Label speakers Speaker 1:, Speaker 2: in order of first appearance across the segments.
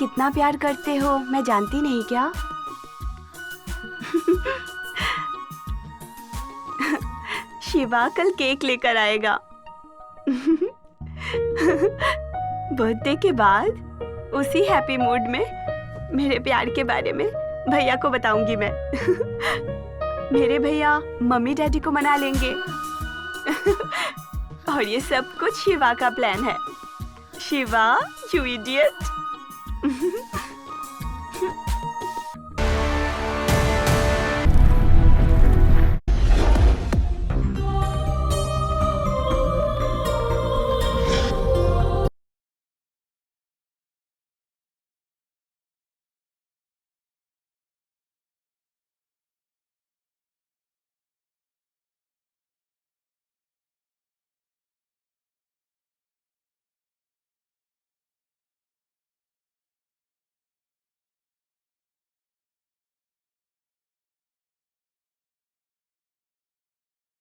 Speaker 1: कितना प्यार करते हो मैं जानती नहीं क्या? शिवा कल केक लेकर आएगा। बर्थडे के बाद उसी हैप्पी मूड में मेरे प्यार के बारे में भैया को बताऊंगी मैं। मेरे भैया मम्मी डैडी को मना लेंगे। और ये सब कुछ शिवा का प्लान है। Shiva, you idiot.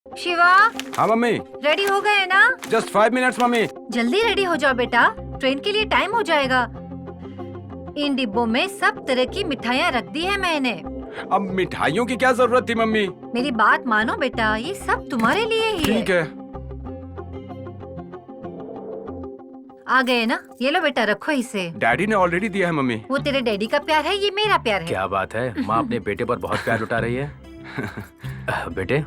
Speaker 2: शिवा।
Speaker 3: हाँ मम्मी।
Speaker 2: रेडी हो गए ना?
Speaker 3: Just 5 minutes mummy.
Speaker 2: जल्दी रेडी हो जाओ बेटा, ट्रेन के लिए टाइम हो जाएगा। इन डिब्बों में सब तरह की मिठाइयाँ रख दी है मैंने।
Speaker 3: अब मिठाइयों की क्या जरूरत थी मम्मी?
Speaker 2: मेरी बात मानो बेटा, ये सब तुम्हारे लिए ही
Speaker 3: ठीक है।
Speaker 2: आ गए ना? ये लो बेटा, रखो इसे।
Speaker 3: डैडी ने ऑलरेडी दिया है मम्मी।
Speaker 2: वो तेरे डैडी का प्यार है, ये मेरा प्यार है।
Speaker 4: क्या बात है, माँ अपने बेटे पर बहुत प्यार लुटा रही है। बेटे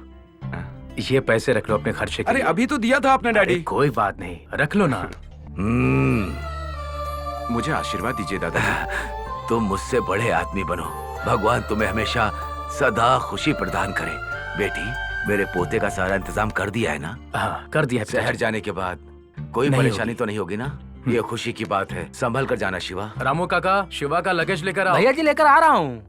Speaker 4: ये पैसे रख लो अपने खर्चे के
Speaker 3: अरे
Speaker 4: लिए।
Speaker 3: अभी तो दिया था आपने डैडी।
Speaker 4: कोई बात नहीं, रख लो ना।
Speaker 3: मुझे आशीर्वाद दीजिए दादाजी।
Speaker 5: तुम मुझसे बड़े आदमी बनो, भगवान तुम्हें हमेशा सदा खुशी प्रदान करे। बेटी, मेरे पोते का सारा इंतजाम कर दिया है ना?
Speaker 4: हाँ कर दिया।
Speaker 5: शहर जाने के बाद कोई परेशानी तो नहीं होगी ना? ये खुशी की बात है, संभल कर जाना शिवा।
Speaker 4: रामू काका, शिवा का लगेज लेकर आओ।
Speaker 6: भैया जी लेकर आ रहा हूँ।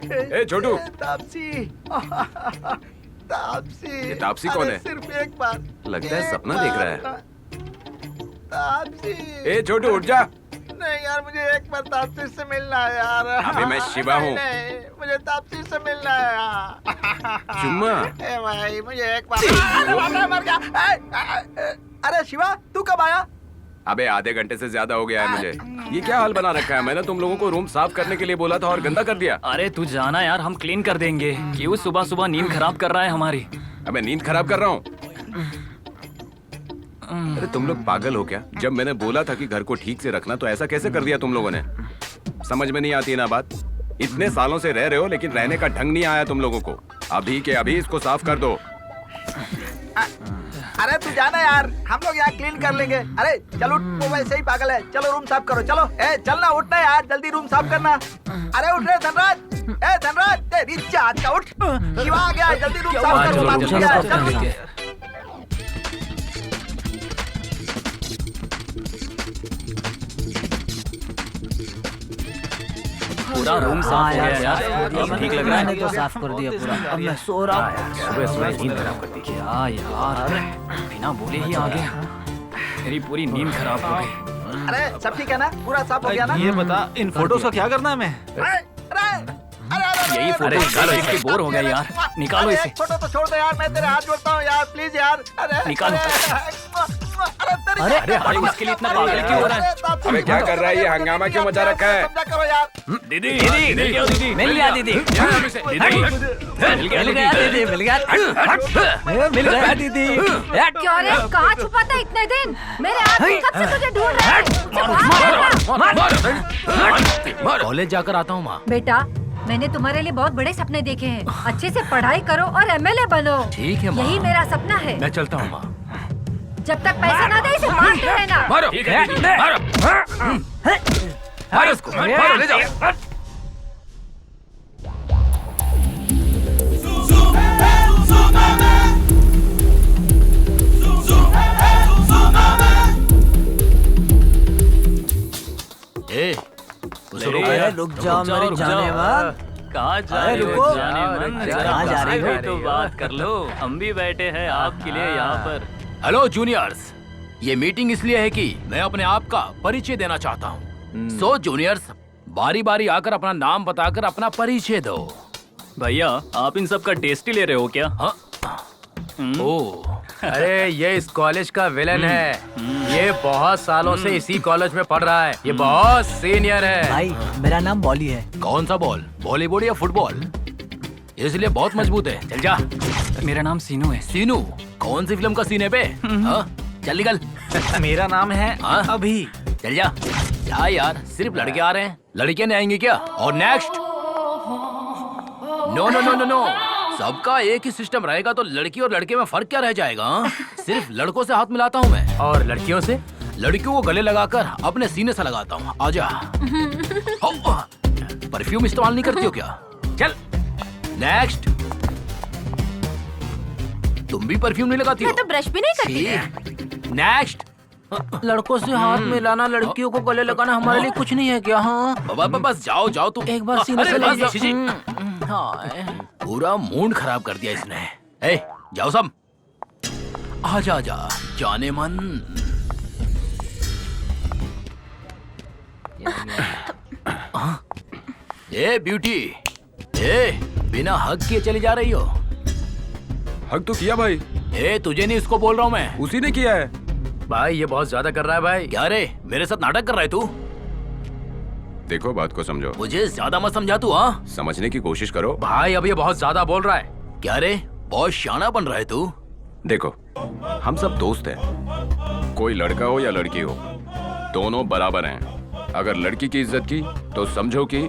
Speaker 3: ए छोटू,
Speaker 7: तापसी। तापसी।
Speaker 3: ये तापसी कौन है?
Speaker 7: सिर्फ एक बार।
Speaker 3: लगता है सपना देख रहा है।
Speaker 7: तापसी।
Speaker 3: ए छोटू उठ जा।
Speaker 7: नहीं यार, मुझे एक बार तापसी से मिलना है यार।
Speaker 3: अबे मैं शिवा हूँ।
Speaker 7: नहीं, मुझे तापसी से मिलना है यार।
Speaker 3: चुम्मा।
Speaker 7: ए भाई, मुझे एक बार। मर गया। अरे शिवा, तू कब आया?
Speaker 3: अबे आधे घंटे से ज्यादा हो गया है मुझे। ये क्या हाल बना रखा है? मैंने तुम लोगों को रूम साफ करने के लिए बोला था और गंदा कर दिया।
Speaker 6: अरे तू जाना यार, हम क्लीन कर देंगे। क्यों सुबह सुबह नींद खराब कर रहा है हमारी?
Speaker 3: अबे नींद खराब कर रहा हूँ? अरे तुम लोग पागल हो क्या? जब मैंने बोला था कि घर को ठीक से रखना तो ऐसा कैसे कर दिया तुम लोगों ने? समझ में नहीं आती है ना बात? इतने सालों से रह रहे हो लेकिन रहने का ढंग नहीं आया तुम लोगों को। अभी के अभी इसको साफ कर दो।
Speaker 7: अरे तू जाना यार, हम लोग यहाँ क्लीन कर लेंगे। अरे चलो, वो वैसे ही पागल है। चलो रूम साफ करो, चलो। ए चलना, उठना यार, जल्दी रूम साफ करना। अरे उठ रहे धनराज। ए धनराज, तेरी जात का उठ। शिवा आ गया, जल्दी रूम साफ करो।
Speaker 6: पूरा रूम साफ हो गया यार, अब ठीक लग रहा है।
Speaker 8: तो साफ कर दिया पूरा। अब मैं सो रहा हूँ।
Speaker 4: सुबह सुबह नींद खराब कर दी।
Speaker 6: क्या यार, बिना बोले ही आ गया। मेरी पूरी नींद खराब हो गई।
Speaker 7: अरे सब ठीक है ना? पूरा साफ हो गया ना?
Speaker 8: ये बता, इन फोटोज का क्या करना है मैं?
Speaker 6: यही फोटो निकालो, इसके बोर हो गए यार। निकालो इसे।
Speaker 7: फोटो तो छोड़ दे यार, मैं तेरे हाथ जोड़ता हूँ यार, प्लीज यार। अरे
Speaker 6: निकालो।
Speaker 7: अरे
Speaker 6: अरे इसके लिए इतना पागल क्यों हो रहा है?
Speaker 3: अबे क्या कर रहा है ये? हंगामा क्यों मचा रखा है?
Speaker 7: समझा करो यार।
Speaker 6: दीदी दीदी दीदी
Speaker 8: मिल गया दीदी।
Speaker 6: मिल गया दीदी।
Speaker 8: मिल गया दीदी। मिल गया दीदी।
Speaker 2: क्यों रे, कहाँ छुपा था इतने दिन? मेरे आदमी कब से तुझे ढूंढ रहे हैं।
Speaker 4: कॉलेज जाकर आता हूँ माँ।
Speaker 2: बेटा, मैंने तुम्हारे लिए बहुत बड़े सपने देखे हैं। अच्छे से पढ़ाई करो और एमएलए बनो।
Speaker 4: ठीक है माँ।
Speaker 2: यही मेरा सपना है।
Speaker 4: मैं चलता हूँ माँ।
Speaker 2: जब तक पैसे ना दे इसे मारते रहना।
Speaker 4: मारो। ठीक है दीदी, मारो। मारो इसको, मारो, ले जाओ।
Speaker 8: रुक जाओ मेरे जाने वाले।
Speaker 6: कहाँ जा
Speaker 8: अरे
Speaker 6: रहे हो
Speaker 8: रुको।
Speaker 6: जाने मन?
Speaker 4: अरे
Speaker 6: जरा
Speaker 8: कहाँ जा रही
Speaker 6: बाहर
Speaker 8: हो?
Speaker 6: भी तो बात कर लो। हम भी बैठे हैं आपके लिए यहाँ पर।
Speaker 4: हेलो जूनियर्स, ये मीटिंग इसलिए है कि मैं अपने आप का परिचय देना चाहता हूँ। सो जूनियर्स, बारी बारी आकर अपना नाम बताकर अपना परिचय दो।
Speaker 6: भैया आप इन सब का टेस्ट ही ले रहे हो क्या?
Speaker 4: हाँ? ओह, अरे ये इस कॉलेज का विलन है। ये बहुत सालों से इसी कॉलेज में पढ़ रहा है। ये बहुत सीनियर है।
Speaker 8: भाई मेरा नाम बॉली है।
Speaker 4: कौन सा बॉल, वॉलीबॉल या फुटबॉल? इसलिए बहुत मजबूत है। चल जा।
Speaker 6: मेरा नाम सीनू है।
Speaker 4: सीनू, कौन सी फिल्म का सीन है बे? हाँ? चल निकल।
Speaker 8: मेरा नाम है
Speaker 4: हाँ?
Speaker 8: अभी।
Speaker 4: चल जा। क्या यार, सिर्फ लड़के आ रहे हैं, लड़कियां नहीं आएंगी क्या? और next. No no no no no, सबका एक ही सिस्टम रहेगा तो लड़की और लड़के में फर्क क्या रह जाएगा? हाँ? सिर्फ लड़कों से हाथ मिलाता हूँ मैं, और लड़कियों से, लड़कियों को गले लगाकर अपने सीने से लगाता हूँ। आजा। परफ्यूम इस्तेमाल नहीं करती हो क्या? चल। नेक्स्ट। तुम भी परफ्यूम नहीं लगाती हो?
Speaker 1: मैं तो ब्रश भी नहीं करती।
Speaker 4: ठीक। नेक्स्ट। लड़कों से हाथ मिलाना, लड़कियों को गले लगाना हमारे लिए कुछ नहीं है क्या? हाँ बस जाओ जाओ तुम एक बार सीने से लग पूरा मूड खराब कर दिया इसने। ए, जाओ सब। आजा आजा जाने मन। ए ब्यूटी, ए बिना हक किए चली जा रही हो?
Speaker 3: हक तो किया भाई,
Speaker 4: ए तुझे नहीं, इसको बोल रहा हूँ मैं।
Speaker 3: उसी ने किया है।
Speaker 4: भाई ये बहुत ज्यादा कर रहा है भाई। क्या रे, मेरे साथ नाटक कर रहा है तू?
Speaker 3: देखो बात को समझो,
Speaker 4: मुझे ज्यादा मत समझा तू। हाँ
Speaker 3: समझने की कोशिश करो।
Speaker 4: भाई अब ये बहुत ज्यादा बोल रहा है। क्या रे, बहुत शाना बन रहा है तू।
Speaker 3: देखो हम सब दोस्त हैं, कोई लड़का हो या लड़की हो, दोनों बराबर हैं। अगर लड़की की इज्जत की तो समझो कि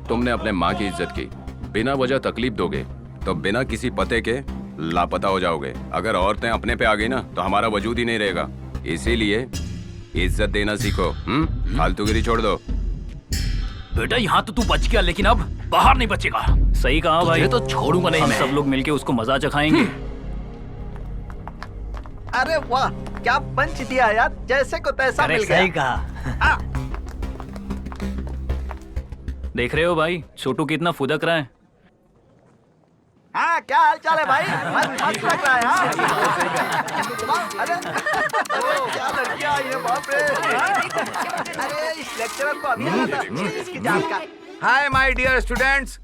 Speaker 3: तुमने अपने माँ की इज्जत की। बिना वजह तकलीफ दोगे तो बिना किसी पते के लापता हो जाओगे। अगर औरतें अपने पे आ गई ना तो हमारा वजूद ही नहीं रहेगा। इसीलिए इज्जत देना सीखो। फालतूगिरी छोड़ दो।
Speaker 4: बेटा यहाँ तो तू बच गया, लेकिन अब बाहर नहीं बचेगा।
Speaker 6: सही कहा भाई।
Speaker 4: तुझे तो छोड़ूंगा नहीं
Speaker 6: हम
Speaker 4: मैं।
Speaker 6: सब लोग मिलके उसको मजा चखाएंगे।
Speaker 7: अरे वाह, क्या पंच दिया यार, जैसे को तैसा मिल
Speaker 8: सही
Speaker 7: गया।
Speaker 8: कहा।
Speaker 6: देख रहे हो भाई, छोटू कितना फुदक रहा है।
Speaker 7: हाँ, क्या हाल चाल है भाई? मस्त मस्त लग रहा है। हाँ? अरे अरे, क्या लड़कियां आई है, बाप रे। अरे इस लेक्चरर को अभी आना था, इसकी जान का।
Speaker 5: Hi my dear students,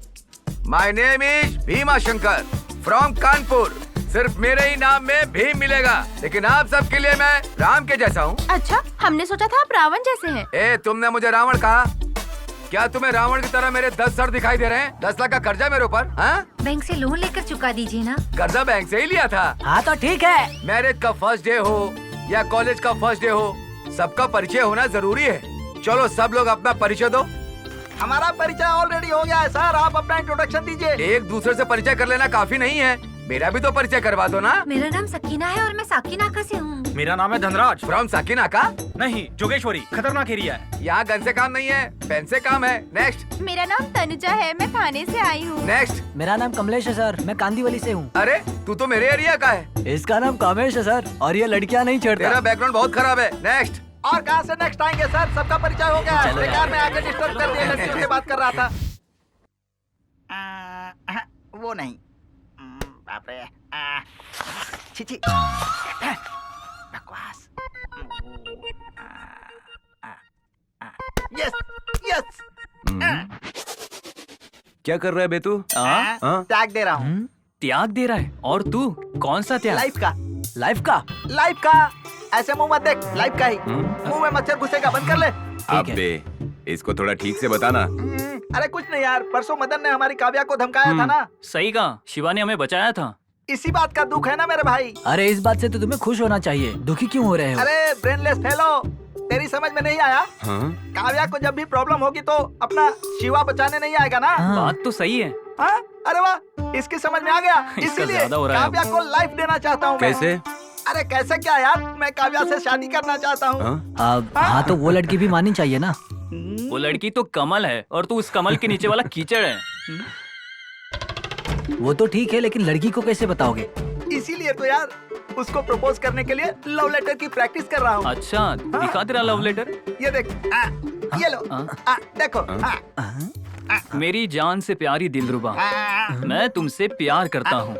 Speaker 5: my name is Bhima Shankar from Kanpur. सिर्फ मेरे ही नाम में भीम मिलेगा, लेकिन आप सबके लिए मैं राम के जैसा हूँ।
Speaker 1: अच्छा, हमने सोचा था आप रावण जैसे हैं।
Speaker 5: ए, तुमने मुझे रावण कहा? क्या तुम्हें रावण की तरह मेरे 10 सर दिखाई दे रहे हैं? 10 लाख का कर्जा मेरे ऊपर। हाँ?
Speaker 2: बैंक से लोन लेकर चुका दीजिए ना।
Speaker 5: कर्जा बैंक से ही लिया था।
Speaker 8: हाँ तो ठीक है।
Speaker 5: मैरिज का फर्स्ट डे हो या कॉलेज का फर्स्ट डे हो, सबका परिचय होना जरूरी है। चलो सब लोग अपना परिचय दो।
Speaker 7: हमारा परिचय ऑलरेडी हो गया है सर, आप अपना इंट्रोडक्शन दीजिए।
Speaker 5: एक दूसरे से परिचय कर लेना काफी नहीं है, मेरा भी तो परिचय करवा दो ना।
Speaker 2: मेरा नाम सकीना है और मैं साकिनाका से हूँ।
Speaker 8: मेरा नाम है धनराज।
Speaker 5: फ्रॉम साकिनाका?
Speaker 8: नहीं, जोगेश्वरी, खतरनाक एरिया है।
Speaker 5: यहाँ गन से काम नहीं है, पेन से काम है। नेक्स्ट
Speaker 1: मेरा नाम तनुजा है, मैं थाने से आई हूँ।
Speaker 5: नेक्स्ट।
Speaker 8: मेरा नाम कमलेश है सर, मैं कांदीवली से हूँ।
Speaker 5: अरे तू तो मेरे एरिया का है।
Speaker 8: इसका नाम कामेश है सर, और ये लड़कियाँ नहीं
Speaker 5: तेरा
Speaker 8: छेड़ता।
Speaker 5: बैकग्राउंड बहुत खराब है। नेक्स्ट।
Speaker 7: और कहाँ से नेक्स्ट आएंगे सर? सबका परिचय हो गया है। बेकार में आगे डिस्टर्ब कर दिया, लड़कियों से बात कर रहा था। वो नहीं, बाप रे, छी छी, बकवास। यस यस,
Speaker 3: क्या कर रहा है बेतू?
Speaker 6: हाँ?
Speaker 7: टैग दे रहा हूँ।
Speaker 6: त्याग दे रहा है? और तू कौन सा त्याग?
Speaker 7: लाइफ का,
Speaker 8: लाइफ का।
Speaker 7: लाइफ का। ऐसे मुंह मत देख, लाइफ का ही। मुंह में मच्छर घुसेगा, बंद कर ले।
Speaker 3: अबे इसको थोड़ा ठीक से बताना।
Speaker 7: अरे कुछ नहीं यार, परसों मदन ने हमारी काव्या को धमकाया था ना।
Speaker 6: सही कहा, शिवा ने हमें बचाया था।
Speaker 7: इसी बात का दुख है ना मेरे भाई।
Speaker 8: अरे इस बात से तो तुम्हें खुश होना चाहिए, दुखी क्यों हो रहे हो?
Speaker 7: अरे ब्रेनलेस फेलो, तेरी समझ में नहीं आया?
Speaker 3: हाँ?
Speaker 7: काव्या को जब भी प्रॉब्लम होगी तो अपना शिवा बचाने नहीं आएगा ना।
Speaker 8: हाँ।
Speaker 6: बात तो सही है।
Speaker 7: हाँ? अरे वाह, इसकी समझ में आ गया।
Speaker 6: इसका
Speaker 7: इसीलिए
Speaker 6: ज्यादा हो रहा है अब।
Speaker 7: काव्या को लाइफ देना चाहता हूँ।
Speaker 3: कैसे?
Speaker 7: अरे कैसे क्या यार, मैं काव्या से शादी करना चाहता हूँ।
Speaker 3: हाँ?
Speaker 8: हाँ तो वो लड़की भी माननी चाहिए ना।
Speaker 6: वो लड़की तो कमल है और तू उस कमल के नीचे वाला कीचड़ है।
Speaker 8: वो तो ठीक है, लेकिन लड़की को कैसे बताओगे?
Speaker 7: इसीलिए तो यार उसको प्रपोज करने के लिए लव लेटर की प्रैक्टिस कर रहा हूँ।
Speaker 6: अच्छा, दिखा तेरा लव लेटर।
Speaker 7: ये देख, ये लो,
Speaker 6: हाँ?
Speaker 7: देखो।
Speaker 6: मेरी जान से प्यारी दिलरुबा, मैं तुमसे प्यार करता हूँ।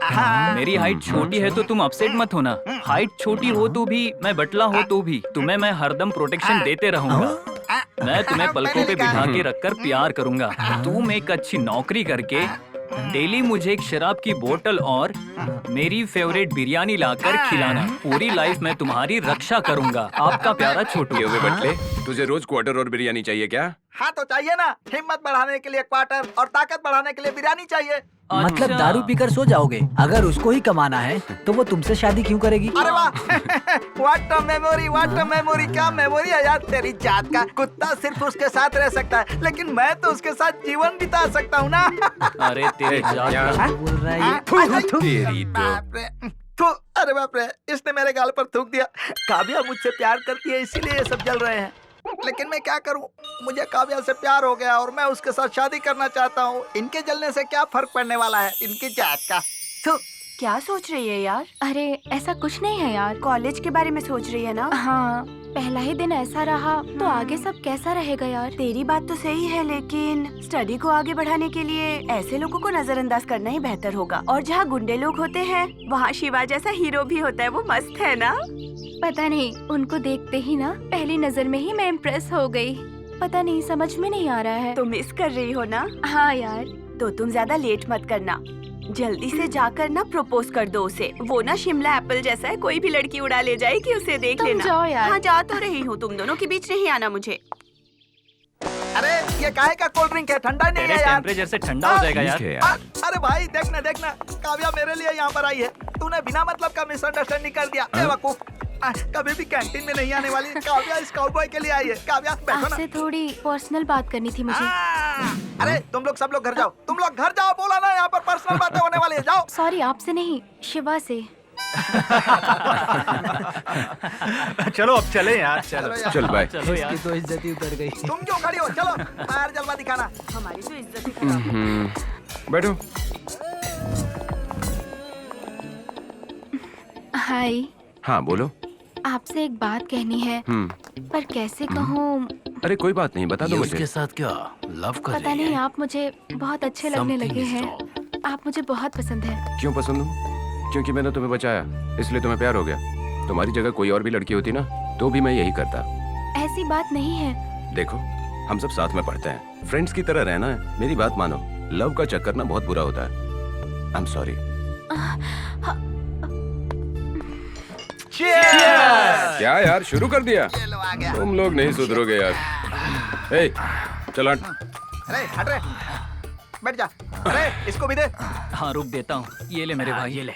Speaker 6: मेरी हाइट छोटी है तो तुम अपसेट मत होना। हाइट छोटी हो तो भी, मैं बटला हो तो भी, तुम्हें मैं हरदम प्रोटेक्शन देते रहूंगा। मैं तुम्हें पलकों पे बिठा के रखकर प्यार करूंगा। तुम एक अच्छी नौकरी करके डेली मुझे एक शराब की बोतल और मेरी फेवरेट बिरयानी लाकर खिलाना। पूरी लाइफ मैं तुम्हारी रक्षा करूंगा। आपका प्यारा छोटू।
Speaker 3: ये हुए बटले, तुझे रोज क्वार्टर और बिरयानी चाहिए क्या?
Speaker 7: हाँ तो चाहिए ना, हिम्मत बढ़ाने के लिए क्वार्टर और ताकत बढ़ाने के लिए बिरयानी चाहिए।
Speaker 8: मतलब
Speaker 6: अच्छा।
Speaker 8: दारू पीकर सो जाओगे? अगर उसको ही कमाना है तो वो तुमसे शादी क्यों करेगी?
Speaker 7: अरे वाह what a memory, what a memory. क्या मेमोरी है यार तेरी जात का। कुत्ता सिर्फ उसके साथ रह सकता है, लेकिन मैं तो उसके साथ जीवन बिता सकता हूँ ना।
Speaker 6: अरे तेरे जात
Speaker 3: क्या?
Speaker 6: का-
Speaker 8: बोल रहा है ये?
Speaker 3: तेरी तो।
Speaker 7: बाप रे, थू, अरे बाप रे, इसने मेरे गाल पर थूक दिया। काव्या मुझसे प्यार करती है, इसीलिए ये सब जल रहे हैं। लेकिन मैं क्या करूं, मुझे काव्या से प्यार हो गया और मैं उसके साथ शादी करना चाहता हूं। इनके जलने से क्या फर्क पड़ने वाला है, इनकी जात का। थू,
Speaker 1: क्या सोच रही है यार?
Speaker 9: अरे ऐसा कुछ नहीं है यार।
Speaker 1: कॉलेज के बारे में सोच रही है ना?
Speaker 9: हाँ, पहला ही दिन ऐसा रहा तो आगे सब कैसा रहेगा यार।
Speaker 1: तेरी बात तो सही है, लेकिन स्टडी को आगे बढ़ाने के लिए ऐसे लोगों को नजरअंदाज करना ही बेहतर होगा। और जहाँ गुंडे लोग होते हैं वहाँ शिवा जैसा हीरो भी होता है, वो मस्त है ना?
Speaker 9: पता नहीं, उनको देखते ही ना पहली नजर में ही मैं इम्प्रेस हो गई। पता नहीं, समझ में नहीं आ रहा है।
Speaker 1: तो मिस कर रही हो ना?
Speaker 9: हाँ यार।
Speaker 1: तो तुम ज्यादा लेट मत करना, जल्दी से जाकर ना प्रपोज कर दो उसे। वो ना शिमला एप्पल जैसा है, कोई भी लड़की उड़ा ले जाएगी, उसे देख
Speaker 9: तुम
Speaker 1: लेना।
Speaker 9: जाओ यार।
Speaker 1: हाँ जा तो रही हूँ, तुम दोनों के बीच नहीं आना मुझे।
Speaker 7: अरे ये काहे का कोल्ड ड्रिंक है, ठंडा नहीं
Speaker 6: तेरे
Speaker 7: है यार।
Speaker 6: टेम्परेचर से ठंडा हो जाएगा यार।
Speaker 3: ठीक है यार।
Speaker 7: अरे भाई देखना देखना, काव्या मेरे लिए यहाँ पर आई है। तूने बिना मतलब का मिसअंडरस्टैंडिंग कर दिया। बेवकूफ, कभी भी कैंटीन में नहीं आने वाली काव्या इस काउबॉय के लिए आई है। काव्या बैठो ना।
Speaker 9: आपसे थोड़ी पर्सनल बात करनी थी मुझे।
Speaker 7: अरे तुम लोग सब लोग घर जाओ, तुम लोग घर जाओ। बोला ना यहाँ पर पर्सनल बातें होने वाली है, जाओ।
Speaker 9: सॉरी, आपसे नहीं, शिवा से।
Speaker 10: चलो अब चले यार, चलो।
Speaker 7: यार।
Speaker 3: चल बाय।
Speaker 6: चलो यार।
Speaker 8: इसकी तो इज्जत ही उतर गई।
Speaker 7: तुम क्यों खड़ी हो, चलो बाहर जलवा दिखाना।
Speaker 1: हमारी तो इज्जत ही खराब है।
Speaker 3: बैठो।
Speaker 9: हाय,
Speaker 3: हाँ बोलो।
Speaker 9: आपसे एक बात कहनी है, पर कैसे कहूँ।
Speaker 3: अरे कोई बात नहीं, बता
Speaker 4: ये
Speaker 3: दो
Speaker 4: उसके
Speaker 3: मुझे।
Speaker 4: साथ क्या लव कर
Speaker 9: पता
Speaker 4: रही
Speaker 9: नहीं,
Speaker 4: है?
Speaker 9: आप मुझे बहुत अच्छे लगने
Speaker 4: Something
Speaker 9: लगे
Speaker 4: is
Speaker 9: हैं।
Speaker 4: wrong.
Speaker 9: आप मुझे बहुत पसंद है।
Speaker 3: क्यों पसंद हूँ? क्योंकि मैंने तुम्हें बचाया, इसलिए तुम्हें प्यार हो गया। तुम्हारी जगह कोई और भी लड़की होती ना, तो भी मैं यही करता।
Speaker 9: ऐसी बात नहीं है।
Speaker 3: देखो, हम सब साथ में पढ़ते हैं, फ्रेंड्स की तरह रहना है। मेरी बात मानो, लव का चक्कर ना बहुत बुरा होता है। I am sorry. क्या यार, शुरू कर दिया?
Speaker 7: ये लो आ गया।
Speaker 3: तुम लोग नहीं सुधरोगे यार। ए, चल हट।
Speaker 7: अरे हट रे, बैठ जा। अरे इसको भी दे।
Speaker 6: हाँ रुक देता हूँ। ये ले मेरे भाई, ये ले।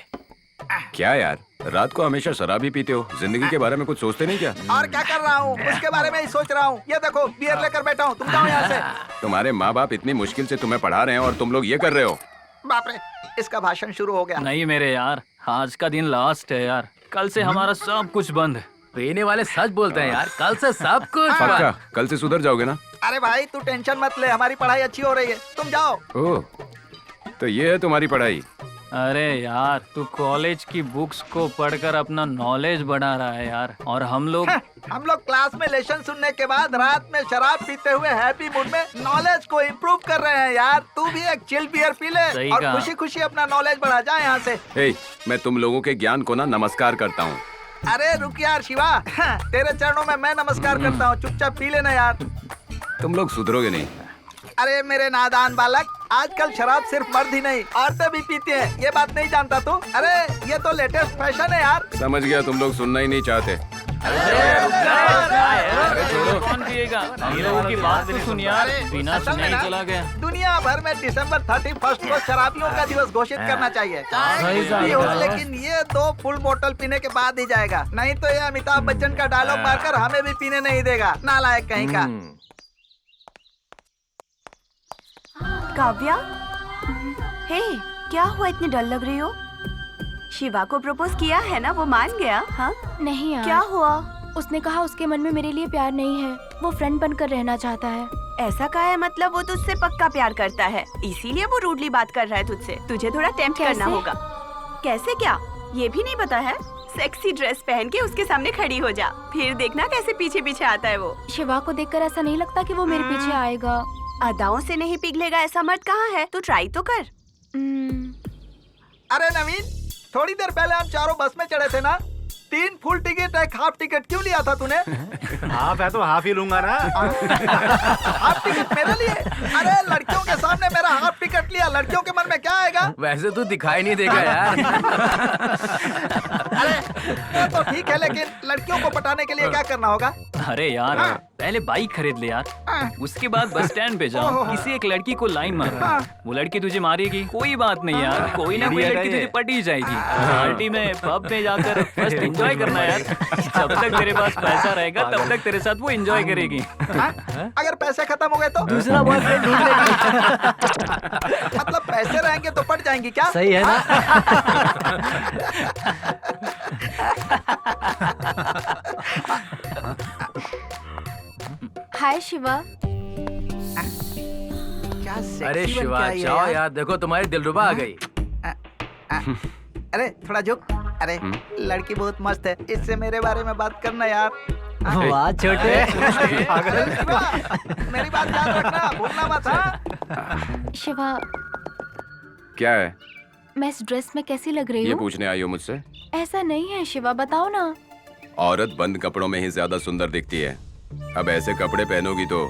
Speaker 3: क्या यार, रात को हमेशा शराब ही पीते हो, जिंदगी के बारे में कुछ सोचते नहीं क्या?
Speaker 7: और क्या कर रहा हूँ, उसके बारे में ही सोच रहा हूँ। ये देखो बियर लेकर बैठा हूँ, तुम जाओ यहाँ से।
Speaker 3: तुम्हारे माँ बाप इतनी मुश्किल से तुम्हें पढ़ा रहे हैं और तुम लोग ये कर रहे हो।
Speaker 7: बाप रे, इसका भाषण शुरू हो गया।
Speaker 6: नहीं मेरे यार, आज का दिन लास्ट है यार। कल से हमारा सब कुछ बंद।
Speaker 4: पीने वाले सच बोलते हैं यार, कल से सब कुछ
Speaker 3: पक्का कल से सुधर जाओगे ना?
Speaker 7: अरे भाई तू टेंशन मत ले, हमारी पढ़ाई अच्छी हो रही है, तुम जाओ।
Speaker 3: ओह, तो ये है तुम्हारी पढ़ाई?
Speaker 6: अरे यार, तू कॉलेज की बुक्स को पढ़कर अपना नॉलेज बढ़ा रहा है यार, और हम लोग
Speaker 7: हम लोग क्लास में लेसन सुनने के बाद रात में शराब पीते हुए हैप्पी मूड में नॉलेज को इम्प्रूव कर रहे हैं यार। तू भी एक चिल बियर पी ले
Speaker 6: सही
Speaker 7: और
Speaker 6: कहा।
Speaker 7: खुशी खुशी अपना नॉलेज बढ़ा जा यहाँ से।
Speaker 3: ए, मैं तुम लोगों के ज्ञान को ना नमस्कार करता हूँ।
Speaker 7: अरे रुक यार शिवा, तेरे चरणों में मैं नमस्कार करता हूँ, चुपचाप पी लेना यार।
Speaker 3: तुम लोग सुधरोगे नहीं।
Speaker 7: अरे मेरे नादान बालक, आजकल शराब सिर्फ मर्द ही नहीं औरतें भी पीती हैं, ये बात नहीं जानता तू? अरे ये तो लेटेस्ट फैशन है यार।
Speaker 3: समझ गया, तुम लोग सुनना ही नहीं चाहते।
Speaker 6: कौन पिएगा? हम लोगों की बात तो सुन यार, बिना
Speaker 7: असल
Speaker 6: सुने
Speaker 7: में
Speaker 6: ही
Speaker 7: ना,
Speaker 6: चला गया।
Speaker 7: दुनिया भर में दिसंबर 31 को शराबियों का दिवस घोषित करना चाहिए।
Speaker 6: सही
Speaker 7: कुछ भी हो,
Speaker 6: बात है।
Speaker 7: लेकिन ये 2 फुल बोतल पीने के बाद ही जाएगा, नहीं तो ये अमिताभ बच्चन का डायलॉग मारकर हमें भी पीने नहीं देगा, नालायक कहीं का।
Speaker 1: काव्या, हे क्या हुआ, इतनी डल लग रही हो? शिवा को प्रपोज किया है ना, वो मान गया? हाँ
Speaker 9: नहीं यार,
Speaker 1: क्या हुआ?
Speaker 9: उसने कहा उसके मन में मेरे लिए प्यार नहीं है, वो फ्रेंड बनकर रहना चाहता है।
Speaker 1: ऐसा कहा है, मतलब वो तुझसे पक्का प्यार करता है, इसीलिए वो रूडली बात कर रहा है तुझसे। तुझे थोड़ा टेम्प्ट
Speaker 9: कैसे?
Speaker 1: करना होगा। कैसे क्या, ये भी नहीं पता है? सेक्सी ड्रेस पहन के उसके सामने खड़ी हो जा, फिर देखना कैसे पीछे पीछे आता है वो।
Speaker 9: शिवा को देखकर ऐसा नहीं लगता कि वो मेरे पीछे आएगा।
Speaker 1: अदाओं से नहीं पिघलेगा ऐसा मर्द कहाँ है? तू ट्राई तो कर।
Speaker 7: अरे नवीन, थोड़ी देर पहले हम चारों बस में चढ़े थे ना, 3 फुल टिकट 1 हाफ टिकट क्यों लिया था तूने?
Speaker 10: हाफ है तो हाफ ही लूंगा ना।
Speaker 7: हाफ टिकट मेरे लिए? अरे लड़कियों के सामने मेरा हाफ टिकट लिया, लड़कियों के मन में क्या आएगा?
Speaker 4: वैसे तू दिखाई नहीं देगा यार।
Speaker 7: अरे ये तो ठीक है, लेकिन लड़कियों को पटाने के लिए क्या करना होगा?
Speaker 6: अरे यार पहले बाइक खरीद ले यार, उसके बाद बस स्टैंड पे जाओ, किसी एक लड़की को लाइन मारो, वो लड़की तुझे मारेगी, कोई बात नहीं यार, कोई ना कोई लड़की तुझे पट ही जाएगी। पार्टी में पब में जाकर फर्स्ट एंजॉय करना यार, जब तक तेरे पास पैसा रहेगा तब तक तेरे साथ वो एंजॉय करेगी।
Speaker 7: अगर पैसे खत्म हो गए तो?
Speaker 8: दूसरा बॉयफ्रेंड ढूंढ लेगी।
Speaker 7: मतलब पैसे रहेंगे तो पट जाएंगी क्या?
Speaker 8: सही है ना?
Speaker 9: हाय शिवा।
Speaker 7: क्या सेक्सी
Speaker 4: अरे
Speaker 7: बन के
Speaker 4: शिवा
Speaker 7: आई है
Speaker 4: जाओ यार, देखो तुम्हारी दिलरुबा आ गई।
Speaker 7: अरे थोड़ा झुक। अरे लड़की बहुत मस्त है, इससे मेरे बारे में बात करना यार।
Speaker 8: वाह छोटे।
Speaker 7: मेरी बात याद रखना, भूलना मत। हाँ?
Speaker 9: शिवा,
Speaker 3: क्या है?
Speaker 9: मैं इस ड्रेस में कैसी लग रही
Speaker 3: ये
Speaker 9: हूँ?
Speaker 3: पूछने आई हो मुझसे?
Speaker 9: ऐसा नहीं है शिवा, बताओ ना।
Speaker 3: औरत बंद कपड़ों में ही ज्यादा सुंदर दिखती है। अब ऐसे कपड़े पहनोगी तो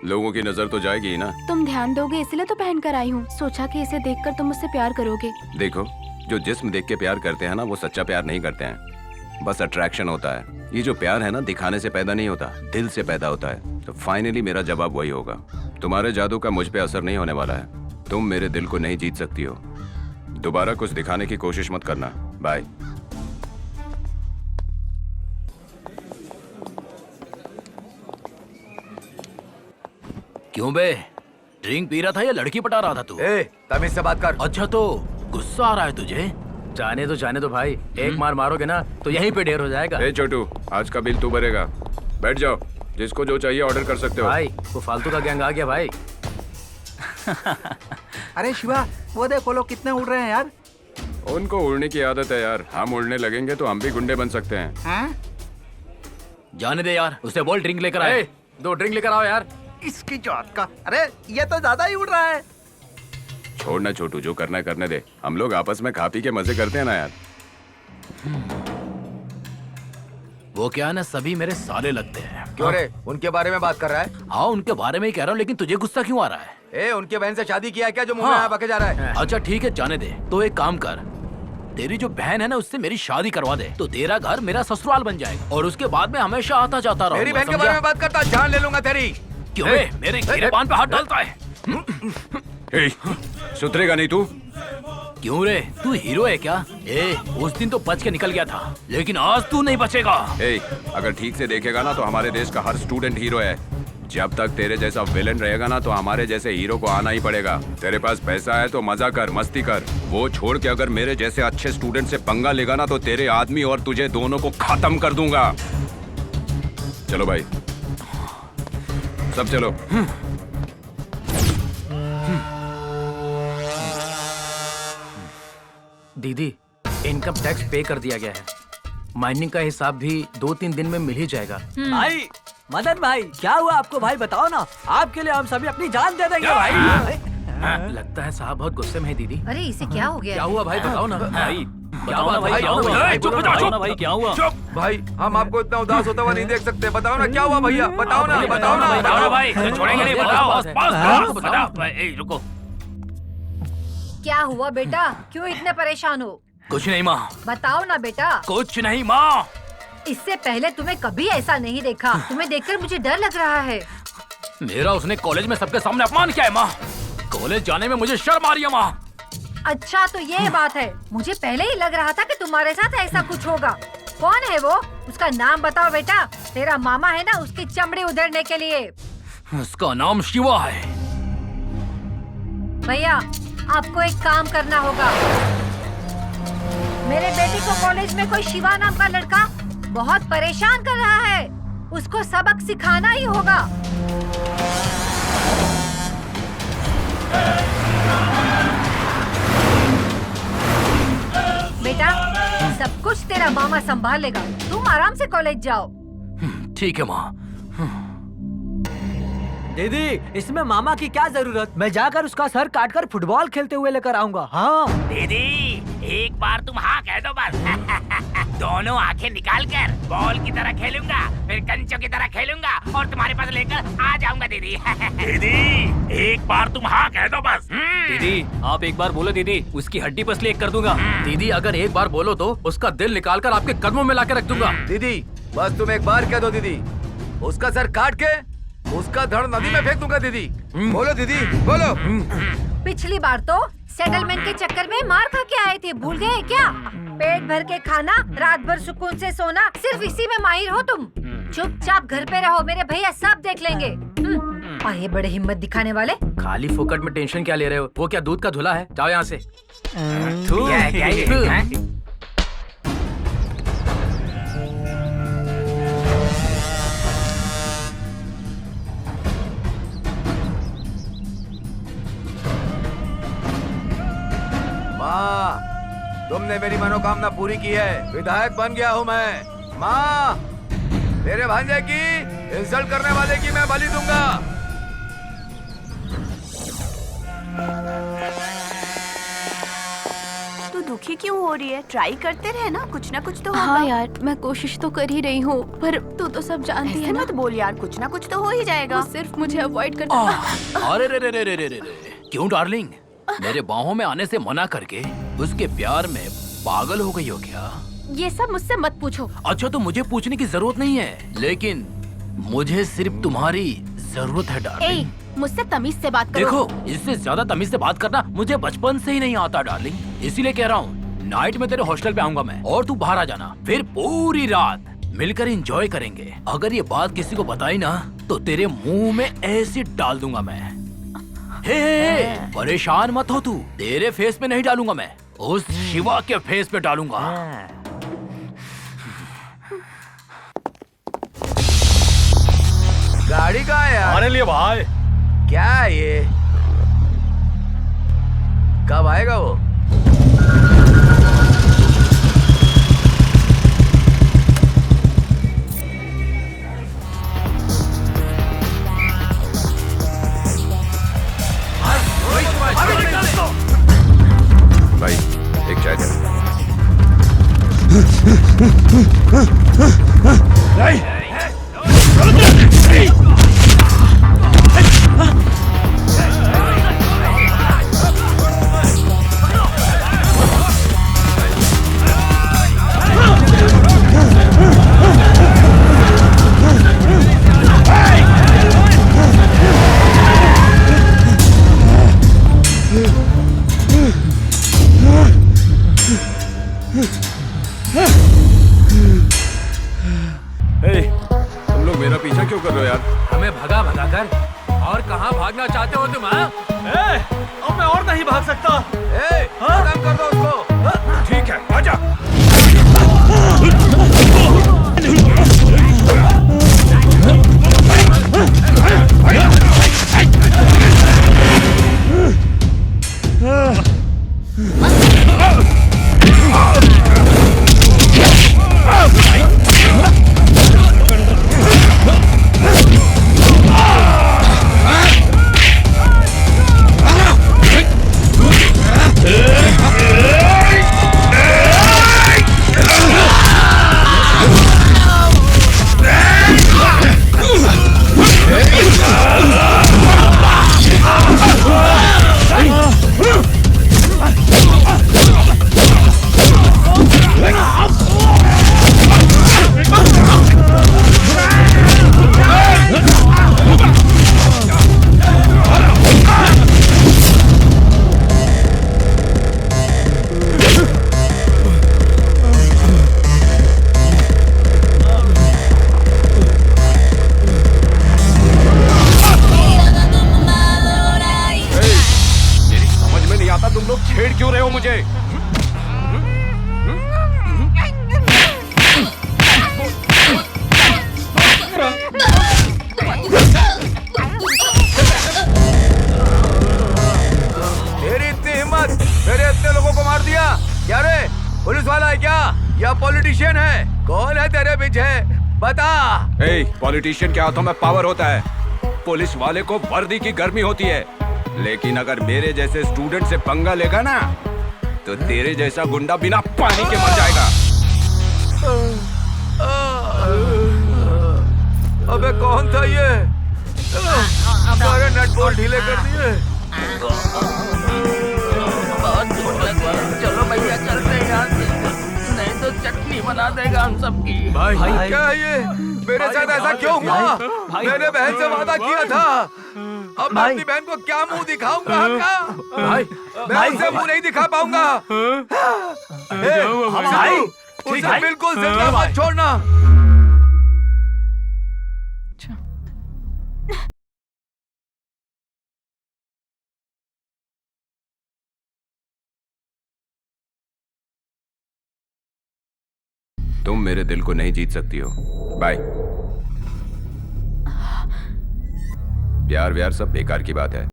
Speaker 3: लोगों की नजर तो जाएगी ही ना।
Speaker 9: तुम ध्यान दोगे इसलिए तो पहन कर आई हूँ, सोचा कि इसे देखकर तुम मुझसे प्यार करोगे।
Speaker 3: देखो, जो जिस्म देख के प्यार करते हैं ना, वो सच्चा प्यार नहीं करते हैं, बस अट्रैक्शन होता है। ये जो प्यार है ना, दिखाने से पैदा नहीं होता, दिल से पैदा होता है। तो फाइनली मेरा जवाब वही होगा, तुम्हारे जादू का मुझ पे असर नहीं होने वाला है। तुम मेरे दिल को नहीं जीत सकती हो। दोबारा कुछ दिखाने की कोशिश मत करना। बाय।
Speaker 4: क्यों बे, ड्रिंक पी रहा था या लड़की पटा रहा था तू?
Speaker 5: तमीज से बात कर।
Speaker 4: अच्छा तो गुस्सा आ रहा है तुझे? जाने दो भाई, एक मार मारोगे ना तो यहीं पे ढेर हो जाएगा।
Speaker 3: ए छोटू, आज का बिल तू भरेगा। बैठ जाओ, जिसको जो चाहिए ऑर्डर कर सकते हो।
Speaker 4: भाई वो फालतू का गैंग आ गया भाई।
Speaker 7: अरे शिवा, वो देख वो लोग कितने उड़ रहे हैं यार।
Speaker 3: उनको उड़ने की आदत है यार, हम उड़ने लगेंगे तो हम भी गुंडे बन सकते हैं।
Speaker 7: हाँ?
Speaker 4: जाने दे यार, उसे बोल ड्रिंक लेकर आए। 2 ड्रिंक लेकर आओ यार।
Speaker 7: इसकी जात का। अरे ये तो ज्यादा ही उड़ रहा है।
Speaker 3: छोड़ना छोटू, जो करना है करने दे। हम लोग आपस में खा पी के मजे करते हैं ना यार।
Speaker 4: वो क्या है ना, सभी मेरे साले लगते हैं।
Speaker 5: क्यों रे, उनके बारे में बात कर रहा है?
Speaker 4: हाँ उनके बारे में ही कह रहा हूँ, लेकिन तुझे गुस्सा क्यों आ रहा है?
Speaker 5: उनके बहन से शादी किया है क्या, जो मुंह में आया बके जा रहा है?
Speaker 4: अच्छा ठीक है, जाने दे। तो एक काम कर, तेरी जो बहन है ना, उससे मेरी शादी करवा दे, तो तेरा घर मेरा ससुराल बन जाएगा और उसके बाद में हमेशा आता जाता रहूंगा।
Speaker 5: मेरी बहन के बारे में बात करता, जान ले लूंगा तेरी।
Speaker 4: क्यों बे, मेरे गिरेबान पे हाथ डालता है?
Speaker 3: सुधरेगा नहीं तू?
Speaker 4: क्यों रे, तू हीरो है क्या? उस दिन तो बच के निकल गया था, लेकिन आज तू नहीं बचेगा।
Speaker 3: अगर ठीक से देखेगा ना तो हमारे देश का हर स्टूडेंट हीरो है। जब तक तेरे जैसा विलेन रहेगा ना तो हमारे जैसे हीरो को आना ही पड़ेगा। तेरे पास पैसा है तो मजा कर, मस्ती कर। वो छोड़ के अगर मेरे जैसे अच्छे स्टूडेंट से पंगा लेगा ना तो तेरे आदमी और तुझे दोनों को खत्म कर दूंगा। चलो भाई, सब चलो।
Speaker 4: दीदी, इनकम टैक्स पे कर दिया गया है, माइनिंग का हिसाब भी 2-3 दिन में मिल ही जाएगा।
Speaker 8: भाई मदन भाई, क्या हुआ आपको भाई, बताओ ना। आपके लिए हम सभी अपनी जान दे देंगे भाई।
Speaker 4: लगता है साहब बहुत गुस्से में है। दीदी
Speaker 2: अरे इसे क्या हो गया?
Speaker 4: क्या हुआ भाई, बताओ ना
Speaker 6: भाई, बताओ ना भाई, क्या हुआ? बताओ ना भाई, क्या हुआ?
Speaker 5: भाई हम आपको इतना उदास होता हुआ नहीं देख सकते। बताओ ना क्या हुआ भैया, बताओ ना, बताओ ना,
Speaker 4: बताओ ना भाई, छोड़ेंगे नहीं, बताओ। रुको,
Speaker 2: क्या हुआ बेटा, क्यों इतने परेशान हो?
Speaker 4: कुछ नहीं माँ।
Speaker 2: बताओ ना बेटा।
Speaker 4: कुछ नहीं माँ।
Speaker 2: इससे पहले तुम्हें कभी ऐसा नहीं देखा, तुम्हें देखकर मुझे डर लग रहा है।
Speaker 4: मेरा उसने कॉलेज में सबके सामने अपमान किया है माँ। कॉलेज जाने में मुझे शर्म आ रही है माँ।
Speaker 2: अच्छा तो ये बात है, मुझे पहले ही लग रहा था कि तुम्हारे साथ ऐसा कुछ होगा। कौन है वो, उसका नाम बताओ बेटा। तेरा मामा है ना, उसकी चमड़ी उधेड़ने के लिए।
Speaker 4: उसका नाम शिवा है।
Speaker 2: भैया आपको एक काम करना होगा। मेरे बेटी को कॉलेज में कोई शिवा नाम का लड़का बहुत परेशान कर रहा है, उसको सबक सिखाना ही होगा। बेटा सब कुछ तेरा मामा संभाल लेगा, तुम आराम से कॉलेज जाओ।
Speaker 4: ठीक है माँ।
Speaker 8: दीदी इसमें मामा की क्या जरूरत, मैं जाकर उसका सर काटकर फुटबॉल खेलते हुए लेकर आऊंगा। हाँ
Speaker 11: दीदी एक बार तुम हाँ कह दो बस। दोनों आंखें निकाल कर बॉल की तरह खेलूंगा, फिर कंचों की तरह खेलूंगा और तुम्हारे पास लेकर आ जाऊंगा दीदी। दीदी एक बार तुम हाँ कह दो बस।
Speaker 6: दीदी आप एक बार बोलो दीदी, उसकी हड्डी पसली एक कर दूंगा।
Speaker 4: दीदी अगर एक बार बोलो तो उसका दिल निकाल कर आपके कदमों में लाके रख दूंगा।
Speaker 5: दीदी बस तुम एक बार कह दो दीदी, उसका सर काट के उसका धड़ नदी में फेंक दूंगा दीदी। बोलो दीदी बोलो।
Speaker 2: पिछली बार तो सेटलमेंट के चक्कर में मार खा के आए थे, भूल गए क्या? पेट भर के खाना, रात भर सुकून से सोना, सिर्फ इसी में माहिर हो तुम। चुपचाप घर पे रहो, मेरे भैया सब देख लेंगे। और ये बड़े हिम्मत दिखाने वाले।
Speaker 4: खाली फोकट में टेंशन क्या ले रहे हो? वो क्या दूध का धुला है? जाओ यहाँ से।
Speaker 5: माँ तुमने मेरी मनोकामना पूरी की है, विधायक बन गया हूँ मैं। माँ मेरे भांजे की इंसल्ट करने वाले की मैं बलि दूंगा।
Speaker 1: तू दुखी क्यों हो रही है? ट्राई करते रहे ना, कुछ कुछ तो होगा।
Speaker 9: हाँ यार मैं कोशिश तो कर ही रही हूँ, पर तू तो सब जानती है ना।
Speaker 1: मत बोल यार, कुछ ना कुछ तो हो ही जाएगा।
Speaker 9: वो सिर्फ मुझे अवॉइड करना।
Speaker 4: अरे रे रे रे रे रे रे, क्यों डार्लिंग? मेरे बाहों में आने से मना करके उसके प्यार में पागल हो गई हो क्या?
Speaker 9: ये सब मुझसे मत पूछो।
Speaker 4: अच्छा तो मुझे पूछने की जरूरत नहीं है, लेकिन मुझे सिर्फ तुम्हारी जरूरत है डार्लिंग।
Speaker 9: मुझसे तमीज से बात करो।
Speaker 4: देखो इससे ज्यादा तमीज से बात करना मुझे बचपन से ही नहीं आता डार्लिंग, इसीलिए कह रहा हूँ नाइट में तेरे हॉस्टल पे आऊंगा मैं और तू बाहर आ जाना, फिर पूरी रात मिलकर एंजॉय करेंगे। अगर ये बात किसी को बताई ना तो तेरे मुंह में एसिड डाल दूंगा मैं। हे परेशान मत हो तू, तेरे फेस पे नहीं डालूंगा मैं, उस शिवा के फेस पे डालूंगा।
Speaker 5: गाड़ी कहाँ है यार?
Speaker 10: हमारे लिए भाई।
Speaker 5: क्या है ये? कब आएगा वो?
Speaker 3: भाई एक चाय दे। तुम लोग मेरा पीछा क्यों कर रहे हो यार?
Speaker 4: हमें भगा भगा कर, और कहाँ भागना चाहते हो तुम?
Speaker 10: अब मैं और नहीं भाग सकता।
Speaker 5: खत्म कर दो उसको।
Speaker 3: ठीक है आजा। तुम लोग छेड़ क्यों रहे हो मुझे?
Speaker 5: तेरी इतनी हिम्मत, मेरे इतने लोगों को मार दिया? क्या रे पुलिस वाला है क्या या पॉलिटिशियन है? कौन है तेरे पीछे बता।
Speaker 3: पॉलिटिशियन के हाथों में पावर होता है, पुलिस वाले को वर्दी की गर्मी होती है, लेकिन अगर मेरे जैसे स्टूडेंट से पंगा लेगा ना तो तेरे जैसा गुंडा बिना पानी के मर जाएगा।
Speaker 5: अबे कौन था ये? सारे नट बोल्ट ढीले कर दिए।
Speaker 8: चलो भैया चलते हैं यहाँ से, नहीं तो चटनी बना देगा हम सबकी।
Speaker 5: भाई क्या है ये? मेरे साथ ऐसा क्यों हुआ? मैंने बहन से वादा किया था। अब मैं अपनी बहन को क्या मुंह दिखाऊंगा? मैं उसे मुंह नहीं दिखा पाऊंगा। भाई उसे बिल्कुल जिंदा मत छोड़ना।
Speaker 3: तुम मेरे दिल को नहीं जीत सकती हो। बाय। प्यार व्यार सब बेकार की बात है।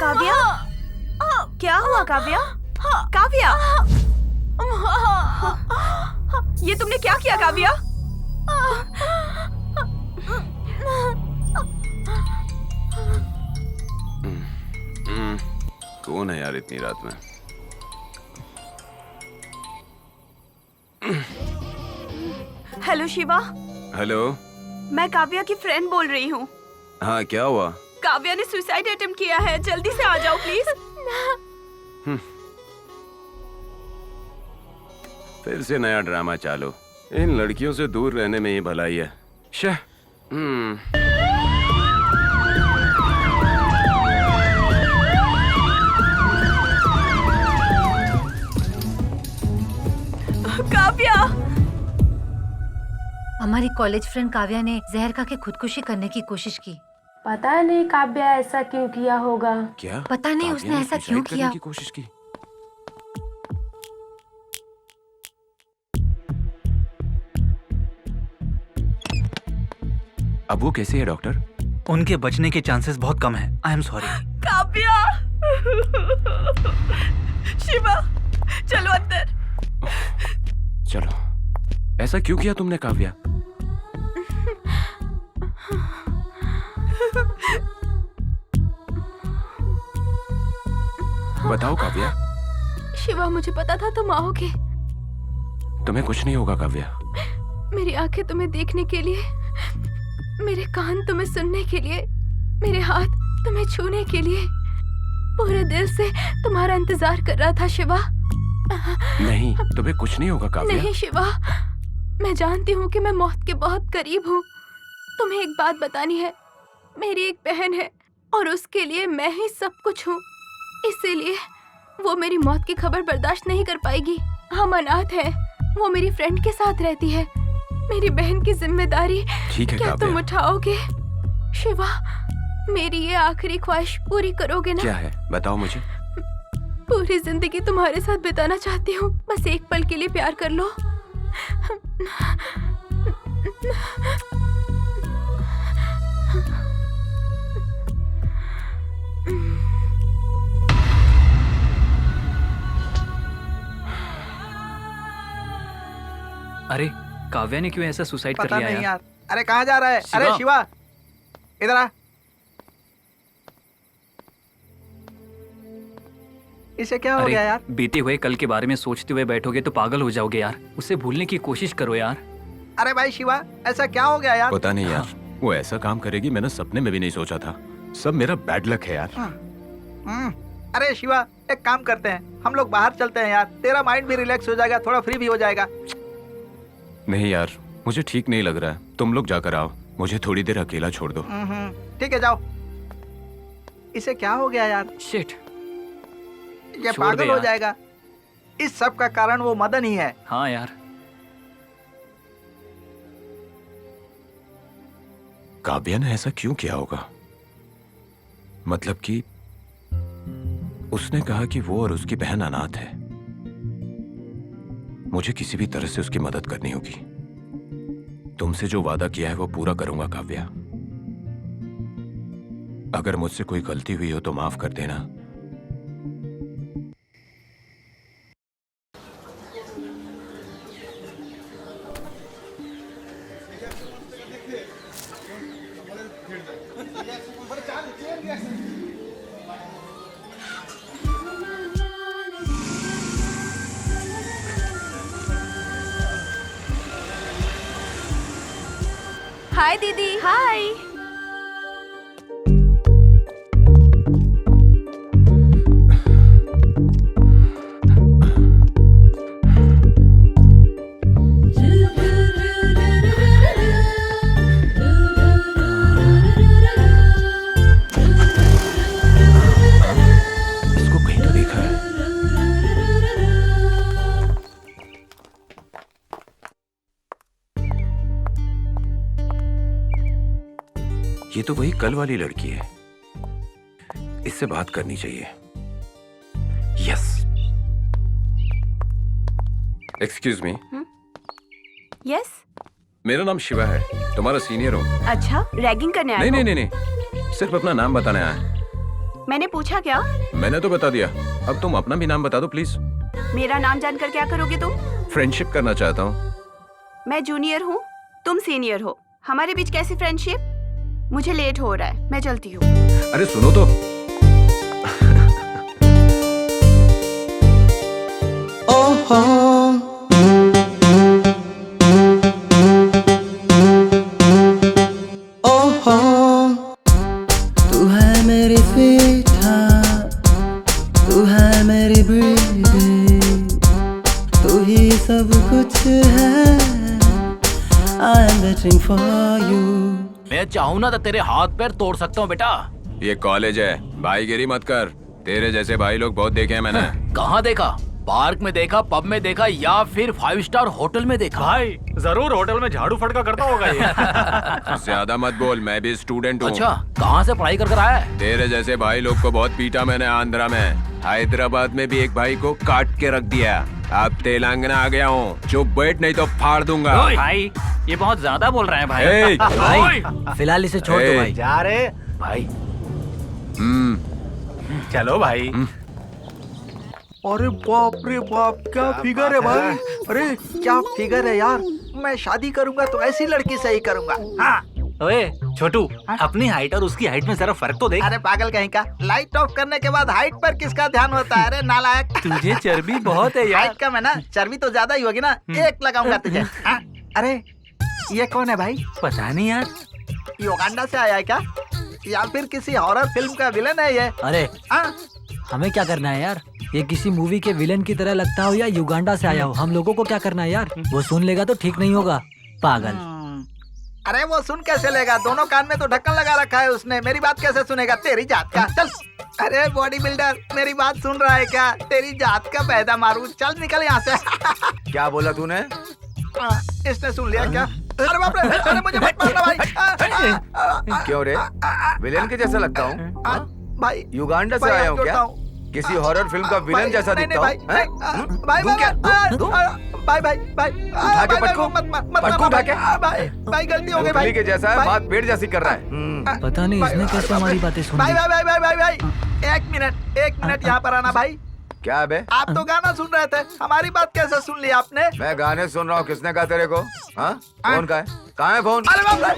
Speaker 1: काव्या, क्या हुआ काव्या? काव्या, ये तुमने क्या किया काव्या?
Speaker 3: कौन है यार इतनी रात में?
Speaker 1: हेलो शिवा।
Speaker 3: हेलो।
Speaker 1: मैं काव्या की फ्रेंड बोल रही हूँ।
Speaker 3: हाँ क्या हुआ?
Speaker 1: काव्या ने सुसाइड अटेम्प्ट किया है, जल्दी से आ जाओ प्लीज।
Speaker 3: फिर से नया ड्रामा चालू। इन लड़कियों से दूर रहने में ही भलाई है। शह।
Speaker 1: काव्या,
Speaker 2: हमारी कॉलेज फ्रेंड काव्या ने जहर खा के खुदकुशी करने की कोशिश की।
Speaker 9: पता नहीं काव्या ऐसा क्यों किया होगा।
Speaker 3: क्या?
Speaker 2: पता नहीं उसने ऐसा क्यों किया।
Speaker 3: की कोशिश की। अब वो कैसे है डॉक्टर?
Speaker 10: उनके बचने के चांसेस बहुत कम हैं। I am sorry.
Speaker 1: Kavya. Shiva, चलो अंदर।
Speaker 3: चलो। ऐसा क्यों किया तुमने काव्या? बताओ काव्या।
Speaker 9: शिवा, मुझे पता था तुम आओगे।
Speaker 3: तुम्हें कुछ नहीं होगा काव्या।
Speaker 9: मेरी आंखें तुम्हें देखने के लिए, मेरे कान तुम्हें सुनने के लिए, मेरे हाथ तुम्हें छूने के लिए पूरे दिल से तुम्हारा इंतजार कर रहा था शिवा।
Speaker 3: नहीं, तुम्हें कुछ नहीं होगा काव्या।
Speaker 9: नहीं शिवा, मैं जानती हूँ कि मैं मौत के बहुत करीब हूँ। तुम्हें एक बात बतानी है, मेरी एक बहन है और उसके लिए मैं ही सब कुछ हूँ। इसीलिए वो मेरी मौत की खबर बर्दाश्त नहीं कर पाएगी। हम अनाथ हैं, वो मेरी फ्रेंड के साथ रहती है। मेरी बहन की जिम्मेदारी
Speaker 3: ठीक है
Speaker 9: क्या
Speaker 3: काव्या।
Speaker 9: तुम उठाओगे? शिवा, मेरी ये आखिरी ख्वाहिश पूरी करोगे ना?
Speaker 3: क्या है बताओ मुझे।
Speaker 9: पूरी जिंदगी तुम्हारे साथ बिताना चाहती हूँ, बस एक पल के लिए प्यार कर लो।
Speaker 6: अरे काव्या ने क्यों ऐसा सुसाइड कर
Speaker 7: पता
Speaker 6: लिया
Speaker 7: नहीं
Speaker 6: यार?
Speaker 7: यार। अरे कहाँ जा रहा है?
Speaker 6: शिवा।
Speaker 7: अरे शिवा, इधर आ। इसे क्या हो
Speaker 6: अरे
Speaker 7: गया यार?
Speaker 6: बीते हुए कल के बारे में सोचते हुए बैठोगे तो पागल हो जाओगे यार। उसे भूलने की कोशिश करो यार।
Speaker 7: अरे भाई शिवा, ऐसा क्या हो गया यार?
Speaker 3: पता नहीं यार, वो ऐसा काम करेगी मैंने सपने में भी नहीं सोचा था। सब मेरा बैड लक है यार।
Speaker 7: अरे शिवा, एक काम करते हैं, हम लोग बाहर चलते हैं यार। तेरा माइंड भी रिलैक्स हो जाएगा, थोड़ा फ्री भी हो जाएगा।
Speaker 3: नहीं यार, मुझे ठीक नहीं लग रहा है। तुम लोग जाकर आओ, मुझे थोड़ी देर अकेला छोड़ दो।
Speaker 7: ठीक है, जाओ। इसे क्या हो गया यार?
Speaker 6: शिट,
Speaker 7: ये
Speaker 6: छोड़ दे
Speaker 7: पागल हो
Speaker 6: यार।
Speaker 7: जाएगा। इस सब का कारण वो मदन ही है।
Speaker 6: हाँ यार।
Speaker 3: काव्या ने ऐसा क्यों किया होगा? मतलब कि उसने कहा कि वो और उसकी बहन अनाथ है। मुझे किसी भी तरह से उसकी मदद करनी होगी। तुमसे जो वादा किया है वो पूरा करूंगा काव्या। अगर मुझसे कोई गलती हुई हो तो माफ कर देना।
Speaker 9: हाय दीदी।
Speaker 1: हाय।
Speaker 3: इसको कहीं तो देखा है। ये तो वही कल वाली लड़की है। इससे बात करनी चाहिए। यस। Excuse me.
Speaker 1: यस।
Speaker 3: मेरा नाम शिवा है, तुम्हारा सीनियर हूँ।
Speaker 1: अच्छा, रैगिंग करने आए
Speaker 3: नहीं
Speaker 1: हो?
Speaker 3: नहीं नहीं नहीं, सिर्फ अपना नाम बताने आया है।
Speaker 1: मैंने पूछा क्या?
Speaker 3: मैंने तो बता दिया, अब तुम अपना भी नाम बता दो प्लीज।
Speaker 1: मेरा नाम जानकर क्या करोगे तुम?
Speaker 3: फ्रेंडशिप करना चाहता हूँ।
Speaker 1: मैं जूनियर हूँ, तुम सीनियर हो, हमारे बीच कैसी फ्रेंडशिप? मुझे लेट हो रहा है, मैं चलती हूँ।
Speaker 3: अरे सुनो तो।
Speaker 12: तू है मेरी स्वीटहार्ट, तू है मेरी ब्रीदिंग, तू ही सब कुछ है। I am waiting for you.
Speaker 4: मैं चाहूँ ना तो तेरे हाथ पैर तोड़ सकता हूँ बेटा।
Speaker 3: ये कॉलेज है, भाईगिरी मत कर। तेरे जैसे भाई लोग बहुत देखे हैं मैंने।
Speaker 4: कहाँ देखा? पार्क में देखा, पब में देखा, या फिर 5 स्टार होटल में देखा?
Speaker 6: भाई जरूर होटल में झाड़ू फटका करता होगा ये।
Speaker 3: ज्यादा मत बोल, मैं भी स्टूडेंट हूँ।
Speaker 4: अच्छा, कहाँ से पढ़ाई कर आया है?
Speaker 3: तेरे जैसे भाई लोग को बहुत पीटा मैंने आंध्रा में। हैदराबाद में भी एक भाई को काट के रख दिया। अब तेलंगाना आ गया हूँ, चुप बैठ नहीं तो फाड़ दूंगा।
Speaker 6: भाई ये बहुत ज्यादा बोल रहे हैं भाई।
Speaker 3: ए,
Speaker 8: भाई फिलहाल इसे छोड़ दो भाई।
Speaker 7: जा रे
Speaker 6: भाई
Speaker 7: चलो भाई। अरे बाप रे बाप, क्या फिगर है भाई। अरे क्या फिगर है यार। मैं शादी करूंगा तो ऐसी लड़की से ही करूंगा। हाँ।
Speaker 10: ओए छोटू, अपनी हाइट और उसकी हाइट में जरा फर्क तो देख।
Speaker 7: अरे पागल कहीं का, लाइट ऑफ करने के बाद हाइट पर किसका ध्यान होता है? अरे नालायक।
Speaker 10: तुझे चर्बी बहुत है यार।
Speaker 7: हाइट कम है ना, चर्बी तो ज्यादा ही होगी ना। एक लगाऊंगा तुझे। हाँ? अरे ये कौन है भाई?
Speaker 10: पता नहीं यार।
Speaker 7: युगांडा से आया है क्या, या फिर किसी हॉरर फिल्म का विलन है ये?
Speaker 8: अरे
Speaker 7: हाँ?
Speaker 8: हमें क्या करना है यार? ये किसी मूवी के विलन की तरह लगता हो या युगांडा से आया हो, हम लोगों को क्या करना है यार? वो सुन लेगा तो ठीक नहीं होगा, पागल।
Speaker 7: अरे वो सुन कैसे लेगा? दोनों कान में तो ढक्कन लगा रखा है उसने, मेरी बात कैसे सुनेगा? तेरी जात का। चल। अरे बॉडी बिल्डर, मेरी बात सुन रहा है क्या? तेरी जात का पैदा मारू, चल निकल यहाँ से।
Speaker 5: क्या बोला तूने?
Speaker 7: इसने सुन लिया क्या? अरे बाप रे, अरे मुझे मत मारना भाई।
Speaker 5: क्यों रे, विलेन के जैसा लगता हूँ?
Speaker 7: भाई
Speaker 5: युगांडा से आया हूँ क्या? किसी हॉरर फिल्म का विलन जैसा दिखता हूँ?
Speaker 7: भाई भाई भाई भाई
Speaker 5: उठा के पटकू, पटकू उठा के।
Speaker 7: भाई गलती हो गई भाई।
Speaker 5: के जैसा है, बात पेड़ जैसी कर रहा है।
Speaker 8: पता नहीं इसने कैसे हमारी बातें सुन
Speaker 7: भाई
Speaker 8: ली।
Speaker 7: भाई भाई भाई भाई एक मिनट यहाँ पर आना भाई।
Speaker 5: क्या बे?
Speaker 7: आप तो गाना सुन रहे थे, हमारी बात कैसे सुन ली आपने?
Speaker 5: मैं गाने सुन रहा हूँ, किसने कहा तेरे को? हाँ? फोन का है? कहाँ है फोन?
Speaker 7: अरे बाप रे।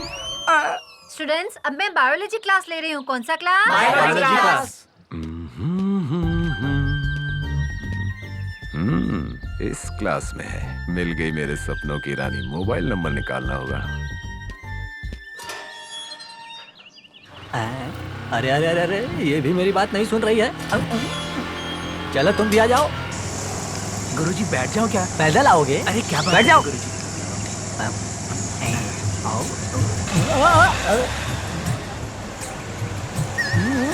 Speaker 2: स्टूडेंट्स, अब मैं बायोलॉजी क्लास ले रही हूँ। कौन सा क्लास?
Speaker 7: Biology class.
Speaker 3: इस क्लास में है। मिल गई मेरे सपनों की रानी। मोबाइल नंबर निकालना होगा।
Speaker 8: अरे अरे अरे अरे, ये भी मेरी बात नहीं सुन रही है। चलो तुम भी आ जाओ।
Speaker 10: गुरुजी बैठ जाओ क्या?
Speaker 8: पैदल आओगे?
Speaker 10: अरे क्या बात
Speaker 8: बैठ
Speaker 10: है
Speaker 8: जाओ।
Speaker 10: गुरुजी?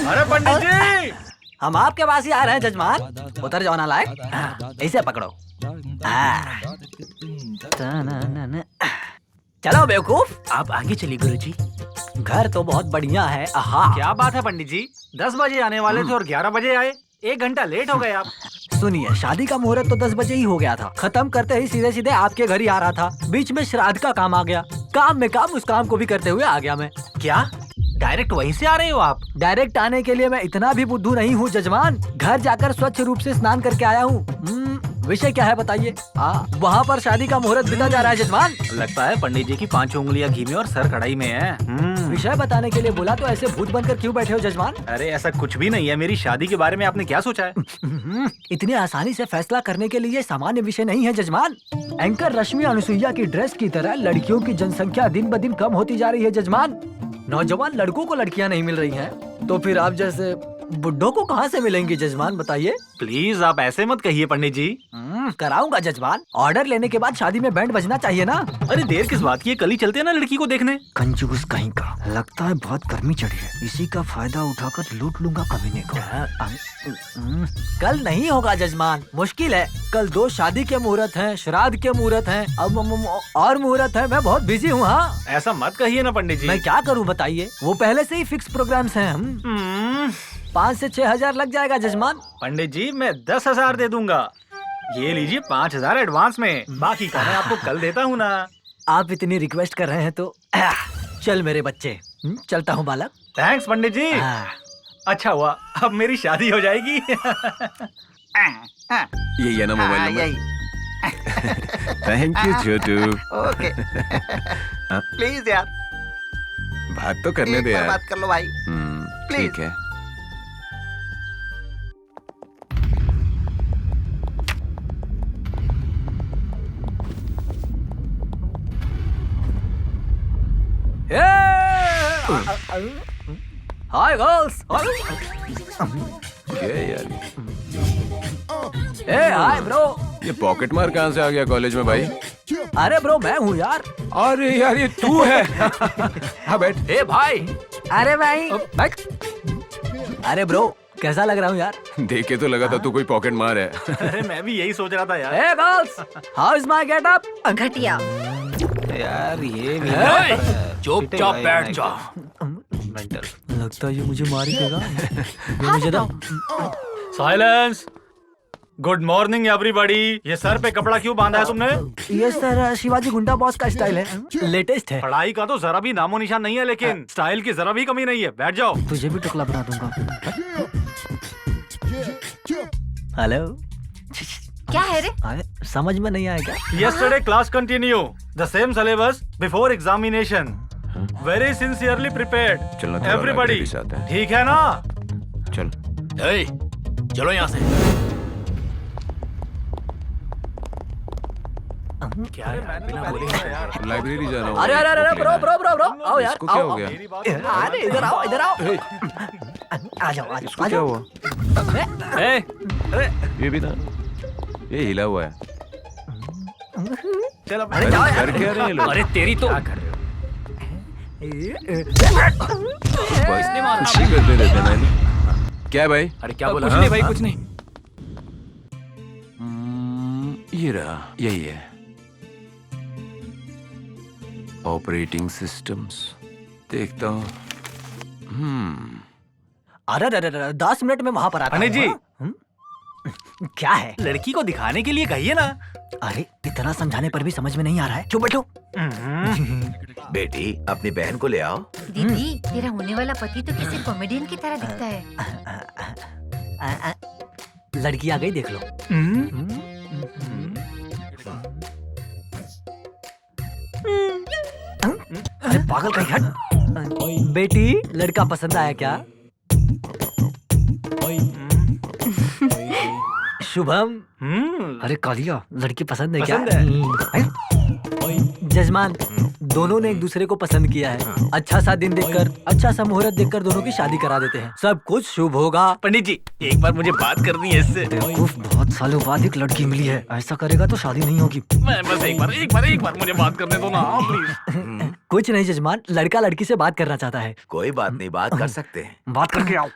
Speaker 7: अरे पंडित जी,
Speaker 8: हम आपके पास ही आ रहे हैं जजमान। उतर जाओ ना लायक, ऐसे पकड़ो। चलो बेवकूफ।
Speaker 10: आप आगे चलिए गुरुजी।
Speaker 8: घर तो बहुत बढ़िया है। आहा।
Speaker 10: क्या बात है पंडित जी, 10 बजे आने वाले थे और 11 बजे आए, 1 घंटा लेट हो गए आप।
Speaker 8: सुनिए, शादी का मुहूर्त तो 10 बजे ही हो गया था। खत्म करते ही सीधे सीधे आपके घर ही आ रहा था। बीच में श्राद्ध का काम आ गया। काम में काम, उस काम को भी करते हुए आ गया मैं।
Speaker 10: क्या डायरेक्ट वहीं से आ रहे हो आप?
Speaker 8: डायरेक्ट आने के लिए मैं इतना भी बुद्धू नहीं हूँ जजमान। घर जाकर स्वच्छ रूप से स्नान करके आया हूँ। विषय क्या है बताइए? वहाँ पर शादी का मुहूर्त बिता जा रहा है जजमान।
Speaker 10: लगता है पंडित जी की 5 उंगलियां घी में और सर कढ़ाई में है।
Speaker 8: विषय बताने के लिए बोला तो ऐसे भूत बनकर क्यों बैठे हो जजमान?
Speaker 10: अरे ऐसा कुछ भी नहीं है। मेरी शादी के बारे में आपने क्या सोचा है?
Speaker 8: इतनी आसानी से फैसला करने के लिए सामान्य विषय नहीं है जजमान। एंकर रश्मि अनुसुईया की ड्रेस की तरह लड़कियों की जनसंख्या दिन ब दिन कम होती जा रही है जजमान। नौजवान लड़कों को लड़कियां नहीं मिल रही हैं, तो फिर आप जैसे बुड्ढों को कहाँ से मिलेंगी जजमान बताइए?
Speaker 10: प्लीज आप ऐसे मत कहिए पंडित जी।
Speaker 8: कराऊंगा जजमान। ऑर्डर लेने के बाद शादी में बैंड बजना चाहिए ना।
Speaker 10: अरे देर किस बात की है, कल ही चलते हैं ना लड़की को देखने।
Speaker 8: कंजूस कहीं का। लगता है बहुत गर्मी चढ़ी है, इसी का फायदा उठाकर लूट लूंगा कमीने को। कल नहीं होगा जजमान, मुश्किल है। कल 2 शादी के मुहूर्त हैं, श्राद्ध के मुहूर्त हैं, अब और मुहूर्त है। मैं बहुत बिजी हूँ। हाँ
Speaker 10: ऐसा मत कहिए ना पंडित जी।
Speaker 8: मैं क्या करूँ बताइए? वो पहले से ही फिक्स प्रोग्राम्स हैं। हम 5 से 6 हजार लग जाएगा जजमान।
Speaker 10: पंडित जी मैं 10,000 दे दूंगा। ये लीजिए 5,000 एडवांस में, बाकी का मैं आपको कल देता हूँ ना।
Speaker 8: आप इतनी रिक्वेस्ट कर रहे हैं तो चल मेरे बच्चे, चलता हूँ बालक।
Speaker 10: थैंक्स पंडित जी। अच्छा हुआ, अब मेरी शादी हो जाएगी।
Speaker 3: यही है ना mobile number? Thank you Chhotu.
Speaker 7: Okay please यार,
Speaker 3: बात तो करने दे
Speaker 7: एक बार
Speaker 3: यार।
Speaker 7: बात कर लो भाई।
Speaker 3: ठीक है।
Speaker 8: Hi girls.
Speaker 3: क्या यार?
Speaker 8: Hi bro.
Speaker 3: ये पॉकेट मार कहाँ से आ गया कॉलेज में भाई?
Speaker 8: अरे ब्रो मैं हूँ यार।
Speaker 3: अरे यार ये तू है। हाँ बैठ।
Speaker 8: ए भाई। अरे भाई बैठ। अरे ब्रो कैसा लग रहा हूँ यार?
Speaker 3: देखे तो लगा था तू कोई पॉकेट मार है।
Speaker 10: अरे मैं भी यही सोच रहा था यार।
Speaker 8: ए girls, how is my getup?
Speaker 2: घटिया।
Speaker 10: यार ये भी
Speaker 4: चुपचाप बैठ जा।
Speaker 10: मेंटल।
Speaker 8: लगता है ये मुझे मार ही देगा। ये मुझे
Speaker 10: साइलेंस। Good morning everybody. ये सर पे कपड़ा क्यों बांधा है तुमने?
Speaker 8: ये सर शिवाजी गुंडा बॉस का स्टाइल है, लेटेस्ट है।
Speaker 10: पढ़ाई का तो जरा भी नामो निशान नहीं है, लेकिन स्टाइल की जरा भी कमी नहीं है। बैठ जाओ।
Speaker 8: तुझे भी टुकड़ा बना दूंगा। हेलो।
Speaker 2: क्या है रे?
Speaker 8: समझ में नहीं आया क्या?
Speaker 10: Yesterday class continue. The same syllabus before examination. Very sincerely prepared.
Speaker 3: चलना थोड़ा
Speaker 10: Everybody.
Speaker 3: लाइब्रेरी से आता है।
Speaker 10: ठीक है ना?
Speaker 3: चल।
Speaker 4: चलो यहाँ से।
Speaker 10: क्या है? बिना बोले यार।
Speaker 3: लाइब्रेरी जा रहा हूँ।
Speaker 8: अरे अरे अरे ब्रो ब्रो ब्रो ब्रो आओ यार।
Speaker 3: इसको क्या
Speaker 8: आओ,
Speaker 3: हो
Speaker 8: आओ।
Speaker 3: गया?
Speaker 8: अरे इधर आओ इधर आओ। आ जाओ आ
Speaker 3: इसको
Speaker 8: जाओ।
Speaker 3: क्या हुआ? ये भी था। ये हिला हुआ है।
Speaker 10: चलो
Speaker 8: अरे जाओ यार।
Speaker 3: कर क्या रहे हैं लोग?
Speaker 4: अरे तेरी तो
Speaker 3: इसने मारा। खुशी करते रहते हैं ना। क्या है भाई?
Speaker 4: अरे क्या बोला? कुछ नहीं भाई, कुछ नहीं।
Speaker 3: ये रहा, यही है। ऑपरेटिंग सिस्टम्स देखता हूँ।
Speaker 8: अरे 10 मिनट में वहाँ पर आता
Speaker 10: अनिल जी।
Speaker 8: हूँ। क्या है?
Speaker 10: लड़की को दिखाने के लिए कहिए ना।
Speaker 8: अरे इतना समझाने पर भी समझ में नहीं आ रहा है। चुप बैठो।
Speaker 5: बेटी अपनी बहन को ले आओ।
Speaker 2: दीदी तेरा होने वाला पति तो किसी कॉमेडियन की तरह दिखता है।
Speaker 8: लड़की आ गई देख लो। अरे पागल कहीं हट। बेटी लड़का पसंद आया क्या? शुभम। अरे कालिया लड़की पसंद है क्या? जजमान दोनों ने एक दूसरे को पसंद किया है। अच्छा सा दिन देखकर, अच्छा सा मुहूर्त देखकर दोनों की शादी करा देते हैं। सब कुछ शुभ होगा।
Speaker 10: पंडित जी एक बार मुझे बात करनी है इससे।
Speaker 8: बहुत सालों बाद एक लड़की मिली है, ऐसा करेगा तो शादी नहीं होगी।
Speaker 10: मैं बस एक बार मुझे बात करने दो ना प्लीज।
Speaker 8: कुछ नहीं जजमान, लड़का लड़की से बात करना चाहता है।
Speaker 5: कोई बात नहीं, बात कर सकते हैं।
Speaker 8: बात करके आओ।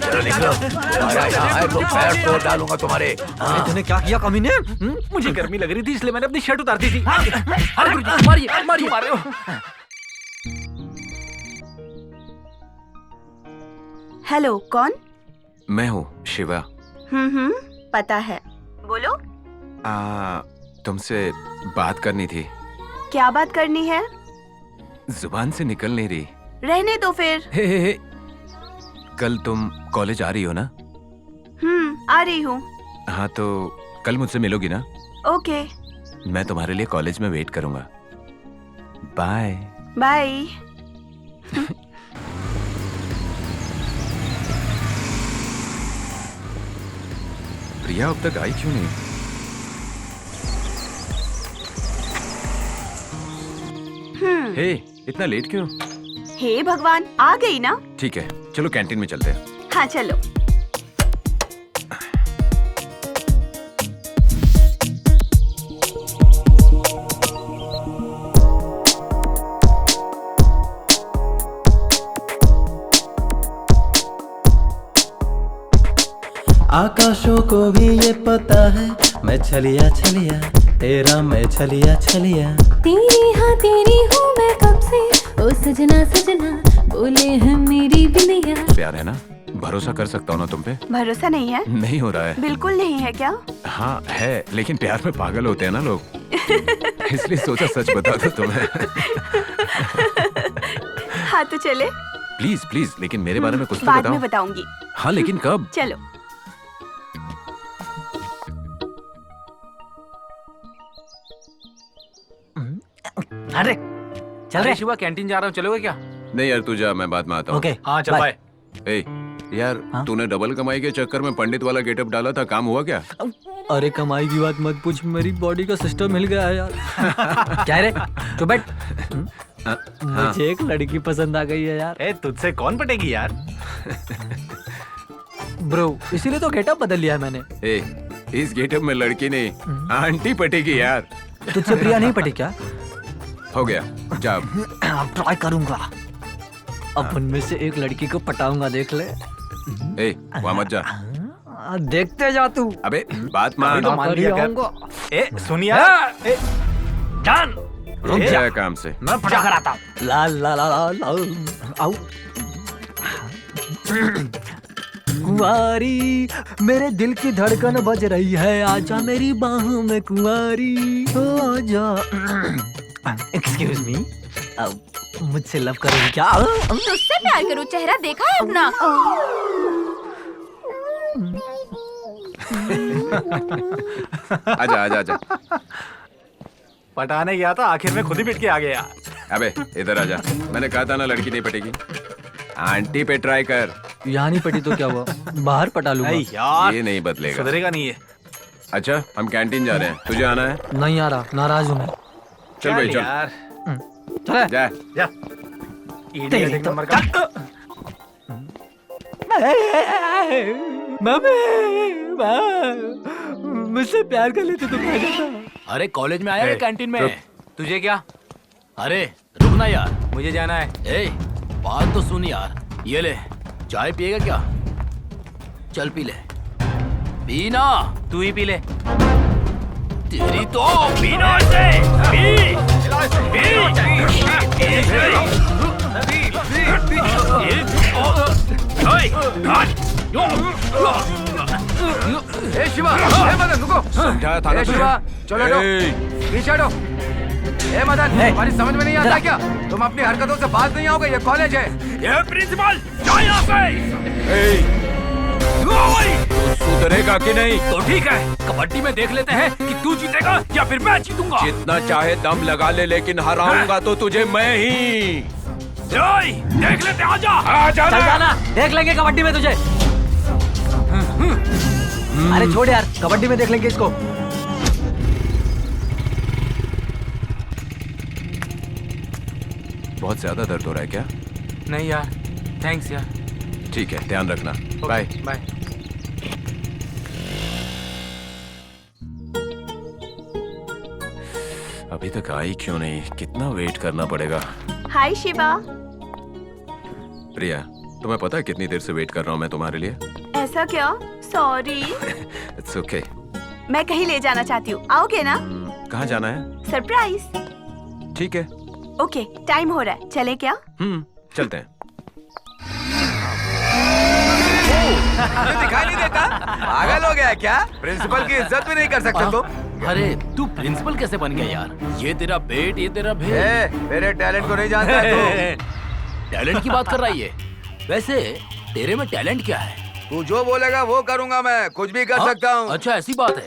Speaker 5: चलो यहाँ तो पैर तोड़ डालूंगा तुम्हारे।
Speaker 8: तूने क्या किया कमीने?
Speaker 10: मुझे गर्मी लग रही थी इसलिए मैंने अपनी शर्ट उतार दी थी।
Speaker 4: अरे गुरुजी, मारिए मारिए।
Speaker 10: मारे हो।
Speaker 1: हेलो, कौन?
Speaker 3: मैं हूँ शिवा।
Speaker 1: पता है, बोलो।
Speaker 3: तुमसे बात करनी थी।
Speaker 1: क्या बात करनी है?
Speaker 3: जुबान से निकल नहीं रही।
Speaker 1: रहने दो फिर।
Speaker 3: हे। कल तुम कॉलेज आ रही हो ना?
Speaker 1: आ रही हूँ।
Speaker 3: हाँ तो कल मुझसे मिलोगी ना?
Speaker 1: ओके।
Speaker 3: मैं तुम्हारे लिए कॉलेज में वेट करूंगा। Bye
Speaker 1: bye.
Speaker 3: प्रिया अब तक आई क्यों नहीं? हे, इतना लेट क्यों?
Speaker 1: हे भगवान, आ गई ना?
Speaker 3: ठीक है, चलो कैंटीन में चलते हैं।
Speaker 1: हाँ चलो।
Speaker 12: आकाशों को भी ये पता है मैं छलिया छलिया तेरा, मैं छलिया छलिया
Speaker 9: तेरी हाँ तेरी हूँ मैं कब से, ओ सजना सजना बोले हैं मेरी बिलिया।
Speaker 3: प्यार है ना? भरोसा कर सकता हूँ ना तुम पे?
Speaker 1: भरोसा नहीं है?
Speaker 3: नहीं हो रहा है।
Speaker 1: बिल्कुल नहीं है क्या?
Speaker 3: हाँ है, लेकिन प्यार में पागल होते हैं ना लोग, इसलिए सोचा सच बता दो तुम्हें।
Speaker 1: हाँ तो चले।
Speaker 3: प्लीज प्लीज, लेकिन मेरे बारे में कुछ तो
Speaker 1: बाद
Speaker 3: बताओ।
Speaker 1: में बताऊंगी।
Speaker 3: हाँ लेकिन कब?
Speaker 1: चलो।
Speaker 8: अरे चल रहे।
Speaker 4: शिवा कैंटीन जा रहा हूँ, चलोगे क्या?
Speaker 3: नहीं यार तू जा, मैं बाद में आता हूँ।
Speaker 8: ओके
Speaker 10: हाँ चल बाय।
Speaker 3: ए, यार तूने डबल कमाई के चक्कर में पंडित वाला गेटअप डाला था, काम हुआ क्या?
Speaker 8: अरे कमाई की बात मत पूछ, मेरी बॉडी का सिस्टम हिल गया है यार। क्या रे? चुप बैठ। मुझे एक लड़की पसंद आ गई है यार।
Speaker 10: ए तुझसे कौन पटेगी यार?
Speaker 8: ब्रो, इसीलिए तो गेटअप बदल लिया है मैंने।
Speaker 3: ए, इस गेटअप में लड़की नहीं आंटी पटेगी यार।
Speaker 8: तुझसे प्रिया नहीं पटी क्या?
Speaker 3: हो गया, जा।
Speaker 8: अब ट्राई करूंगा, अब उनमें से एक लड़की को पटाऊंगा, देख ले।
Speaker 3: ए, वहाँ मत जा।
Speaker 8: देखते जा तू।
Speaker 3: अबे बात मान।
Speaker 10: तो मान लिया कर। ए सुनिया, जान
Speaker 3: रुक जा काम से।
Speaker 8: मैं पटा कर आता हूँ। ला ला ला ला ला आओ। कुंवारी मेरे दिल की धड़कन बज रही है, आजा मेरी बाहों में कुंवारी, आजा। एक्सक्यूज मी, मुझसे लव करोगी क्या?
Speaker 9: तुझसे प्यार करूं, चेहरा देखा है अपना?
Speaker 3: आजा आजा आजा।
Speaker 10: पटाने गया था, आखिर में खुद ही पिट के आ गया।
Speaker 3: अबे इधर आजा, मैंने कहा था ना लड़की नहीं पटेगी। आंटी पे ट्राई कर।
Speaker 8: यहाँ नहीं पटी तो क्या हुआ, बाहर पटा लूंगा।
Speaker 10: यार
Speaker 3: ये नहीं बदलेगा,
Speaker 10: सुधरेगा नहीं है।
Speaker 3: अच्छा हम कैंटीन जा रहे हैं, तुझे आना है?
Speaker 8: नहीं आ रहा, नाराज हूँ मैं।
Speaker 3: चल भाई चल
Speaker 10: यार,
Speaker 8: चल
Speaker 3: जा।
Speaker 10: जा। इडियट एक नंबर का।
Speaker 8: मुझसे प्यार कर लेते तो क्या जाता।
Speaker 4: अरे कॉलेज में आया है कैंटीन में। तुझे क्या? अरे रुकना यार, मुझे जाना है। ए बात तो सुन यार, ये ले चाय पिएगा क्या? चल पी ले। पीना, तू ही पी ले। तेरी तो पीना से पी
Speaker 5: ए शिवा, ए मदन रुको।
Speaker 3: समझाया था ना
Speaker 5: ए शिवा, चलो हटो, पीछे हटो। ए मदन, तुम्हारी समझ में नहीं आता क्या? तुम अपनी हरकतों से बात नहीं आओगे, ये कॉलेज है।
Speaker 11: ये प्रिंसिपल जा यहाँ से।
Speaker 3: सुधरेगा कि नहीं?
Speaker 4: तो ठीक है, कबड्डी में देख लेते हैं कि तू जीतेगा या फिर मैं जीतूंगा।
Speaker 3: जितना चाहे दम लगा ले, लेकिन हराऊंगा तो तुझे मैं ही।
Speaker 11: देख लेते, आजा।
Speaker 3: आजा
Speaker 8: चल जाना, देख लेंगे कबड्डी में तुझे। अरे छोड़ यार, कबड्डी में देख लेंगे इसको।
Speaker 3: बहुत ज्यादा दर्द हो रहा है क्या?
Speaker 6: नहीं यार, थैंक्स यार।
Speaker 3: ठीक है, ध्यान रखना। Bye
Speaker 6: bye.
Speaker 3: अभी तक आई क्यों नहीं? कितना वेट करना पड़ेगा।
Speaker 1: हाय शिवा।
Speaker 3: प्रिया, तुम्हें पता है कितनी देर से वेट कर रहा हूँ मैं तुम्हारे लिए?
Speaker 1: ऐसा क्या? सॉरी।
Speaker 3: It's okay.
Speaker 1: मैं कहीं ले जाना चाहती हूँ, आओगे ना?
Speaker 3: कहाँ जाना है?
Speaker 1: सरप्राइज।
Speaker 3: ठीक है।
Speaker 1: ओके, टाइम हो रहा है, चले क्या?
Speaker 3: चलते हैं।
Speaker 5: दिखाई नहीं देता? पागल हो गया क्या? प्रिंसिपल की इज्जत भी नहीं कर सकते तुम?
Speaker 4: अरे तू प्रिंसिपल कैसे बन गया यार? ये तेरा पेट, ये तेरा भेद।
Speaker 5: मेरे टैलेंट को नहीं जानता तू?
Speaker 4: टैलेंट की बात कर रहा है ये। वैसे तेरे में टैलेंट क्या है?
Speaker 5: तू जो बोलेगा वो करूंगा, मैं कुछ भी कर सकता हूँ।
Speaker 4: अच्छा ऐसी बात है।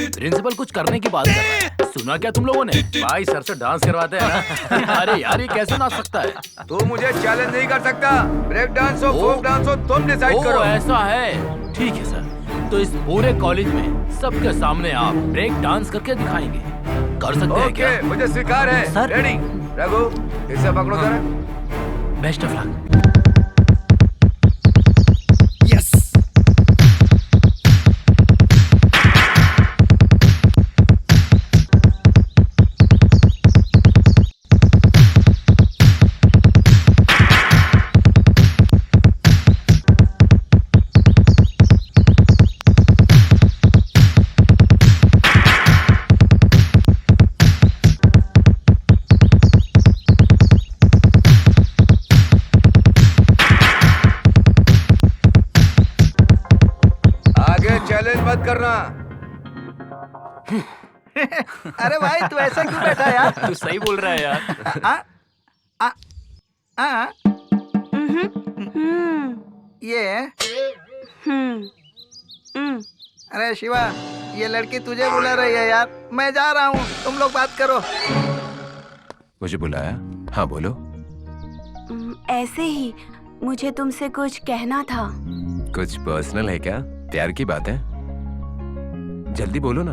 Speaker 4: प्रिंसिपल कुछ करने की बात कर रहा है। सुना क्या तुम लोगों ने? भाई सर से डांस करवाते हैं ना। अरे यार ये कैसे नाच सकता है?
Speaker 5: तू मुझे चैलेंज नहीं कर सकता। ब्रेक डांस हो, फोक डांस हो, तुम डिसाइड करो।
Speaker 4: ऐसा है, ठीक है सर। तो इस पूरे कॉलेज में सबके सामने आप ब्रेक डांस करके दिखाएंगे। कर सकते हैं क्या?
Speaker 5: मुझे स्वीकार है सर। रेडी? रघु, इसे पकड़ो जरा।
Speaker 4: Best of luck.
Speaker 5: मत करना।
Speaker 7: अरे भाई तू ऐसा क्यों बैठा यार?
Speaker 6: तू सही बोल रहा है यार।
Speaker 7: ये अरे शिवा, ये लड़की तुझे बुला रही है यार। मैं जा रहा हूँ, तुम लोग बात करो।
Speaker 3: मुझे बुलाया? हाँ बोलो।
Speaker 1: ऐसे ही मुझे तुमसे कुछ कहना था।
Speaker 3: कुछ पर्सनल है क्या? प्यार की बात है? जल्दी बोलो ना।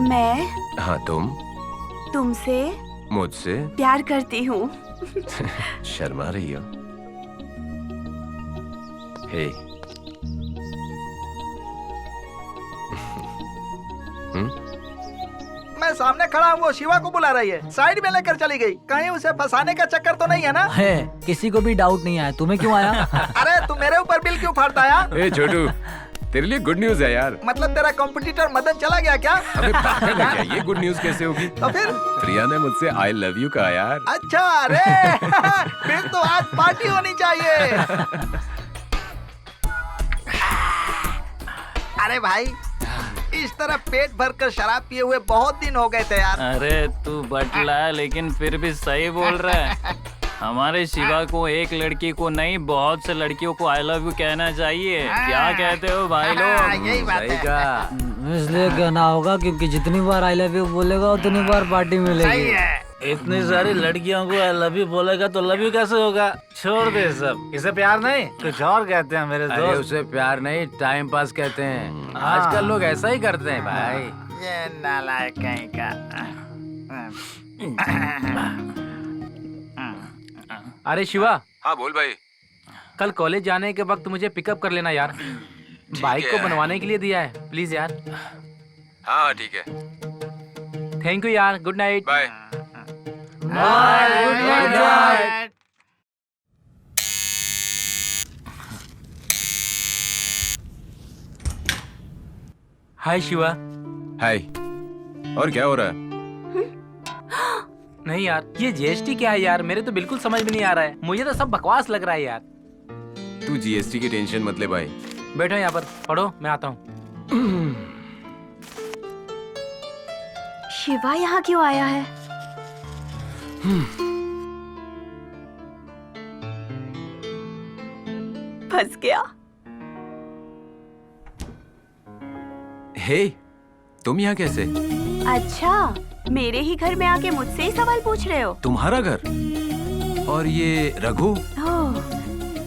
Speaker 1: मैं
Speaker 3: हाँ तुम
Speaker 1: तुमसे
Speaker 3: मुझसे
Speaker 1: प्यार करती हूँ।
Speaker 3: शर्मा रही हो? हे
Speaker 7: मैं सामने खड़ा हूँ, वो शिवा को बुला रही है। साइड में लेकर चली गई। कहीं उसे फंसाने का चक्कर तो नहीं है ना?
Speaker 8: है, किसी को भी डाउट नहीं आया। तुम्हें क्यों आया?
Speaker 7: अरे तू मेरे ऊपर बिल क्यों फाड़ता है?
Speaker 3: ए छोटू, तेरे लिए गुड न्यूज है यार।
Speaker 7: मतलब तेरा कॉम्पिटिटर मदन चला गया क्या?
Speaker 3: अबे पागल है क्या? ये गुड न्यूज कैसे होगी?
Speaker 7: तो फिर
Speaker 3: प्रिया ने मुझसे आई लव यू कहा यार।
Speaker 7: अच्छा, अरे फिर तो आज पार्टी होनी चाहिए। अरे भाई, इस तरह पेट भरकर शराब पिए हुए बहुत दिन हो गए थे यार।
Speaker 6: अरे तू बटला लेकिन फिर भी सही बोल रहा है। हमारे शिवा को एक लड़की को नहीं, बहुत से लड़कियों को आई लव यू कहना चाहिए। क्या कहते हो भाई लोग?
Speaker 7: यही बात है।
Speaker 8: इसलिए कहना होगा क्योंकि जितनी बार आई लव यू बोलेगा उतनी बार पार्टी मिलेगी।
Speaker 10: इतनी सारी लड़कियों को आई लव यू बोलेगा तो लव यू कैसे होगा? छोड़ दे सब, इसे प्यार नहीं कुछ और कहते हैं मेरे दोस्त।
Speaker 4: उसे प्यार नहीं टाइम पास कहते हैं। आजकल लोग ऐसा ही करते हैं भाई।
Speaker 7: ये नालायक कहीं का।
Speaker 4: अरे शिवा।
Speaker 3: हाँ बोल भाई।
Speaker 4: कल कॉलेज जाने के वक्त मुझे पिकअप कर लेना यार। बाइक को बनवाने के लिए दिया है, प्लीज यार।
Speaker 3: हाँ ठीक है।
Speaker 4: थैंक यू यार। Good night.
Speaker 3: Bye.
Speaker 7: Good night.
Speaker 4: Hi Shiva.
Speaker 3: Hi. और क्या हो रहा है?
Speaker 4: नहीं यार, ये जीएसटी क्या है यार? मेरे तो बिल्कुल समझ में नहीं आ रहा है। मुझे तो सब बकवास लग रहा है यार।
Speaker 3: तू जीएसटी की टेंशन मत ले भाई।
Speaker 4: बैठो यहाँ पर, पढ़ो, मैं आता हूँ।
Speaker 1: शिवा यहाँ क्यों आया है? फंस गया।
Speaker 3: हे, तुम यहाँ कैसे?
Speaker 1: अच्छा, मेरे ही घर में आके मुझसे ही सवाल पूछ रहे हो?
Speaker 3: तुम्हारा घर? और ये रघु?
Speaker 1: ओह,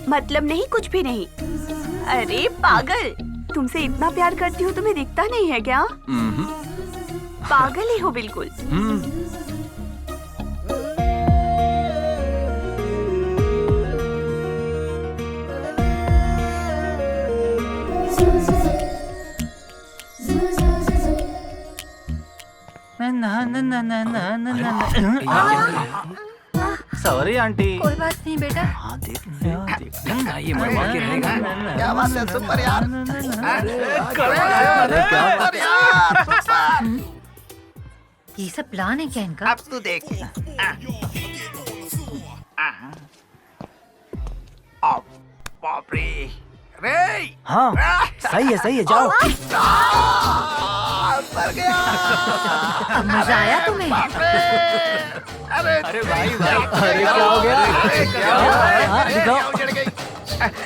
Speaker 1: मतलब नहीं, कुछ भी नहीं। अरे पागल, तुमसे इतना प्यार करती हूँ, तुम्हें दिखता नहीं है क्या? पागल ही हो बिल्कुल।
Speaker 10: Sorry aunty.
Speaker 2: कोई बात नहीं बेटा।
Speaker 8: हाँ देख
Speaker 6: ये मरवा के रहेगा।
Speaker 7: क्या बात है, सुपर यार।
Speaker 8: अरे क्या
Speaker 7: सुपर यार, सुपर।
Speaker 2: ये सब प्लान है क्या इनका?
Speaker 7: अब तू देख। बाप रे रे।
Speaker 8: हाँ सही है जाओ।
Speaker 7: मर गया।
Speaker 2: मजा आया तुम्हें?
Speaker 7: अरे भाई
Speaker 8: अरे क्या हो गया? दिखाओ।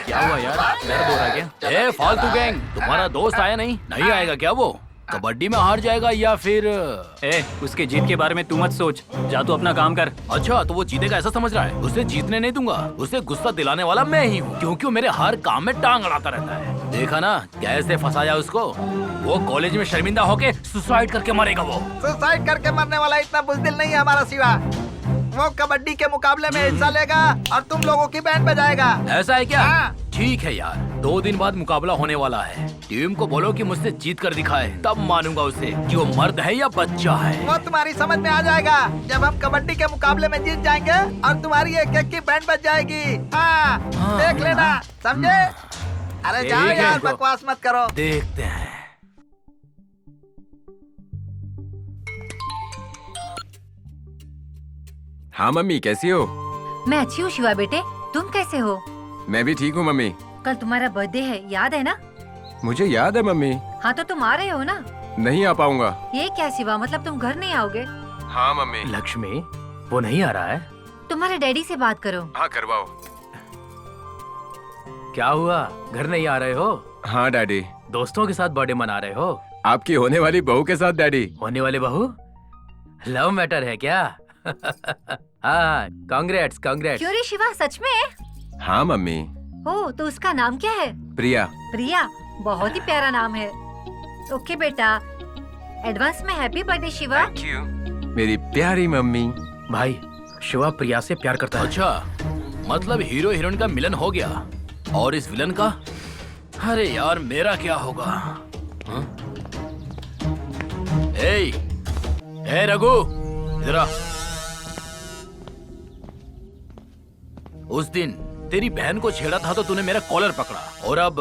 Speaker 6: क्या हुआ यार? दर्द हो रहा है क्या?
Speaker 4: ए फालतू गैंग, तुम्हारा दोस्त आया नहीं आएगा क्या? वो कबड्डी में हार जाएगा या फिर
Speaker 6: उसके जीत के बारे में तू मत सोच, जा तू अपना काम कर।
Speaker 4: अच्छा तो वो जीतेगा ऐसा समझ रहा है? उसे जीतने नहीं दूंगा, उसे गुस्सा दिलाने वाला मैं ही हूँ, क्योंकि वो मेरे हर काम में टांग अड़ाता रहता है। देखा ना कैसे फंसाया उसको? वो कॉलेज में शर्मिंदा होके सुसाइड करके मरेगा। वो
Speaker 7: सुसाइड करके मरने वाला इतना बुज़दिल नहीं है हमारा शिवा। वो कबड्डी के मुकाबले में हिस्सा लेगा और तुम लोगों की बैंड बजाएगा।
Speaker 4: ऐसा है क्या?
Speaker 7: हाँ।
Speaker 4: ठीक है यार, 2 दिन बाद मुकाबला होने वाला है। टीम को बोलो कि मुझसे जीत कर दिखाए, तब मानूंगा उसे कि वो मर्द है या बच्चा है।
Speaker 7: वो तुम्हारी समझ में आ जाएगा जब हम कबड्डी के मुकाबले में जीत जाएंगे और तुम्हारी एक की बैंड बज जाएगी। हाँ, देख लेना, समझे? अरे जाओ
Speaker 4: ठीक है
Speaker 7: यार,
Speaker 4: इनको।
Speaker 7: बकवास मत करो।
Speaker 4: देखते हैं।
Speaker 3: हाँ मम्मी, कैसी हो?
Speaker 2: मैं अच्छी हूँ शिवा बेटे, तुम कैसे हो?
Speaker 3: मैं भी ठीक हूँ मम्मी।
Speaker 2: कल तुम्हारा बर्थडे है, याद है ना?
Speaker 3: मुझे याद है मम्मी।
Speaker 2: हाँ तो तुम आ रहे हो ना?
Speaker 3: नहीं आ पाऊंगा।
Speaker 2: ये क्या शिवा, मतलब तुम घर नहीं आओगे?
Speaker 3: हाँ मम्मी।
Speaker 4: लक्ष्मी, वो नहीं आ रहा है?
Speaker 2: तुम्हारे डैडी से बात करो।
Speaker 3: हाँ करवाओ।
Speaker 4: क्या हुआ, घर नहीं आ रहे हो?
Speaker 3: हाँ डैडी।
Speaker 4: दोस्तों के साथ बर्थडे मना रहे हो?
Speaker 3: आपकी होने वाली बहू के साथ डैडी।
Speaker 4: होने वाले बहू? लव मैटर है क्या? हाँ, कांग्रेट्स।
Speaker 2: क्यों रे शिवा, सच में?
Speaker 3: हाँ मम्मी।
Speaker 2: ओ तो उसका नाम क्या है?
Speaker 3: प्रिया।
Speaker 2: प्रिया, बहुत ही प्यारा नाम है। ओके बेटा, एडवांस में happy birthday Shiva.
Speaker 3: Thank you मेरी प्यारी मम्मी।
Speaker 4: भाई, शिवा प्रिया से प्यार करता है। अच्छा, मतलब हीरो हीरोइन का मिलन हो गया, और इस विलन का? अरे यार, मेरा क्या होगा? हाँ? ए रघु, इधर आ। उस दिन तेरी बहन को छेड़ा था तो तूने मेरा कॉलर पकड़ा, और अब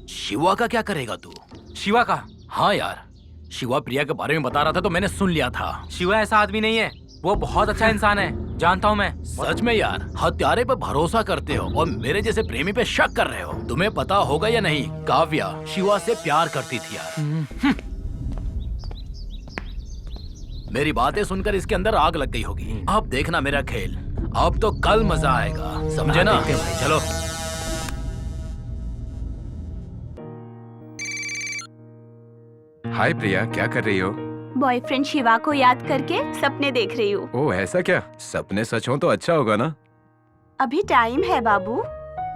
Speaker 4: शिवा का क्या करेगा तू?
Speaker 6: शिवा का?
Speaker 4: हाँ यार, शिवा प्रिया के बारे में बता रहा था तो मैंने सुन लिया था।
Speaker 6: शिवा ऐसा आदमी नहीं है, वो बहुत अच्छा इंसान है, जानता हूँ मैं।
Speaker 4: सच में यार, हत्यारे पे भरोसा करते हो और मेरे जैसे प्रेमी पे शक कर रहे हो। तुम्हें पता होगा या नहीं, काव्या शिवा से प्यार करती थी यार। मेरी बातें सुनकर इसके अंदर आग लग गई होगी। अब देखना मेरा खेल, अब तो कल मजा आएगा, समझे ना? चलो।
Speaker 3: हाय प्रिया, क्या कर रही हो?
Speaker 1: बॉयफ्रेंड शिवा को याद करके सपने देख रही हूँ।
Speaker 3: ओह ऐसा क्या? सपने सच हो तो अच्छा होगा ना?
Speaker 1: अभी टाइम है बाबू,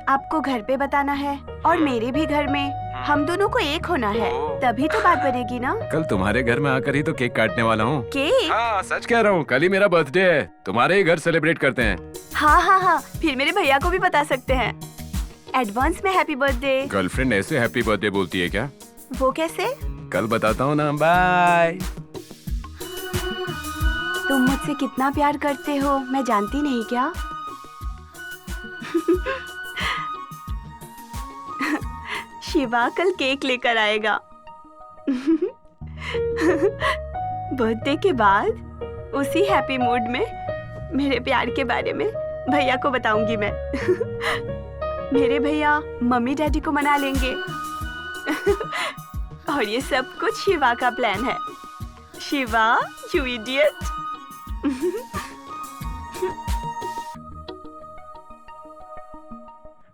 Speaker 1: आपको घर पे बताना है और मेरे भी घर में। हम दोनों को एक होना है, तभी तो बात बनेगी ना।
Speaker 3: कल तुम्हारे घर में आकर ही तो केक काटने वाला हूँ।
Speaker 1: केक?
Speaker 3: हाँ सच कह रहा हूँ, कल ही मेरा बर्थडे है, तुम्हारे ही घर सेलिब्रेट करते हैं।
Speaker 1: हाँ, फिर मेरे भैया को भी बता सकते हैं। एडवांस में हैप्पी बर्थडे।
Speaker 3: गर्लफ्रेंड ऐसे हैप्पी बर्थडे बोलती है क्या?
Speaker 1: वो कैसे?
Speaker 3: कल बताता हूँ ना, बाय।
Speaker 1: तुम मुझसे कितना प्यार करते हो मैं जानती नहीं क्या? शिवा कल केक लेकर आएगा। बर्थडे के बाद उसी हैप्पी मूड में मेरे प्यार के बारे में भैया को बताऊंगी मैं। मेरे भैया मम्मी डैडी को मना लेंगे। और ये सब कुछ शिवा का प्लान है। Shiva, you idiot.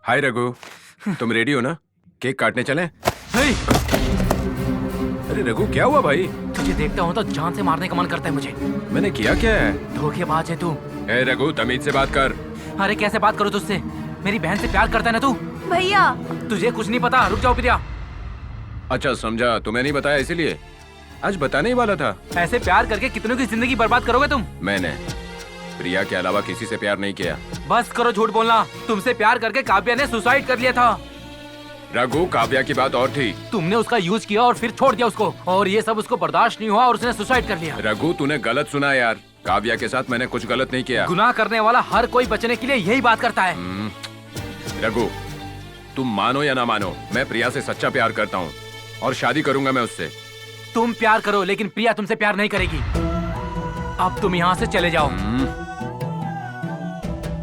Speaker 3: Hi Raghu, तुम रेडी हो ना? केक काटने चलें? अरे रघु, क्या हुआ भाई?
Speaker 6: तुझे देखता हूँ तो जान से मारने का मन करता है मुझे।
Speaker 3: मैंने किया क्या है?
Speaker 6: धोखेबाज है तू।
Speaker 3: ए रघु, तमीज से बात कर।
Speaker 6: अरे कैसे बात करूँ तुझसे? मेरी बहन से प्यार करता है ना तू?
Speaker 1: भैया
Speaker 6: तुझे कुछ नहीं पता, रुक जाओ प्रिया।
Speaker 3: अच्छा समझा, तुम्हें नहीं बताया इसीलिए। आज बताने ही वाला था।
Speaker 6: ऐसे प्यार करके कितनों की जिंदगी बर्बाद करोगे तुम?
Speaker 3: मैंने प्रिया के अलावा किसी से प्यार नहीं किया।
Speaker 6: बस करो झूठ बोलना, तुमसे प्यार करके काव्या ने सुसाइड कर लिया था।
Speaker 3: रघु, काव्या की बात और थी।
Speaker 6: तुमने उसका यूज किया और फिर छोड़ दिया उसको, और ये सब उसको बर्दाश्त नहीं हुआ और उसने सुसाइड कर लिया।
Speaker 3: रघु, तूने गलत सुना यार। काव्या के साथ मैंने कुछ गलत नहीं किया।
Speaker 4: गुनाह करने वाला हर कोई बचने के लिए यही बात करता है।
Speaker 3: रघु, तुम मानो या ना मानो, मैं प्रिया से सच्चा प्यार करता हूँ और शादी करूंगा मैं उससे।
Speaker 4: तुम प्यार करो लेकिन प्रिया तुमसे प्यार नहीं करेगी। अब तुम यहाँ से चले जाओ।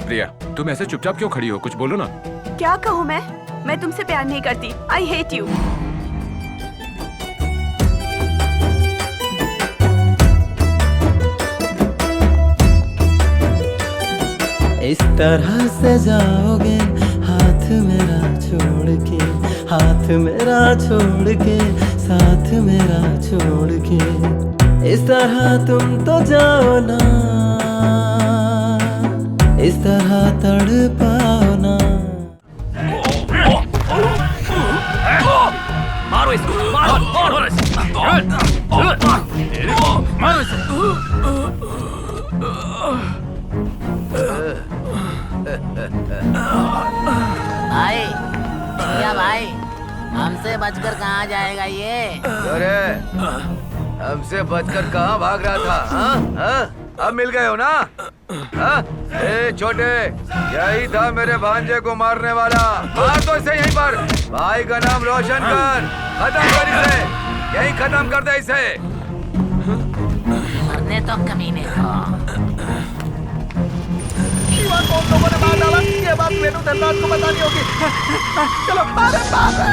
Speaker 3: प्रिया, तुम ऐसे चुपचाप क्यों खड़ी हो? कुछ बोलो ना।
Speaker 1: क्या कहूँ मैं तुमसे प्यार नहीं करती। I hate you.
Speaker 12: इस तरह से जाओगे हाथ मेरा छोड़ के, हाथ मेरा छोड़ के, साथ मेरा छोड़ के, इस तरह तुम तो जाओ ना, इस तरह तड़पाओ ना।
Speaker 4: मारो इसको, मारो, मारो इसको।
Speaker 11: भाई, क्या भाई, हमसे बचकर कहाँ जाएगा ये?
Speaker 5: अरे, हमसे बचकर कहाँ भाग रहा था? हाँ? अब मिल गए हो ना? हाँ? ए छोटे, यही था मेरे भांजे को मारने वाला। मार तो इसे यहीं पर। भाई का नाम रोशन कर, खत्म कर इसे, यहीं खत्म कर दे इसे।
Speaker 11: मरने तो कमीने को।
Speaker 7: शिवा को उन लोगों ने मार डाला। ये बात वेणु धनराज को बतानी होगी। चलो, अरे बाप रे!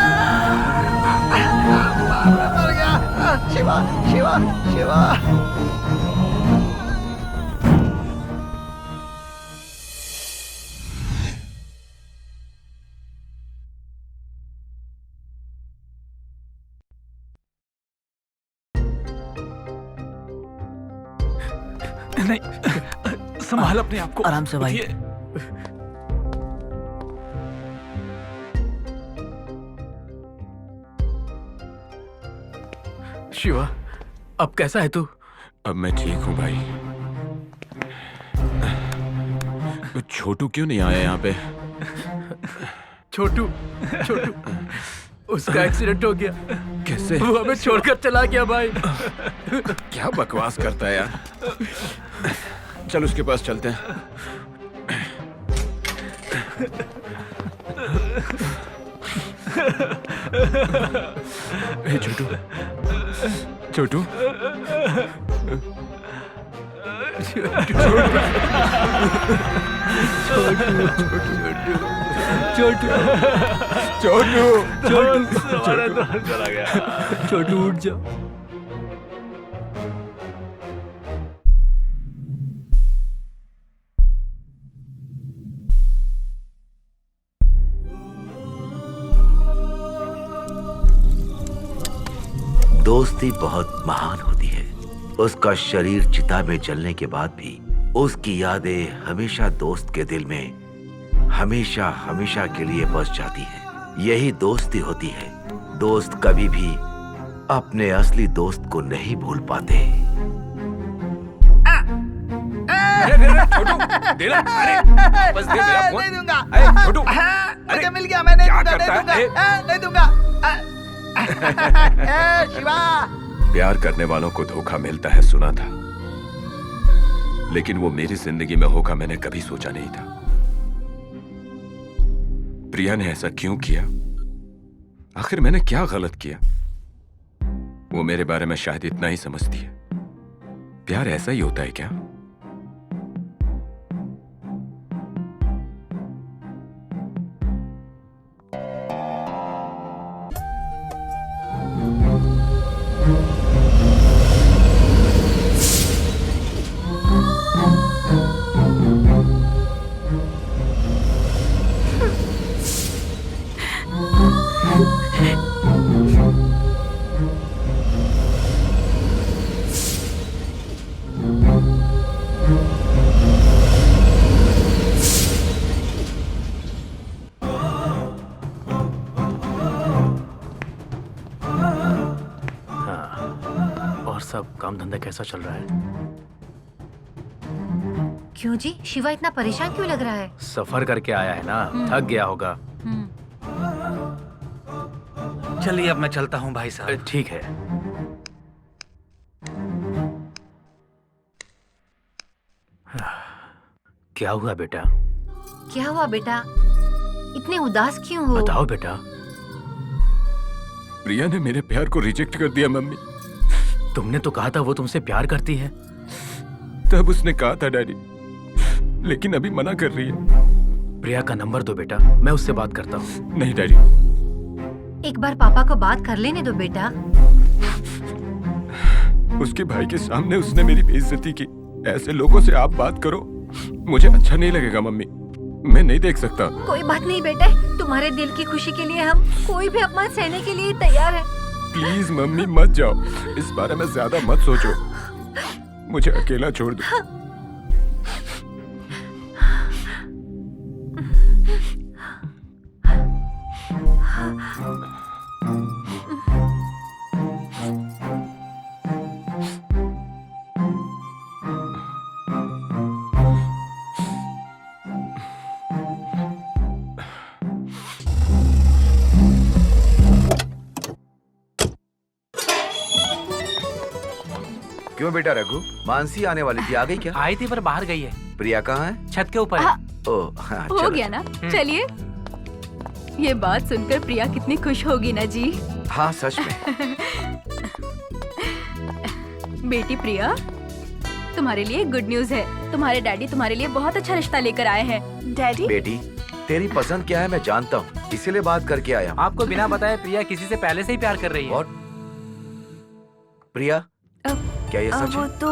Speaker 7: मर गया। शिवा, शिवा, शिवा।
Speaker 4: नहीं, संभाल अपने आप को।
Speaker 8: आराम से भाई।
Speaker 4: शिवा, अब कैसा है तू?
Speaker 3: अब मैं ठीक हूँ भाई। छोटू क्यों नहीं आया यहाँ पे?
Speaker 4: छोटू, छोटू, उसका एक्सीडेंट हो गया।
Speaker 3: कैसे?
Speaker 4: वो हमें छोड़कर चला गया भाई।
Speaker 3: क्या बकवास करता है यार। चल उसके पास चलते हैं। छोटू, छोटू,
Speaker 8: छोटू उठ जाओ।
Speaker 13: दोस्ती बहुत महान होती है। उसका शरीर चिता में जलने के बाद भी उसकी यादें हमेशा दोस्त के दिल में हमेशा हमेशा के लिए बस जाती हैं। यही दोस्ती होती है। दोस्त कभी भी अपने असली दोस्त को नहीं भूल पाते।
Speaker 3: छोटू, दे ना, अरे, बस दे मेरा फोन।
Speaker 7: नहीं दूंगा।
Speaker 3: छोटू,
Speaker 7: मुझे मिल गया, मैं नहीं
Speaker 3: क्या
Speaker 7: दूंगा,
Speaker 3: करता
Speaker 7: नहीं दूंगा,
Speaker 3: है?
Speaker 7: नहीं दूंगा। शिवा,
Speaker 3: प्यार करने वालों को धोखा मिलता है सुना था, लेकिन वो मेरी जिंदगी में होगा मैंने कभी सोचा नहीं था। प्रिया ने ऐसा क्यों किया? आखिर मैंने क्या गलत किया? वो मेरे बारे में शायद इतना ही समझती है। प्यार ऐसा ही होता है क्या?
Speaker 4: सब काम धंधा कैसा चल रहा है?
Speaker 2: क्यों जी, शिवा इतना परेशान क्यों लग रहा है?
Speaker 4: सफर करके आया है ना, थक गया होगा।
Speaker 10: चलिए अब मैं चलता हूँ भाई साहब।
Speaker 4: ठीक है। क्या हुआ बेटा?
Speaker 2: क्या हुआ बेटा? इतने उदास क्यों हो?
Speaker 4: बताओ बेटा।
Speaker 3: प्रिया ने मेरे प्यार को रिजेक्ट कर दिया मम्मी।
Speaker 4: तुमने तो कहा था वो तुमसे प्यार करती है।
Speaker 3: तब उसने कहा था डैडी, लेकिन अभी मना कर रही है।
Speaker 4: प्रिया का नंबर दो बेटा, मैं उससे बात करता हूँ।
Speaker 3: नहीं डैडी।
Speaker 2: एक बार पापा को बात कर लेने दो बेटा।
Speaker 3: उसके भाई के सामने उसने मेरी बेइज्जती की। ऐसे लोगों से आप बात करो, मुझे अच्छा नहीं लगेगा मम्मी। मैं नहीं देख सकता।
Speaker 2: कोई बात नहीं बेटे, तुम्हारे दिल की खुशी के लिए हम कोई भी अपमान सहने के लिए तैयार है।
Speaker 3: प्लीज मम्मी मत जाओ, इस बारे में ज्यादा मत सोचो, मुझे अकेला छोड़ दो।
Speaker 5: क्यों बेटा रघु, मानसी आने वाली थी, आ गई क्या?
Speaker 6: आई थी पर बाहर गई है।
Speaker 5: प्रिया कहाँ है?
Speaker 6: छत के ऊपर है।
Speaker 5: ओह हाँ,
Speaker 9: हो
Speaker 5: चलो।
Speaker 9: गया ना? चलिए। ये बात सुनकर प्रिया कितनी खुश होगी ना जी।
Speaker 5: हाँ सच में।
Speaker 9: बेटी प्रिया, तुम्हारे लिए गुड न्यूज है। तुम्हारे डैडी तुम्हारे लिए बहुत अच्छा रिश्ता लेकर आए हैं।
Speaker 1: डैडी?
Speaker 5: बेटी तेरी पसंद क्या है मैं जानता हूँ, इसीलिए बात करके आया हूँ।
Speaker 6: आपको बिना बताए प्रिया किसी से पहले से ही प्यार कर रही है।
Speaker 5: What? प्रिया क्या ये सच
Speaker 1: वो
Speaker 5: है?
Speaker 1: तो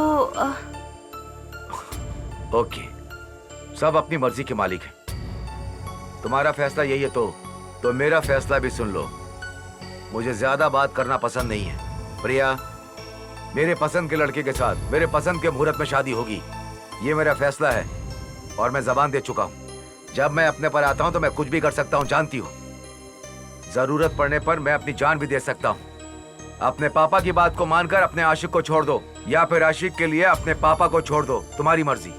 Speaker 5: ओके, सब अपनी मर्जी के मालिक हैं। तुम्हारा फैसला यही है तो मेरा फैसला भी सुन लो। मुझे ज्यादा बात करना पसंद नहीं है। प्रिया, मेरे पसंद के लड़के के साथ मेरे पसंद के मुहूर्त में शादी होगी, ये मेरा फैसला है और मैं जबान दे चुका हूँ। जब मैं अपने पर आता हूँ तो मैं कुछ भी कर सकता हूँ, जानती हो। जरूरत पड़ने पर मैं अपनी जान भी दे सकता हूँ। अपने पापा की बात को मानकर अपने आशिक को छोड़ दो, या फिर आशिक के लिए अपने पापा को छोड़ दो, तुम्हारी मर्जी।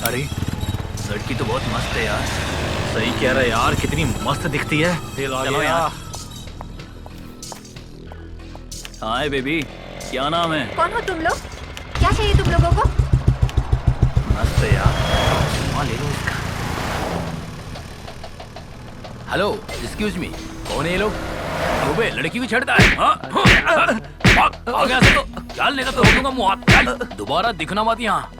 Speaker 4: अरे लड़की तो बहुत मस्त है यार। सही कह रहा है यार, कितनी मस्त दिखती है। चलो यार। हाय बेबी, क्या नाम है?
Speaker 2: कौन हो तुम लोग? क्या चाहिए तुम लोगों को?
Speaker 4: मस्त है यार, हाँ ले लो इसका। हेलो, एक्सक्यूज मी, कौन है ये लोग? अबे लड़की को छेड़ता है? हाँ? आ गया से तो चल, नहीं तो तोड़ दूंगा मुंह हाथ। चल, दोबारा दिखना मत यहाँ।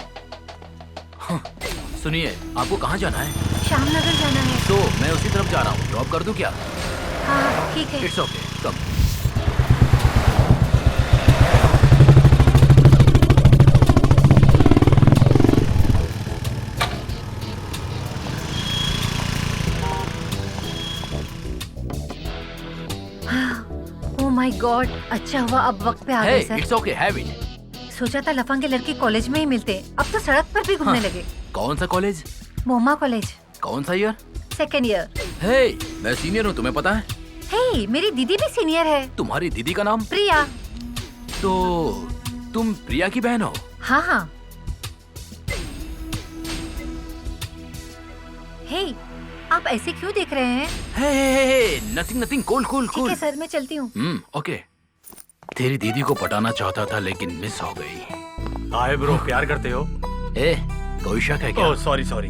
Speaker 4: सुनिए, आपको कहाँ जाना है?
Speaker 2: श्यामनगर जाना है।
Speaker 4: तो मैं उसी तरफ जा रहा हूँ, ड्रॉप कर दूं क्या?
Speaker 2: हाँ ठीक है।
Speaker 4: It's okay, come.
Speaker 2: Oh my God, अच्छा हुआ अब वक्त पे आ गए sir.
Speaker 4: It's okay, have it.
Speaker 2: सोचा था लफंगे लड़के कॉलेज में ही मिलते, अब तो सड़क पर भी घूमने लगे।
Speaker 4: कौन सा कॉलेज?
Speaker 2: मोमा कॉलेज।
Speaker 4: कौन सा ईयर?
Speaker 2: Second year.
Speaker 4: हे, मैं सीनियर हूँ, तुम्हें पता है?
Speaker 2: हे, मेरी दीदी भी सीनियर है।
Speaker 4: तुम्हारी दीदी का नाम?
Speaker 2: प्रिया।
Speaker 4: तो तुम प्रिया की बहन हो?
Speaker 2: हाँ हाँ। हे, आप ऐसे क्यों देख रहे हैं?
Speaker 4: हे, नथिंग नथिंग, कूल कूल
Speaker 2: ठीक
Speaker 4: कूल।
Speaker 2: है सर, मैं चलती हूँ।
Speaker 4: ओके। तेरी दीदी को पटाना चाहता था लेकिन मिस हो गई।
Speaker 10: हाय ब्रो, प्यार करते हो?
Speaker 4: ए, कोई शक है क्या?
Speaker 10: Oh sorry sorry.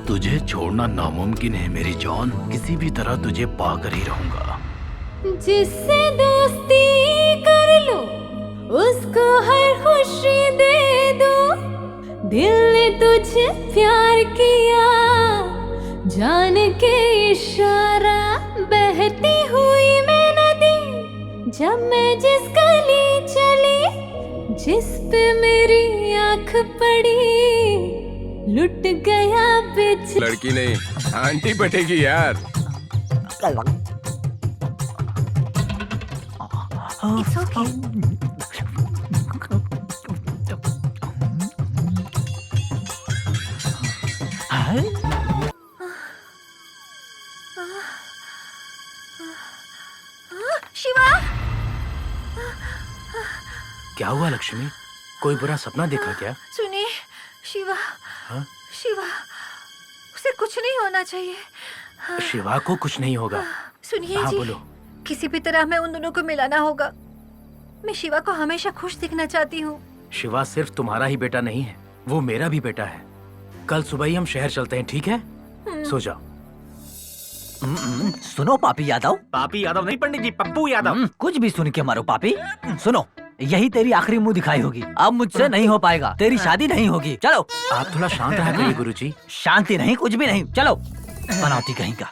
Speaker 4: तुझे छोड़ना नामुमकिन है मेरी जान, किसी भी तरह तुझे पाकर ही रहूंगा।
Speaker 9: जिससे दोस्ती कर लो उसको हर खुशी दे दो। दिल ने तुझे प्यार किया, जान के इशारा बहती हुई मैं नदी। जब मैं जिस गली चली, जिस पे मेरी आंख पड़ी, लुट गया बिच।
Speaker 3: लड़की नहीं, आंटी बटेगी यार।
Speaker 2: It's okay. शिवा,
Speaker 4: क्या हुआ लक्ष्मी? कोई बुरा सपना देखा क्या?
Speaker 2: सुनिए शिवा,
Speaker 4: हाँ?
Speaker 2: शिवा, उसे कुछ नहीं होना चाहिए।
Speaker 4: शिवा को कुछ नहीं होगा।
Speaker 2: सुनिए
Speaker 4: हाँ
Speaker 2: जी,
Speaker 4: बोलो।
Speaker 2: किसी भी तरह हमें उन दोनों को मिलाना होगा। मैं शिवा को हमेशा खुश दिखना चाहती हूँ।
Speaker 4: शिवा सिर्फ तुम्हारा ही बेटा नहीं है, वो मेरा भी बेटा है। कल सुबह ही हम शहर चलते हैं, ठीक है? सो जाओ।
Speaker 8: सुनो पापी यादव।
Speaker 10: पापी यादव नहीं पंडित जी, पप्पू यादव।
Speaker 8: कुछ भी सुन के मारो पापी। सुनो, यही तेरी आखिरी मुंह दिखाई होगी। अब मुझसे नहीं हो पाएगा, तेरी शादी नहीं होगी। चलो।
Speaker 4: आप थोड़ा शांत रहा करिए गुरुजी।
Speaker 8: शांति नहीं, कुछ भी नहीं। चलो। बनावटी कहीं का।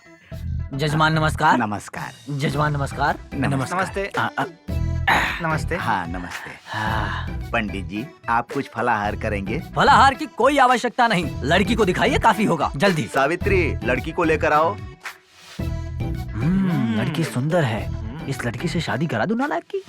Speaker 8: जजमान नमस्कार।
Speaker 7: नमस्कार।
Speaker 8: जजमान नमस्कार।
Speaker 10: नमस्ते। नमस्ते।
Speaker 7: हाँ नमस्ते। पंडित जी, आप कुछ फलाहार करेंगे?
Speaker 8: फलाहार की कोई आवश्यकता नहीं, लड़की को दिखाइए, काफी होगा। जल्दी।
Speaker 7: सावित्री, लड़की को लेकर आओ।
Speaker 8: लड़की सुंदर है, इस लड़की से शादी करा दूं नालायक की।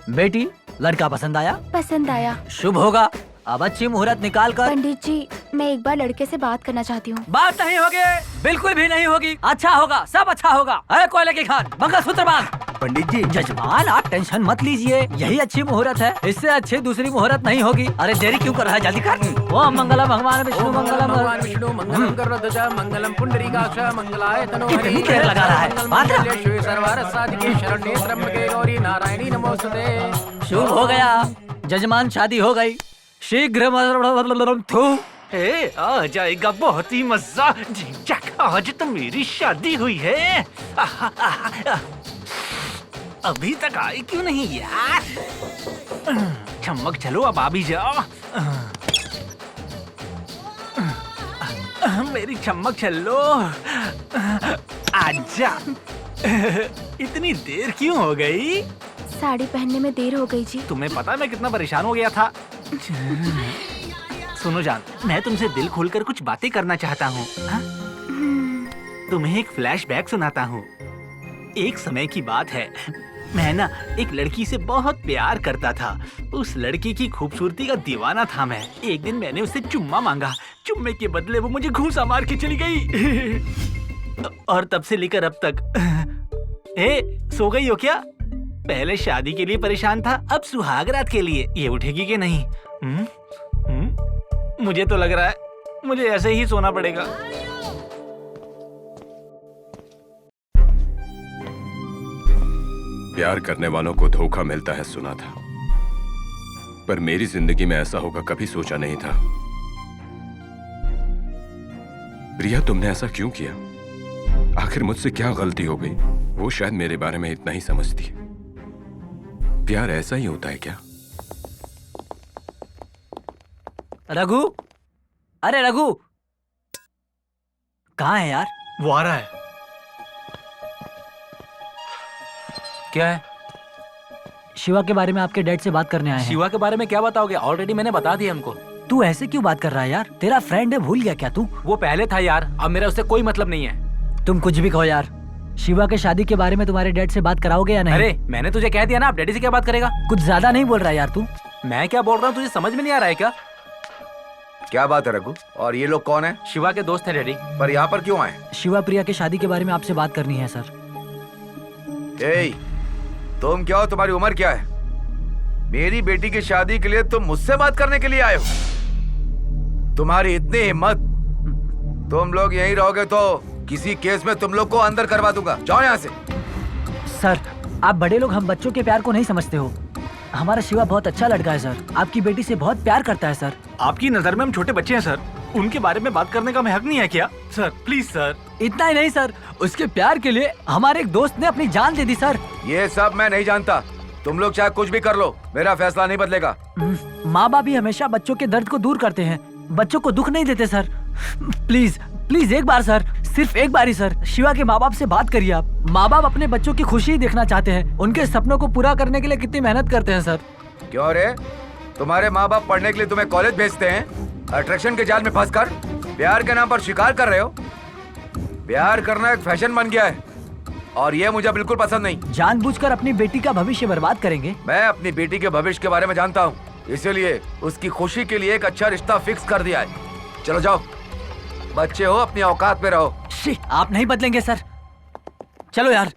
Speaker 8: बेटी, लड़का पसंद आया?
Speaker 9: पसंद आया।
Speaker 8: शुभ होगा। अब अच्छी मुहूर्त निकाल कर।
Speaker 9: पंडित जी, मैं एक बार लड़के से बात करना चाहती हूँ।
Speaker 8: बात नहीं होगी, बिल्कुल भी नहीं होगी। अच्छा होगा, सब अच्छा होगा। अरे कोयले की खान, मंगलसूत्र बांध।
Speaker 7: पंडित जी।
Speaker 8: जजमान, आप टेंशन मत लीजिए, यही अच्छी मुहूर्त है। इससे अच्छी दूसरी मुहूर्त नहीं होगी। अरे देरी क्यों कर रहा है, जल्दी कर। ओम मंगलम भगवान विष्णु मंगलम
Speaker 4: भगवान विष्णु मंगलम करोतज मंगलम पुंडरीकाक्ष मंगलाय तनो हरि।
Speaker 8: कितनी देर लगा रहा है, बात रहा।
Speaker 4: शिव सर्वार्थ साधिके शरण्ये त्र्यंबके गौरी नारायणी नमोस्तुते।
Speaker 8: शुभ हो गया, जजमान, शादी हो गई। शीघ्र
Speaker 10: आ जाएगा बहुत ही मजा। झिझक, आज तो मेरी शादी हुई है। अभी तक आई क्यों नहीं यार? चमक, चलो अब आ भी जाओ। मेरी चमक, चलो आजा। इतनी देर क्यों हो गई?
Speaker 9: साड़ी पहनने में देर हो गई जी।
Speaker 10: तुम्हें पता है मैं कितना परेशान हो गया था। सुनो जान, मैं तुमसे दिल खोलकर कुछ बातें करना चाहता हूँ। तुम्हें एक फ्लैशबैक सुनाता हूँ। एक समय की बात है, मैं ना एक लड़की से बहुत प्यार करता था। उस लड़की की खूबसूरती का दीवाना था मैं। एक दिन मैंने उससे चुम्मा मांगा। चुम्मे के बदले वो मुझे घूंसा मार के चली गई। और तब से लेकर अब तक। सो गई हो क्या? पहले शादी के लिए परेशान था, अब सुहागरात के लिए। ये उठेगी कि नहीं? मुझे तो लग रहा है मुझे ऐसे ही सोना पड़ेगा।
Speaker 3: प्यार करने वालों को धोखा मिलता है सुना था, पर मेरी जिंदगी में ऐसा होगा कभी सोचा नहीं था। प्रिया, तुमने ऐसा क्यों किया? आखिर मुझसे क्या गलती हो गई? वो शायद मेरे बारे में इतना ही समझती है। प्यार ऐसा ही होता है क्या?
Speaker 8: रघु, अरे रघु, कहाँ है यार?
Speaker 10: वो आ रहा है।
Speaker 4: क्या है?
Speaker 8: शिवा के बारे में आपके डैड से बात करने आए हैं।
Speaker 4: शिवा के बारे में क्या बताओगे? ऑलरेडी मैंने बता दिया हमको।
Speaker 8: तू ऐसे क्यों बात कर रहा है यार? तेरा फ्रेंड है, भूल गया क्या तू?
Speaker 4: वो पहले था यार, अब मेरा उससे कोई मतलब नहीं है।
Speaker 8: तुम कुछ भी कहो यार, शिवा के शादी के बारे में तुम्हारे डैड से बात कराओगे या नहीं?
Speaker 4: अरे मैंने तुझे कह दिया ना, अब डैडी से क्या बात करेगा?
Speaker 8: कुछ ज्यादा नहीं बोल रहा यार तू?
Speaker 4: मैं क्या बोल रहा हूँ तुझे समझ में नहीं आ रहा है क्या?
Speaker 5: क्या बात है रघु? और ये लोग कौन है?
Speaker 4: शिवा के दोस्त है डैडी।
Speaker 5: पर यहाँ पर क्यों आए?
Speaker 8: शिवा प्रिया की शादी के बारे में आपसे बात करनी है सर।
Speaker 5: तुम क्या हो? तुम्हारी उम्र क्या है? मेरी बेटी की शादी के लिए तुम मुझसे बात करने के लिए आए हो? तुम्हारी इतनी हिम्मत! तुम लोग यहीं रहोगे तो किसी केस में तुम लोग को अंदर करवा दूंगा। जाओ यहाँ से।
Speaker 8: सर, आप बड़े लोग हम बच्चों के प्यार को नहीं समझते हो। हमारा शिवा बहुत अच्छा लड़का है सर, आपकी बेटी से बहुत प्यार करता है सर।
Speaker 10: आपकी नजर में हम छोटे बच्चे हैं सर, उनके बारे में बात करने का हमें हक नहीं है क्या? Sir please sir.
Speaker 8: इतना ही नहीं सर, उसके प्यार के लिए हमारे एक दोस्त ने अपनी जान दे दी सर।
Speaker 5: ये सब मैं नहीं जानता। तुम लोग चाहे कुछ भी कर लो, मेरा फैसला नहीं बदलेगा।
Speaker 8: माँ बाप भी हमेशा बच्चों के दर्द को दूर करते हैं, बच्चों को दुख नहीं देते सर। प्लीज प्लीज एक बार सर, सिर्फ एक बार ही सर, शिवा के माँ बाप से बात करिए आप। माँ बाप अपने बच्चों की खुशी ही देखना चाहते हैं, उनके सपनों को पूरा करने के लिए कितनी मेहनत करते हैं सर।
Speaker 5: क्यों रे? तुम्हारे माँ बाप पढ़ने के लिए तुम्हें कॉलेज भेजते हैं, अट्रैक्शन के जाल में फंसकर प्यार के नाम पर शिकार कर रहे हो। प्यार करना एक फैशन बन गया है और ये मुझे बिल्कुल पसंद नहीं।
Speaker 8: जानबूझकर अपनी बेटी का भविष्य बर्बाद करेंगे?
Speaker 5: मैं अपनी बेटी के भविष्य के बारे में जानता हूँ, इसीलिए उसकी खुशी के लिए एक अच्छा रिश्ता फिक्स कर दिया है। चलो जाओ, बच्चे हो, अपनी औकात में रहो।
Speaker 8: आप नहीं बदलेंगे सर, चलो यार।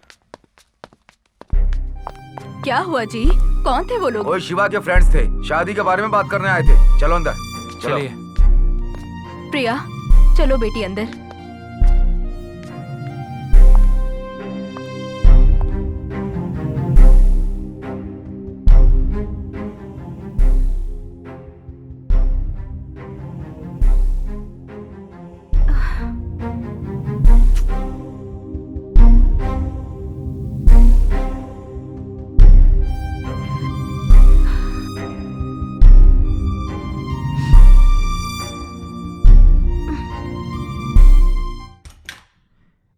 Speaker 9: क्या हुआ जी? कौन थे वो लोग?
Speaker 5: वो शिवा के फ्रेंड्स थे, शादी के बारे में बात करने आए थे। चलो अंदर चलो।
Speaker 9: प्रिया चलो बेटी अंदर।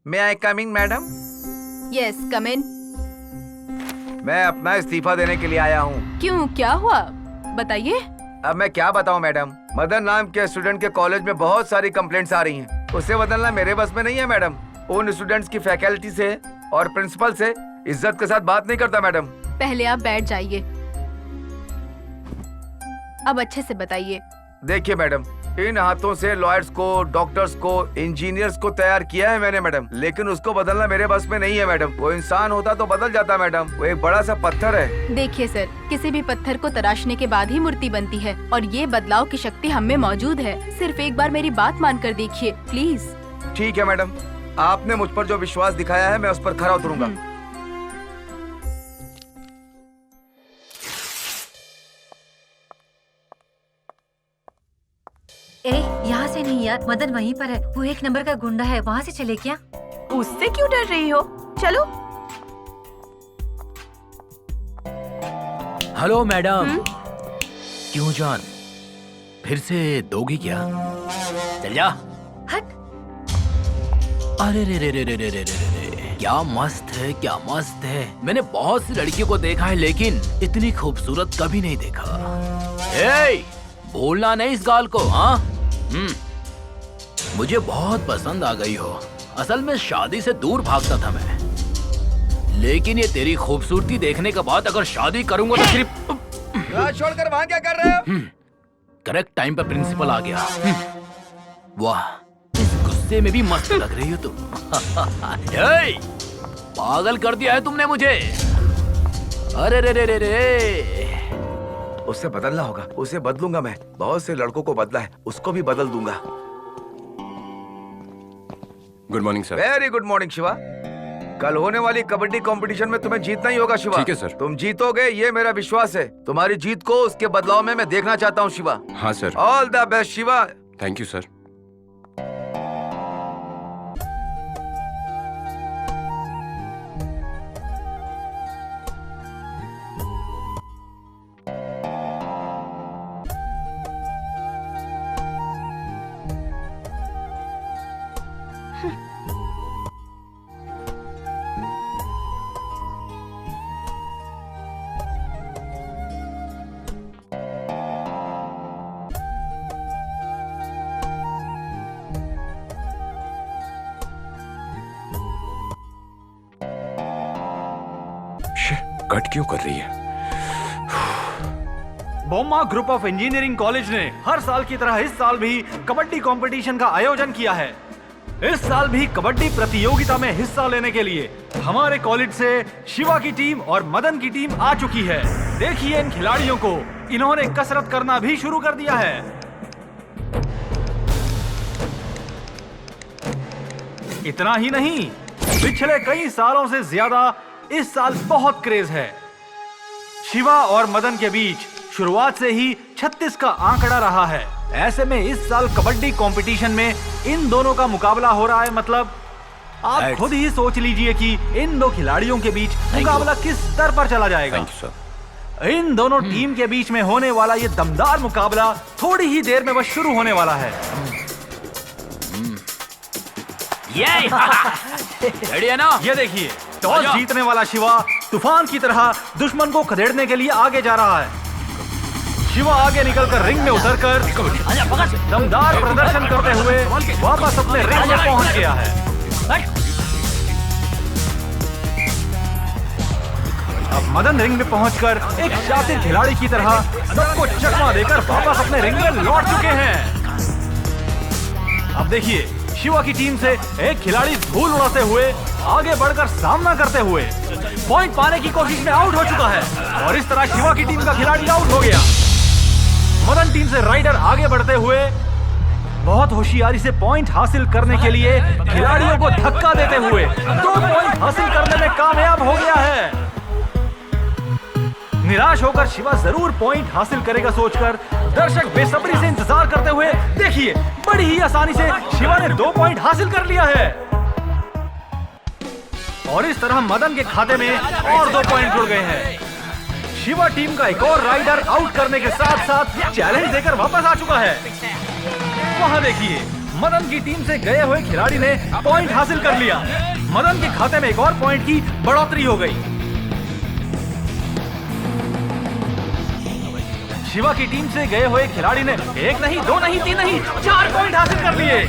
Speaker 5: May I coming madam?
Speaker 9: Yes come in.
Speaker 5: मैं अपना इस्तीफा देने के लिए आया हूँ।
Speaker 9: क्यों, क्या हुआ बताइए।
Speaker 5: अब मैं क्या बताऊँ मैडम, मदन नाम के स्टूडेंट के कॉलेज में बहुत सारी कंप्लेंट्स आ रही हैं। उसे बदलना मेरे बस में नहीं है मैडम। उन स्टूडेंट्स की फैकल्टी से और प्रिंसिपल से इज्जत के साथ बात नहीं करता मैडम।
Speaker 9: पहले आप बैठ जाइए, अब अच्छे से बताइए।
Speaker 5: देखिए मैडम, इन हाथों से लॉयर्स को, डॉक्टर्स को, इंजीनियर्स को तैयार किया है मैंने मैडम, लेकिन उसको बदलना मेरे बस में नहीं है मैडम। वो इंसान होता तो बदल जाता मैडम, वो एक बड़ा सा पत्थर है।
Speaker 9: देखिए सर, किसी भी पत्थर को तराशने के बाद ही मूर्ति बनती है और ये बदलाव की शक्ति हम में मौजूद है। सिर्फ एक बार मेरी बात मानकर देखिए प्लीज।
Speaker 5: ठीक है मैडम, आपने मुझ पर जो विश्वास दिखाया है मैं उस पर खरा उतरूंगा।
Speaker 2: यहाँ से नहीं यार, मदन वहीं पर है। वो 1 नंबर का गुंडा है, वहाँ से चले क्या?
Speaker 1: उससे क्यों डर रही हो, चलो।
Speaker 4: Hello madam. क्यों जान, फिर से दोगी क्या? चल जा।
Speaker 2: हट।
Speaker 4: अरे रे रे रे रे रे रे रे रे, क्या मस्त है, क्या मस्त है। मैंने बहुत सी लड़कियों को देखा है लेकिन इतनी खूबसूरत कभी नहीं देखा। ए, बोलना नहीं इस गाल को, हाँ? मुझे बहुत पसंद आ गई हो। असल में शादी से दूर भागता था मैं, लेकिन ये तेरी खूबसूरती देखने के बाद अगर शादी करूंगा तो सिर्फ।
Speaker 5: छोड़कर वहाँ क्या कर रहे हो?
Speaker 4: करेक्ट टाइम पर प्रिंसिपल आ गया। वाह, इस गुस्से में भी मस्त लग रही हो तुम। पागल कर दिया है तुमने मुझे। अरे रे रे रे रे,
Speaker 5: उसे बदलना होगा, उसे बदलूंगा मैं। बहुत से लड़कों को बदला है, उसको भी बदल दूंगा।
Speaker 3: Good morning sir.
Speaker 5: Very good morning Shiva. कल होने वाली कबड्डी कंपटीशन में तुम्हें जीतना ही होगा शिवा।
Speaker 3: ठीक है सर।
Speaker 5: तुम जीतोगे, ये मेरा विश्वास है। तुम्हारी जीत को उसके बदलाव में मैं देखना चाहता हूँ शिवा।
Speaker 3: हाँ sir.
Speaker 5: All the best Shiva.
Speaker 3: Thank you sir. Cut क्यों कर रही है?
Speaker 14: Bomma group of engineering college ने हर साल की तरह इस साल भी कबड्डी कंपटीशन का आयोजन किया है। इस साल भी कबड्डी प्रतियोगिता में हिस्सा लेने के लिए हमारे कॉलेज से शिवा की टीम और मदन की टीम आ चुकी है। देखिए इन खिलाड़ियों को, इन्होंने कसरत करना भी शुरू कर दिया है। इतना ही नहीं, पिछले कई सालों से ज्यादा इस साल बहुत क्रेज है। शिवा और मदन के बीच शुरुआत से ही 36 का आंकड़ा रहा है। ऐसे में इस साल कबड्डी कंपटीशन में इन दोनों का मुकाबला हो रहा है। मतलब आप खुद ही सोच लीजिए कि इन दो खिलाड़ियों के बीच मुकाबला किस स्तर पर चला जाएगा। इन दोनों टीम के बीच में होने वाला ये दमदार मुकाबला थोड़ी ही देर में बस शुरू होने वाला है।
Speaker 4: रेडी है ना?
Speaker 14: ये देखिए, टॉस जीतने वाला शिवा तूफान की तरह दुश्मन को खदेड़ने के लिए आगे जा रहा है। शिवा आगे निकलकर रिंग में उतरकर दमदार प्रदर्शन करते हुए वापस अपने रिंग में पहुंच गया है। अब मदन रिंग में पहुंचकर एक शातिर खिलाड़ी की तरह सबको चकमा देकर वापस अपने रिंग में लौट चुके हैं। अब देखिए, शिवा की टीम से एक खिलाड़ी धूल उड़ाते हुए आगे बढ़कर सामना करते हुए पॉइंट पाने की कोशिश में आउट हो चुका है और इस तरह शिवा की टीम का खिलाड़ी आउट हो गया। मदन टीम से राइडर आगे बढ़ते हुए बहुत होशियारी से पॉइंट हासिल करने के लिए खिलाड़ियों को धक्का देते हुए 2 पॉइंट हासिल करने में कामयाब हो गया है। निराश होकर शिवा जरूर पॉइंट हासिल करेगा सोचकर दर्शक बेसब्री से इंतजार करते हुए देखिए बड़ी ही आसानी से शिवा ने 2 पॉइंट हासिल कर लिया है और इस तरह मदन के खाते में और 2 पॉइंट जुड़ गए हैं। शिवा टीम का एक और राइडर आउट करने के साथ साथ चैलेंज देकर वापस आ चुका है। वहां देखिए मदन की टीम से गए हुए खिलाड़ी ने पॉइंट हासिल कर लिया। मदन के खाते में एक और पॉइंट की बढ़ोतरी हो गई। शिवा की टीम से गए हुए खिलाड़ी ने 1 नहीं 2 नहीं 3 नहीं 4 पॉइंट हासिल कर लिए।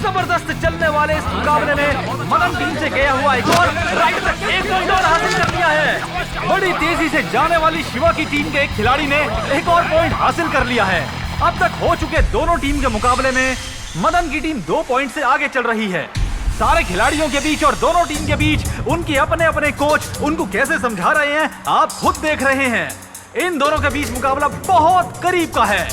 Speaker 14: जबरदस्त चलने वाले इस मुकाबले में मदन टीम से गया हुआ एक और राइडर 1 पॉइंट और हासिल कर लिया है। बड़ी तेजी से जाने वाली शिवा की टीम के एक खिलाड़ी ने एक और पॉइंट हासिल कर लिया है। अब तक हो चुके दोनों टीम के मुकाबले में मदन की टीम 2 पॉइंट से आगे चल रही है। सारे खिलाड़ियों के बीच और दोनों टीम के बीच उनके अपने अपने कोच उनको कैसे समझा रहे हैं आप खुद देख रहे हैं। इन दोनों के बीच मुकाबला बहुत करीब का है।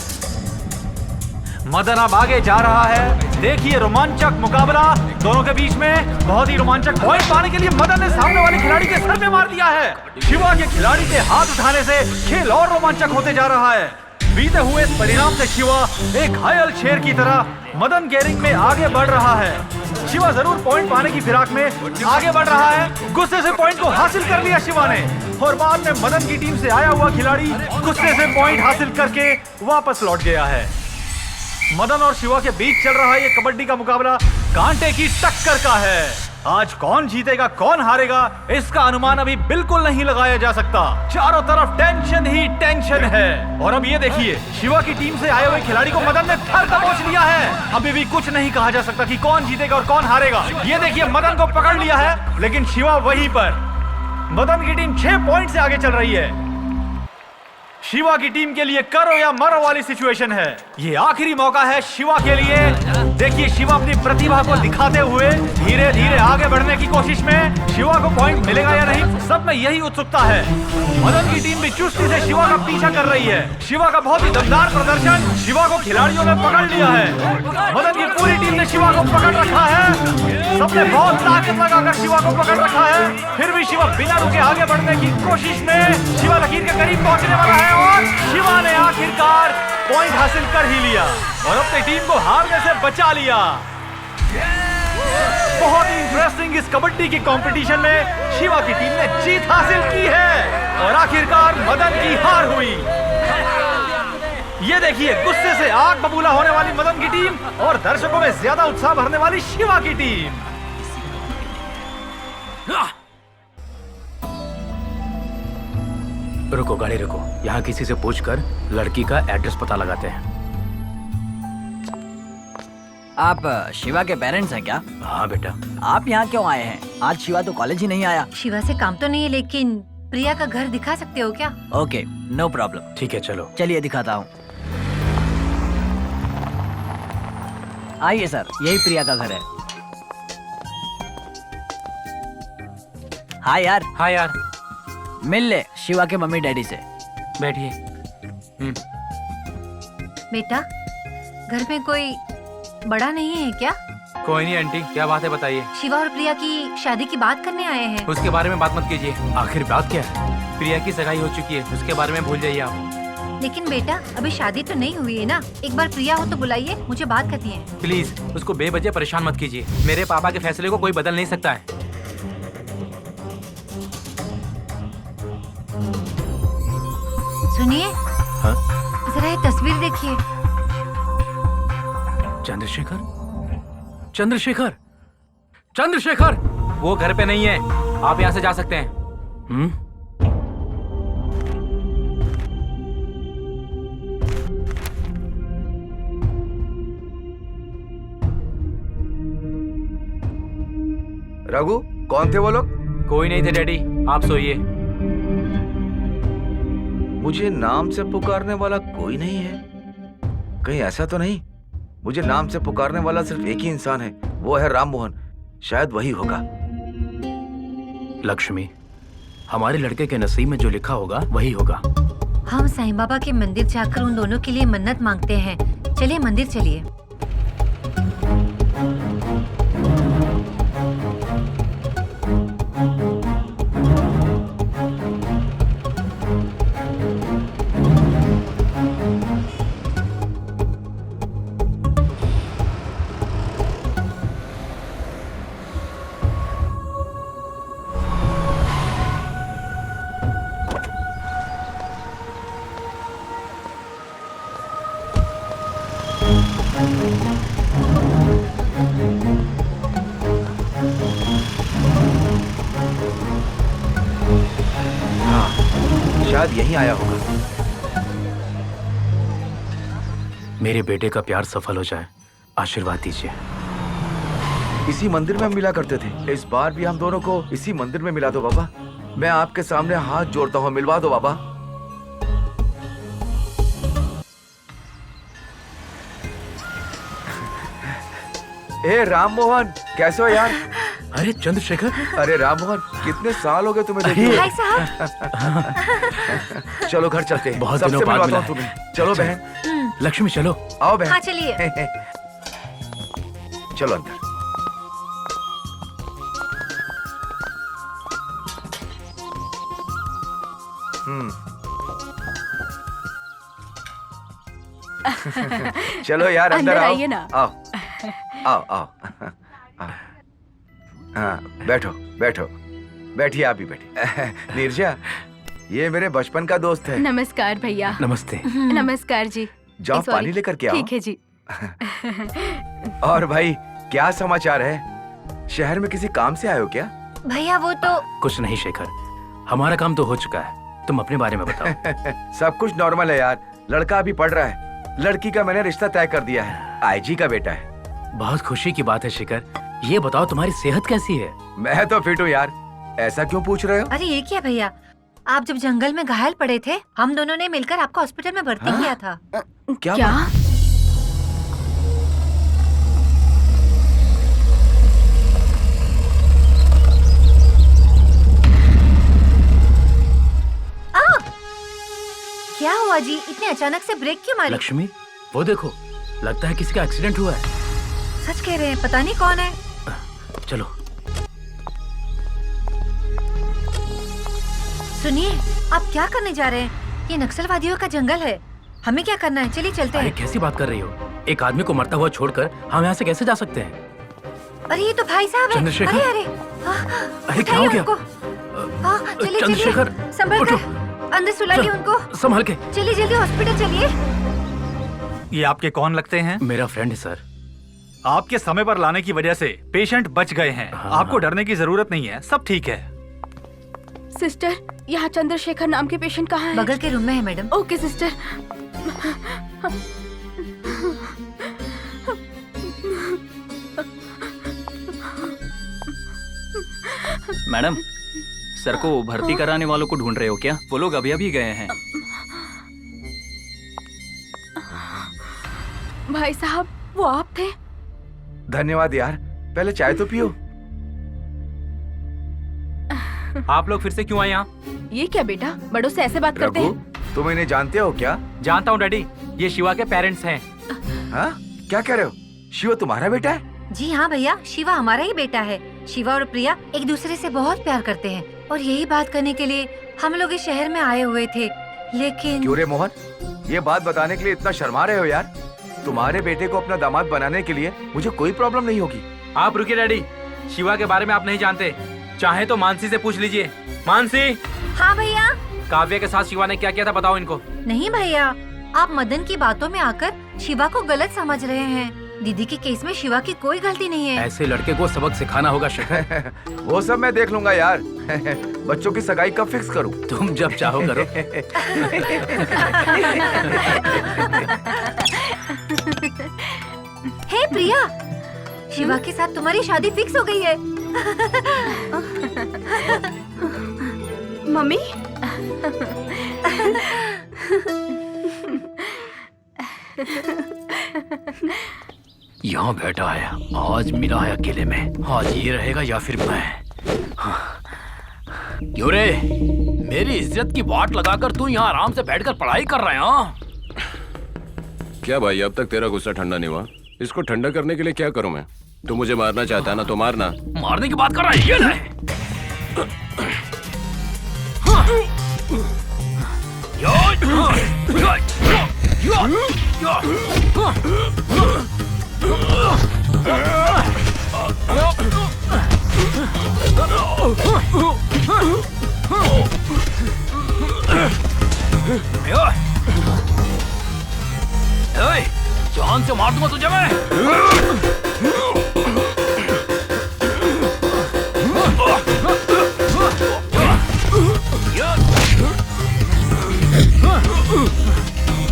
Speaker 14: मदन अब आगे जा रहा है। देखिए रोमांचक मुकाबला दोनों के बीच में। बहुत ही रोमांचक पॉइंट पाने के लिए मदन ने सामने वाले खिलाड़ी के सर में मार दिया है। शिवा के खिलाड़ी के हाथ उठाने से खेल और रोमांचक होते जा रहा है। बीते हुए इस परिणाम से शिवा एक घायल शेर की तरह मदन के रिंग में आगे बढ़ रहा है। शिवा जरूर पॉइंट पाने की फिराक में आगे बढ़ रहा है। गुस्से से पॉइंट को हासिल कर लिया शिवा ने और बाद में मदन की टीम से आया हुआ खिलाड़ी गुस्से से पॉइंट हासिल करके वापस लौट गया है। मदन और शिवा के बीच चल रहा ये कबड्डी का मुकाबला कांटे की टक्कर का है। आज कौन जीतेगा कौन हारेगा इसका अनुमान अभी बिल्कुल नहीं लगाया जा सकता। चारों तरफ टेंशन ही टेंशन है। और अब ये देखिए शिवा की टीम से आए हुए खिलाड़ी को मदन ने धर दबोच लिया है। अभी भी कुछ नहीं कहा जा सकता कि कौन जीतेगा और कौन हारेगा। ये देखिए मदन को पकड़ लिया है लेकिन शिवा वहीं पर। मदन की टीम 6 पॉइंट से आगे चल रही है। शिवा की टीम के लिए करो या मरो वाली सिचुएशन है। ये आखिरी मौका है शिवा के लिए। देखिए शिवा अपनी प्रतिभा को दिखाते हुए धीरे धीरे आगे बढ़ने की कोशिश में। शिवा को पॉइंट मिलेगा या नहीं सब में यही उत्सुकता है। मदन की टीम भी चुस्ती से शिवा का पीछा कर रही है। शिवा का बहुत ही दमदार प्रदर्शन। शिवा को खिलाड़ियों ने पकड़ लिया है। मदन की पूरी टीम ने शिवा को पकड़ रखा है। सबने बहुत ताकत लगाकर शिवा को पकड़ रखा है। फिर भी शिवा बिना रुके आगे बढ़ने की कोशिश में शिवा लकीर के करीब पहुंचने वाला है और शिवा ने आखिरकार पॉइंट हासिल कर ही लिया और अपनी टीम को हारने से बचा लिया। बहुत ही इंटरेस्टिंग इस कबड्डी की कंपटीशन में शिवा की टीम ने जीत हासिल की है और आखिरकार मदन की हार हुई। ये देखिए गुस्से से आग बबूला होने वाली मदन की टीम और दर्शकों में ज्यादा उत्साह भरने वाली शिवा की टीम।
Speaker 4: रुको गाड़ी रुको। यहाँ किसी से पूछकर लड़की का एड्रेस पता लगाते हैं।
Speaker 8: आप शिवा के पेरेंट्स हैं क्या?
Speaker 4: हाँ बेटा।
Speaker 8: आप यहाँ क्यों आए हैं? आज शिवा तो कॉलेज ही नहीं आया।
Speaker 2: शिवा से काम तो नहीं है लेकिन प्रिया का घर दिखा सकते हो क्या?
Speaker 8: Okay no problem.
Speaker 4: ठीक है चलो।
Speaker 8: चलिए दिखाता हूँ। आइए सर यही प्रिया का घर है। हाँ यार।
Speaker 6: हाँ यार।
Speaker 8: मिल ले शिवा के मम्मी डैडी से।
Speaker 6: बैठिए।
Speaker 2: बेटा घर में कोई बड़ा नहीं है क्या?
Speaker 6: कोई नहीं आंटी, क्या बात है बताइए।
Speaker 2: शिवा और प्रिया की शादी की बात करने आए हैं।
Speaker 6: उसके बारे में बात मत कीजिए। आखिर बात क्या है? प्रिया की सगाई हो चुकी है, उसके बारे में भूल जाइए आप।
Speaker 2: लेकिन बेटा अभी शादी तो नहीं हुई है ना। एक बार प्रिया हो तो बुलाइए, मुझे बात करनी है।
Speaker 6: प्लीज उसको बेवजह परेशान मत कीजिए। मेरे पापा के फैसले को कोई बदल नहीं सकता है।
Speaker 2: सुनिए।
Speaker 4: हाँ?
Speaker 2: जरा ये तस्वीर देखिए।
Speaker 4: चंद्रशेखर, चंद्रशेखर, चंद्रशेखर।
Speaker 6: वो घर पे नहीं है, आप यहाँ से जा सकते हैं।
Speaker 5: रघु कौन थे वो लोग?
Speaker 6: कोई नहीं थे डैडी, आप सोइए।
Speaker 5: मुझे नाम से पुकारने वाला कोई नहीं है। कहीं ऐसा तो नहीं? मुझे नाम से पुकारने वाला सिर्फ एक ही इंसान है, वो है राम मोहन। शायद वही होगा।
Speaker 4: लक्ष्मी, हमारे लड़के के नसीब में जो लिखा होगा वही होगा।
Speaker 2: हम साईं बाबा के मंदिर जाकर उन दोनों के लिए मन्नत मांगते हैं चलिए मंदिर चलिए।
Speaker 5: शायद यहीं आया होगा।
Speaker 4: मेरे बेटे का प्यार सफल हो जाए, आशीर्वाद दीजिए।
Speaker 5: इसी मंदिर में हम मिला करते थे, इस बार भी हम दोनों को इसी मंदिर में मिला दो बाबा। मैं आपके सामने हाथ जोड़ता हूँ, मिलवा दो बाबा। ए राम मोहन, कैसे हो यार?
Speaker 4: अरे चंद्रशेखर।
Speaker 5: अरे राम मोहन, कितने साल हो गए तुम्हें देखे?
Speaker 2: भाई साहब।
Speaker 5: चलो घर चलते हैं,
Speaker 4: बहुत
Speaker 5: सबसे
Speaker 4: दिनों बाद
Speaker 5: मिलवाता
Speaker 4: मिला
Speaker 5: हूँ तुम्हें। चलो बहन।
Speaker 4: लक्ष्मी चलो।
Speaker 5: आओ बहन।
Speaker 2: हाँ चलिए।
Speaker 5: चलो अंदर। चलो यार अंदर आओ।
Speaker 1: आइए ना।
Speaker 5: आओ आओ आओ। हाँ बैठो बैठो, बैठिए आप भी बैठिए। नीरजा, ये मेरे बचपन का दोस्त है।
Speaker 9: नमस्कार भैया।
Speaker 4: नमस्ते।
Speaker 9: नमस्कार जी।
Speaker 5: जाओ पानी लेकर के आओ।
Speaker 9: ठीक है जी।
Speaker 5: और भाई क्या समाचार है? शहर में किसी काम से आए हो क्या?
Speaker 2: भैया वो तो
Speaker 4: कुछ नहीं शेखर, हमारा काम तो हो चुका है, तुम अपने बारे में बताओ।
Speaker 5: सब कुछ नॉर्मल है यार। लड़का अभी पढ़ रहा है, लड़की का मैंने रिश्ता तय कर दिया है, आईजी का बेटा है।
Speaker 4: बहुत खुशी की बात है शेखर। ये बताओ तुम्हारी सेहत कैसी है?
Speaker 5: मैं तो फिट हूँ यार, ऐसा क्यों पूछ रहे हो?
Speaker 2: अरे ये क्या भैया, आप जब जंगल में घायल पड़े थे, हम दोनों ने मिलकर आपको हॉस्पिटल में भर्ती किया था।
Speaker 5: क्या?
Speaker 2: क्या हुआ जी, इतने अचानक से ब्रेक क्यों मारी?
Speaker 4: लक्ष्मी वो देखो, लगता है किसी का एक्सीडेंट हुआ है।
Speaker 2: सच कह रहे हैं, पता नहीं कौन है।
Speaker 4: चलो।
Speaker 2: सुनिए, आप क्या करने जा रहे हैं? ये नक्सलवादियों का जंगल है, हमें क्या करना है? चलिए चलते
Speaker 4: अरे
Speaker 2: हैं।
Speaker 4: कैसी बात कर रही हो? एक आदमी को मरता हुआ छोड़कर हम यहाँ से कैसे जा सकते हैं?
Speaker 2: अरे ये तो भाई साहब है।
Speaker 4: चंद्रशेखर।
Speaker 2: अरे अरे
Speaker 4: अरे क्या हो गया?
Speaker 2: हाँ चलिए
Speaker 4: चंद्रशेखर,
Speaker 2: चलिए, संभल कर अंदर सुलाइए उनको।
Speaker 4: संभाल के।
Speaker 2: चलिए जल्दी हॉस्पिटल चलिए।
Speaker 14: ये आपके कौन लगते हैं?
Speaker 4: मेरा फ्रेंड है सर।
Speaker 14: आपके समय पर लाने की वजह से पेशेंट बच गए हैं। आपको डरने की जरूरत नहीं है, सब ठीक है।
Speaker 9: सिस्टर, यहाँ चंद्रशेखर नाम के पेशेंट कहाँ हैं?
Speaker 2: बगल के रूम में है madam.
Speaker 9: Okay sister.
Speaker 6: Madam, sir को भर्ती कराने वालों को ढूंढ रहे हो क्या? वो लोग अभी अभी गए हैं।
Speaker 9: भाई साहब, वो आप थे?
Speaker 5: धन्यवाद यार, पहले चाय तो पियो।
Speaker 6: आप लोग फिर से क्यों आए यहाँ?
Speaker 9: ये क्या बेटा, बड़ों से ऐसे बात करते
Speaker 5: रघु,
Speaker 9: हैं?
Speaker 5: तुम इन्हें जानते हो क्या?
Speaker 6: जानता हूँ डैडी, ये शिवा के पेरेंट्स हैं।
Speaker 5: हाँ? क्या कह रहे हो? शिवा तुम्हारा बेटा है?
Speaker 2: जी हाँ भैया, शिवा हमारा ही बेटा है। शिवा और प्रिया एक दूसरे से बहुत प्यार करते हैं और यही बात करने के लिए हम लोग इस शहर में आए हुए थे, लेकिन
Speaker 5: क्यों रे मोहन, ये बात बताने के लिए इतना शर्मा रहे हो यार? तुम्हारे बेटे को अपना दामाद बनाने के लिए मुझे कोई प्रॉब्लम नहीं होगी।
Speaker 6: आप रुकिए डैडी, शिवा के बारे में आप नहीं जानते, चाहे तो मानसी से पूछ लीजिए। मानसी।
Speaker 2: हाँ भैया।
Speaker 6: काव्या के साथ शिवा ने क्या किया था बताओ इनको।
Speaker 2: नहीं भैया, आप मदन की बातों में आकर शिवा को गलत समझ रहे हैं। दीदी के केस में शिवा की कोई गलती नहीं है।
Speaker 4: ऐसे लड़के को सबक सिखाना होगा शेखर।
Speaker 5: वो सब मैं देख लूंगा यार। बच्चों की सगाई कब फिक्स करूं?
Speaker 4: तुम जब चाहो करो।
Speaker 2: हे प्रिया, शिवा के साथ तुम्हारी शादी फिक्स हो गई है।
Speaker 1: मम्मी।
Speaker 4: यहाँ बैठा है, आज मिला है अकेले में। आज ये रहेगा या फिर मैं। क्यों रे, मेरी इज्जत की वाट लगाकर तू यहाँ आराम से बैठकर पढ़ाई कर रहा है? हाँ?
Speaker 3: क्या भाई, अब तक तेरा गुस्सा ठंडा नहीं हुआ? इसको ठंडा करने के लिए क्या करूं मैं? तू मुझे मारना चाहता है ना, तो मारना।
Speaker 4: मारने की बात कर रहा है ये ले। जान से मार दूंगा तुझे मैं।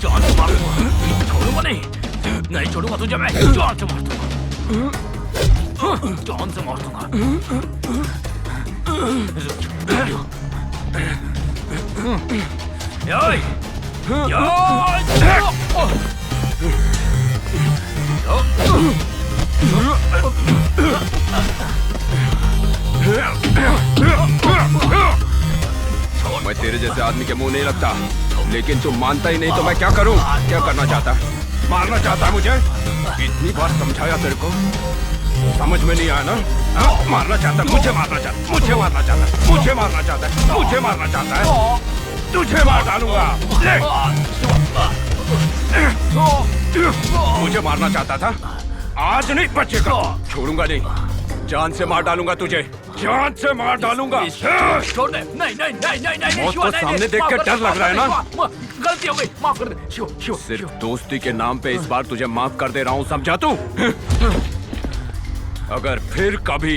Speaker 4: जान से मार दूंगा, छोड़ूंगा नहीं छोड़ूंगा तुझे मैं। जान से मार दूंगा, जान से मार दूंगा।
Speaker 3: मैं तेरे जैसे आदमी के मुंह नहीं लगता, लेकिन तू मानता ही नहीं तो मैं क्या करूं? क्या करना चाहता है? मारना चाहता है मुझे? इतनी बार समझाया तेरे को, समझ में नहीं आया ना? मारना चाहता है, मुझे मारना चाहता है, मुझे मारना चाहता है, मुझे मारना चाहता है, मुझे मारना चाहता है। तुझे मार डालूंगा। मुझे मारना चाहता था, आज नहीं बचेगा। छोड़ूंगा नहीं, जान से मार डालूंगा तुझे, जान से मार डालूंगा।
Speaker 4: छोड़ दे। नहीं
Speaker 3: मौत को सामने देख के डर लग रहा है ना?
Speaker 4: गलती हो गई, माफ कर दे।
Speaker 3: सिर्फ दोस्ती के नाम पे इस बार तुझे माफ कर दे रहा हूँ, समझा तू? अगर फिर कभी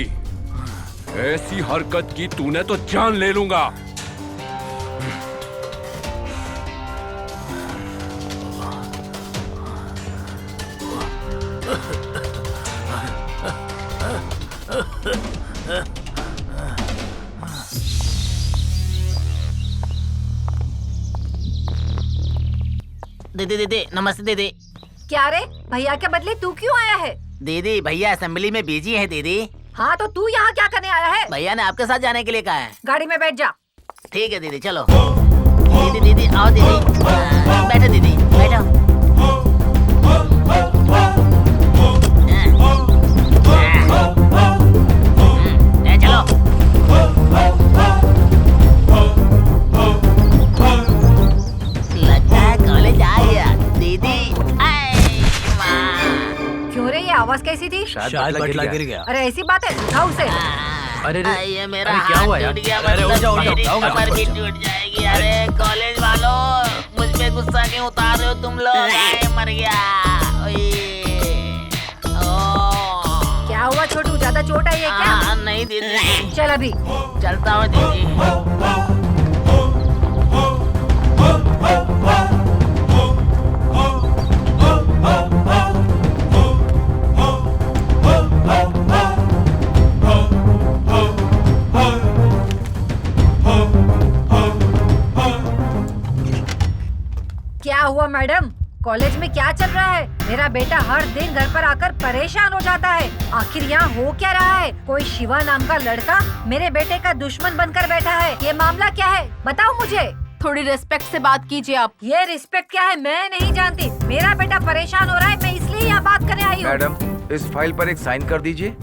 Speaker 3: ऐसी हरकत की तूने तो जान ले लूंगा।
Speaker 11: दीदी दीदी नमस्ते दीदी।
Speaker 2: क्या रे भैया के बदले तू क्यों आया है?
Speaker 11: दीदी भैया असेंबली में बिजी है दीदी।
Speaker 2: हाँ तो तू यहाँ क्या करने आया है?
Speaker 11: भैया ने आपके साथ जाने के लिए कहा है।
Speaker 2: गाड़ी में बैठ जा।
Speaker 11: ठीक है दीदी चलो। दीदी दीदी आओ दीदी, बैठो दीदी बैठो। चलो। लगता है कॉलेज आ गया दीदी।
Speaker 2: क्यों रे, ये आवाज कैसी थी?
Speaker 8: शायद बटला गिर गया।
Speaker 2: अरे ऐसी बात है, उठा उसे।
Speaker 8: अरे
Speaker 11: ये मेरा
Speaker 8: अरे क्या
Speaker 11: हाथ
Speaker 8: हुआ यार?
Speaker 11: टूट गया,
Speaker 8: अरे उठ जाओ, उठ जाओ,
Speaker 11: मेरी
Speaker 8: जाओ,
Speaker 11: कमर भी
Speaker 8: जाओ।
Speaker 11: टूट जाएगी। अरे कॉलेज वालों, मुझ पे गुस्सा क्यों उतार रहे हो तुम लोग? अरे मर गया।
Speaker 2: क्या हुआ छोटू, ज्यादा चोट आई है क्या?
Speaker 11: नहीं दीदी।
Speaker 2: चल अभी
Speaker 11: चलता हूँ दीदी।
Speaker 2: क्या हुआ मैडम, कॉलेज में क्या चल रहा है? मेरा बेटा हर दिन घर पर आकर परेशान हो जाता है। आखिर यहाँ हो क्या रहा है? कोई शिवा नाम का लड़का मेरे बेटे का दुश्मन बनकर बैठा है। ये मामला क्या है, बताओ मुझे।
Speaker 9: थोड़ी रिस्पेक्ट से बात कीजिए आप।
Speaker 2: ये रिस्पेक्ट क्या है मैं नहीं जानती। मेरा बेटा परेशान हो रहा है, मैं इसलिए यहाँ बात करने आई हूँ।
Speaker 5: मैडम इस फाइल पर एक साइन कर दीजिए।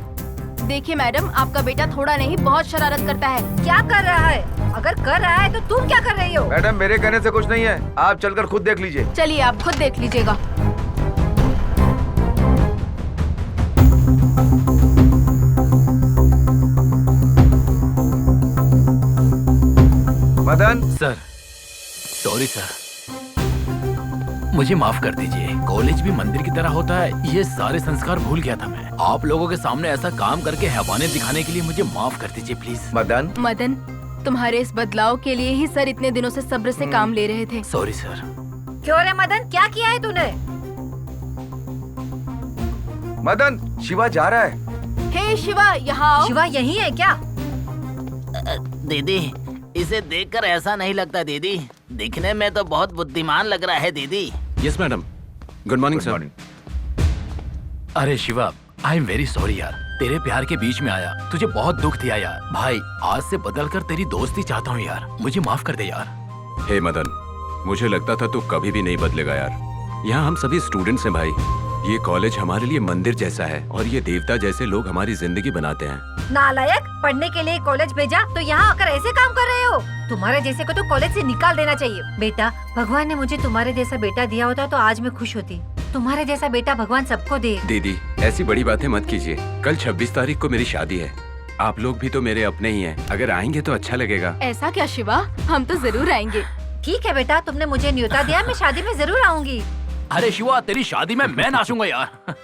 Speaker 9: देखिए मैडम, आपका बेटा थोड़ा नहीं बहुत शरारत करता है।
Speaker 2: क्या कर रहा है? अगर कर रहा है तो तुम क्या कर रही हो?
Speaker 5: मैडम मेरे कहने से कुछ नहीं है, आप चलकर खुद देख लीजिए।
Speaker 9: चलिए आप खुद देख लीजिएगा।
Speaker 5: मदन
Speaker 4: सर, सॉरी सर, मुझे माफ कर दीजिए। कॉलेज भी मंदिर की तरह होता है, ये सारे संस्कार भूल गया था मैं। आप लोगों के सामने ऐसा काम करके हैवानियत दिखाने के लिए मुझे माफ कर दीजिए प्लीज।
Speaker 9: मदन, तुम्हारे इस बदलाव के लिए ही सर इतने दिनों से सब्र से काम ले रहे थे।
Speaker 4: Sorry sir.
Speaker 2: क्यों रे मदन, क्या किया है तूने?
Speaker 5: मदन शिवा जा रहा है।
Speaker 9: हे शिवा, यहाँ आओ।
Speaker 2: शिवा यही है क्या?
Speaker 11: दीदी इसे देखकर ऐसा नहीं लगता दीदी, दिखने में तो बहुत बुद्धिमान लग रहा है दीदी।
Speaker 3: Yes madam, good morning sir.
Speaker 4: अरे Shiva, I am very sorry यार, तेरे प्यार के बीच में आया, तुझे बहुत दुख दिया यार। भाई आज से बदलकर तेरी दोस्ती चाहता हूँ यार, मुझे माफ कर दे यार।
Speaker 3: हे मदन, मुझे लगता था तू कभी भी नहीं बदलेगा यार, यहाँ हम सभी स्टूडेंट्स हैं भाई। ये कॉलेज हमारे लिए मंदिर जैसा है और ये देवता जैसे लोग हमारी जिंदगी बनाते हैं।
Speaker 2: नालायक, पढ़ने के लिए कॉलेज भेजा तो यहाँ आकर ऐसे काम कर रहे हो। तुम्हारे जैसे को तो कॉलेज से निकाल देना चाहिए। बेटा, भगवान ने मुझे तुम्हारे जैसा बेटा दिया होता तो आज मैं खुश होती। तुम्हारे जैसा बेटा भगवान सबको दे।
Speaker 3: दीदी, ऐसी बड़ी बातें मत कीजिए। कल 26 तारीख को मेरी शादी है। आप लोग भी तो मेरे अपने ही हैं। अगर आएंगे तो अच्छा लगेगा।
Speaker 9: ऐसा क्या शिवा, हम तो जरूर आएंगे।
Speaker 2: ठीक है बेटा, तुमने मुझे न्योता दिया, मैं शादी में जरूर आऊंगी।
Speaker 4: अरे शिवा, तेरी शादी में मैं नाचूंगा यार।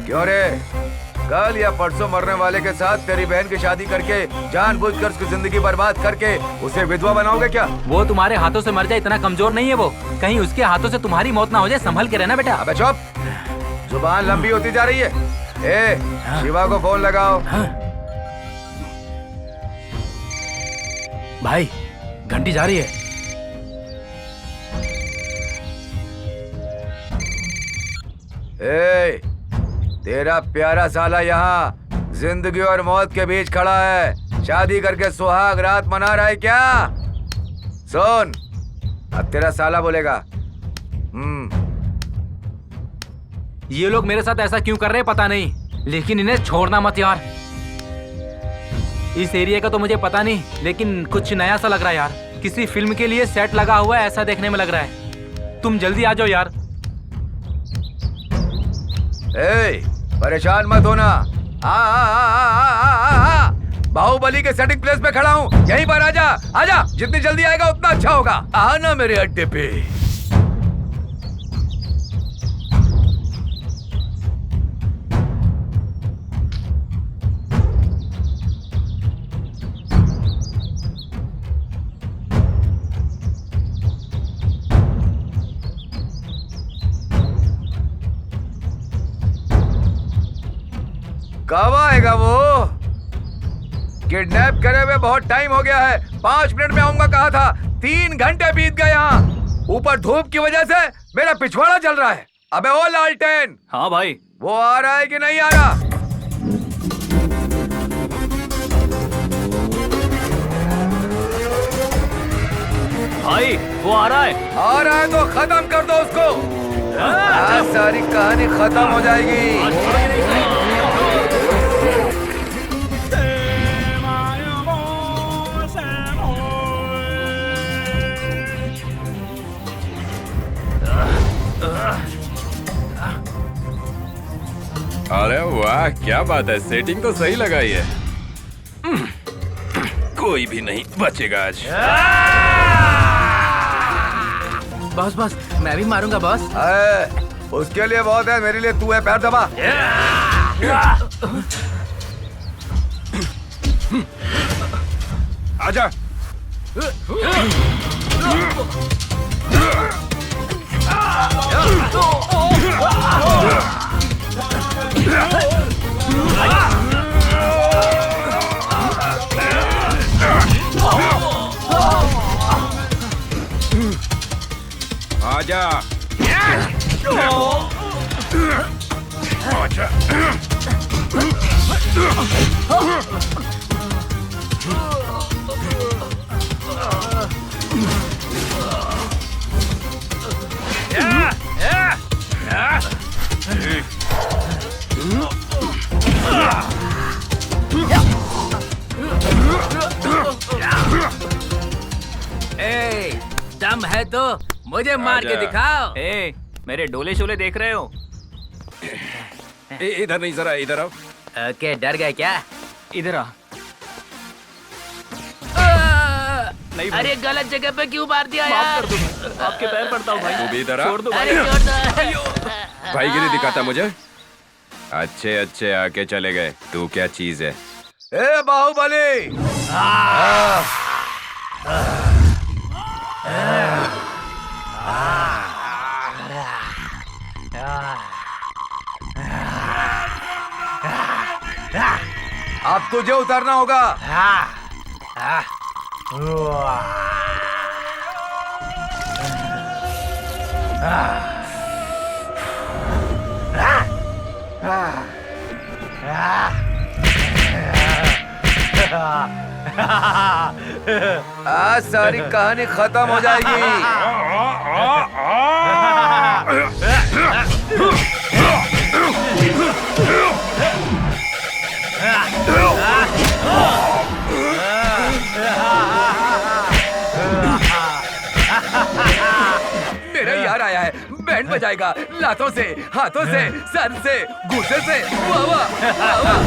Speaker 5: क्यों रे, कल या परसों मरने वाले के साथ तेरी बहन की शादी करके जानबूझकर उसकी जिंदगी बर्बाद करके उसे विधवा बनाओगे क्या?
Speaker 6: वो तुम्हारे हाथों से मर जाए इतना कमजोर नहीं है वो। कहीं उसके हाथों से तुम्हारी मौत ना हो जाए, संभल के रहना बेटा।
Speaker 5: अबे चुप, जुबान लंबी होती जा रही है। ए, शिवा को फोन लगाओ।
Speaker 4: भाई, घंटी जा रही है।
Speaker 5: ए, तेरा प्यारा साला यहाँ जिंदगी और मौत के बीच खड़ा है। शादी करके सुहाग रात मना रहा है क्या? सुन, अब तेरा साला बोलेगा।
Speaker 6: ये लोग मेरे साथ ऐसा क्यों कर रहे हैं पता नहीं, लेकिन इन्हें छोड़ना मत यार। इस एरिया का तो मुझे पता नहीं, लेकिन कुछ नया सा लग रहा है यार। किसी फिल्म के लिए सेट लगा हुआ है ऐसा देखने में लग रहा है। तुम जल्दी आ जाओ यार।
Speaker 5: ए, परेशान मत होना। बाहुबली के सेटिंग प्लेस पे खड़ा हूँ, यहीं पर आजा। आजा, जितनी जल्दी आएगा उतना अच्छा होगा। आना मेरे अड्डे पे। कब आएगा वो? किडनैप करे हुए बहुत टाइम हो गया है। 5 मिनट में आऊंगा कहा था, 3 घंटे बीत गए। यहाँ ऊपर धूप की वजह से मेरा पिछवाड़ा जल रहा है। अबे ओ लालटेन।
Speaker 6: हाँ भाई।
Speaker 5: वो आ रहा है कि नहीं आ रहा?
Speaker 6: भाई, वो आ रहा है।
Speaker 5: आ रहा है तो खत्म कर दो उसको। सारी कहानी खत्म हो जाएगी।
Speaker 3: अरे वाह, क्या बात है। सेटिंग तो सही लगाई है। कोई भी नहीं बचेगा आज।
Speaker 6: बस बस, मैं भी मारूंगा बस।
Speaker 5: उसके लिए बहुत है, मेरे लिए तू है। पैर दबा।
Speaker 3: आजा। आजा। आजा।
Speaker 6: दम है तो मुझे मार के दिखाओ। ए, मेरे डोले शोले देख रहे हो?
Speaker 3: इधर नहीं, जरा इधर आओ।
Speaker 6: ओके, डर गए क्या? इधर आ। नहीं
Speaker 4: अरे गलत जगह पे क्यों मार दिया यार?
Speaker 6: आपके पैर पड़ता हूँ भाई।
Speaker 3: तू भी इधर आ।
Speaker 6: छोड़ दो
Speaker 4: अरे
Speaker 6: भाई।
Speaker 4: छोड़ दो।
Speaker 3: भाईगिरी दिखाता मुझे। अच्छे अच्छे आके चले गए। तू क्या चीज है?
Speaker 5: ए बाहुबली! अब तुझे उतरना होगा। आज सारी कहानी खत्म हो जाएगी। मेरा यार आया है, बैंड बजाएगा, लातों से, हाथों से, सर से, घुसे से। वाह वाह वाह।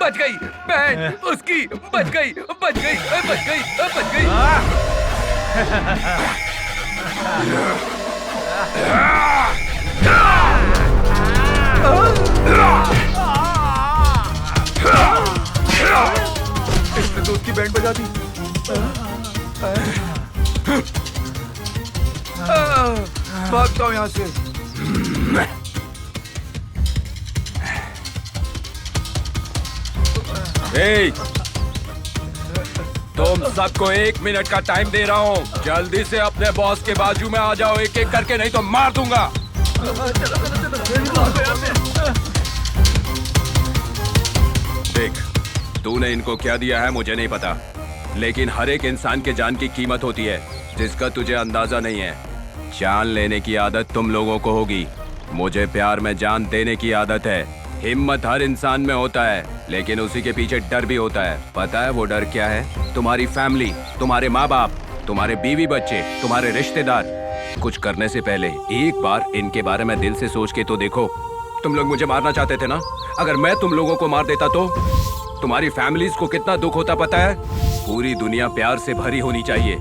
Speaker 5: बच गई बैंड, उसकी बच गई, बच गई, बच गई, बच गई। इसने तो उसकी बैंड बजा दी। भागता हूँ यहाँ से।
Speaker 3: ए, तुम सबको 1 मिनट का टाइम दे रहा हूँ। जल्दी से अपने बॉस के बाजू में आ जाओ एक एक करके, नहीं तो मार दूंगा। देख, तूने इनको क्या दिया है मुझे नहीं पता, लेकिन हर एक इंसान के जान की कीमत होती है जिसका तुझे अंदाजा नहीं है। जान लेने की आदत तुम लोगों को होगी, मुझे प्यार में जान देने की आदत है। हिम्मत हर इंसान में होता है, लेकिन उसी के पीछे डर भी होता है। पता है वो डर क्या है? तुम्हारी फैमिली, तुम्हारे माँ बाप, तुम्हारे बीवी बच्चे, तुम्हारे रिश्तेदार। कुछ करने से पहले एक बार इनके बारे में दिल से सोच के तो देखो। तुम लोग मुझे मारना चाहते थे ना? अगर मैं तुम लोगों को मार देता तो तुम्हारी फैमिलीज को कितना दुख होता पता है? पूरी दुनिया प्यार से भरी होनी चाहिए,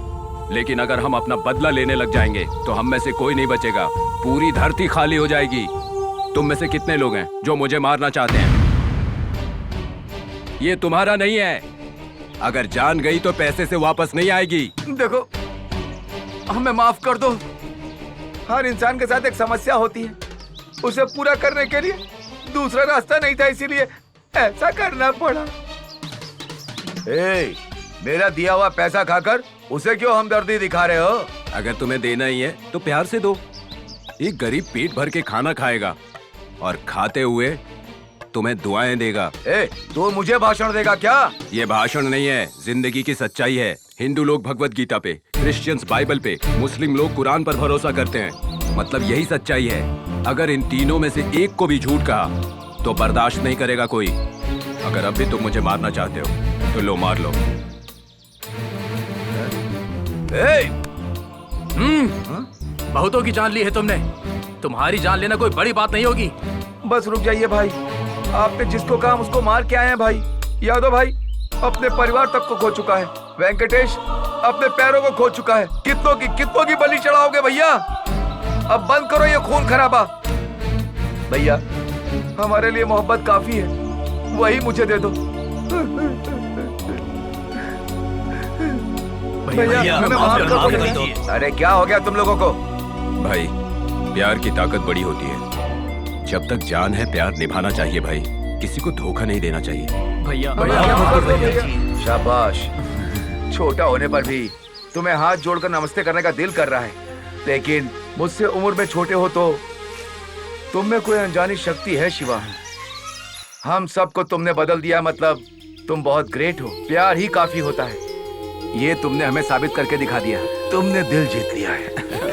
Speaker 3: लेकिन अगर हम अपना बदला लेने लग जाएंगे तो हम में से कोई नहीं बचेगा। पूरी धरती खाली हो जाएगी। तुम में से कितने लोग हैं जो मुझे मारना चाहते हैं? ये तुम्हारा नहीं है। अगर जान गई तो पैसे से वापस नहीं आएगी।
Speaker 5: देखो, हमें माफ कर दो। हर इंसान के साथ एक समस्या होती है, उसे पूरा करने के लिए दूसरा रास्ता नहीं था, इसीलिए ऐसा करना पड़ा। मेरा दिया हुआ पैसा खाकर उसे क्यों हमदर्दी दिखा रहे हो?
Speaker 3: अगर तुम्हें देना ही है तो प्यार से दो। एक गरीब पेट भर के खाना खाएगा और खाते हुए तुम्हें दुआएं देगा।
Speaker 5: तू मुझे भाषण देगा क्या?
Speaker 3: ये भाषण नहीं है, जिंदगी की सच्चाई है। हिंदू लोग भगवत गीता पे, क्रिश्चियंस बाइबल पे, मुस्लिम लोग कुरान पर भरोसा करते हैं। मतलब यही सच्चाई है। अगर इन तीनों में से एक को भी झूठ कहा तो बर्दाश्त नहीं करेगा कोई। अगर अब भी तुम मुझे मारना चाहते हो तो लो, मार लो।
Speaker 4: बहुतों की जान ली है तुमने, तुम्हारी जान लेना कोई बड़ी बात नहीं होगी।
Speaker 5: बस रुक जाइए भाई, आपने जिसको कहा उसको मार के आए हैं भाई। यादव भाई अपने परिवार तक को खो चुका है, वेंकटेश अपने पैरों को खो चुका है। कितनों की बलि चढ़ाओगे भैया? अब बंद करो ये खून खराबा। भैया हमारे लिए मोहब्बत काफी है, वही मुझे दे दो। भैया हमें माफ कर दो। अरे क्या हो गया तुम लोगों को?
Speaker 3: भाई प्यार की ताकत बड़ी होती है। जब तक जान है प्यार निभाना चाहिए भाई, किसी को धोखा नहीं देना चाहिए।
Speaker 6: भैया
Speaker 5: शाबाश। छोटा होने पर भी तुम्हें हाथ जोड़कर नमस्ते करने का दिल कर रहा है, लेकिन मुझसे उम्र में छोटे हो तो तुम में कोई अनजानी शक्ति है शिवा। हम सबको तुमने बदल दिया, मतलब तुम बहुत ग्रेट हो। प्यार ही काफी होता है, ये तुमने हमें साबित करके दिखा दिया। तुमने दिल जीत लिया है।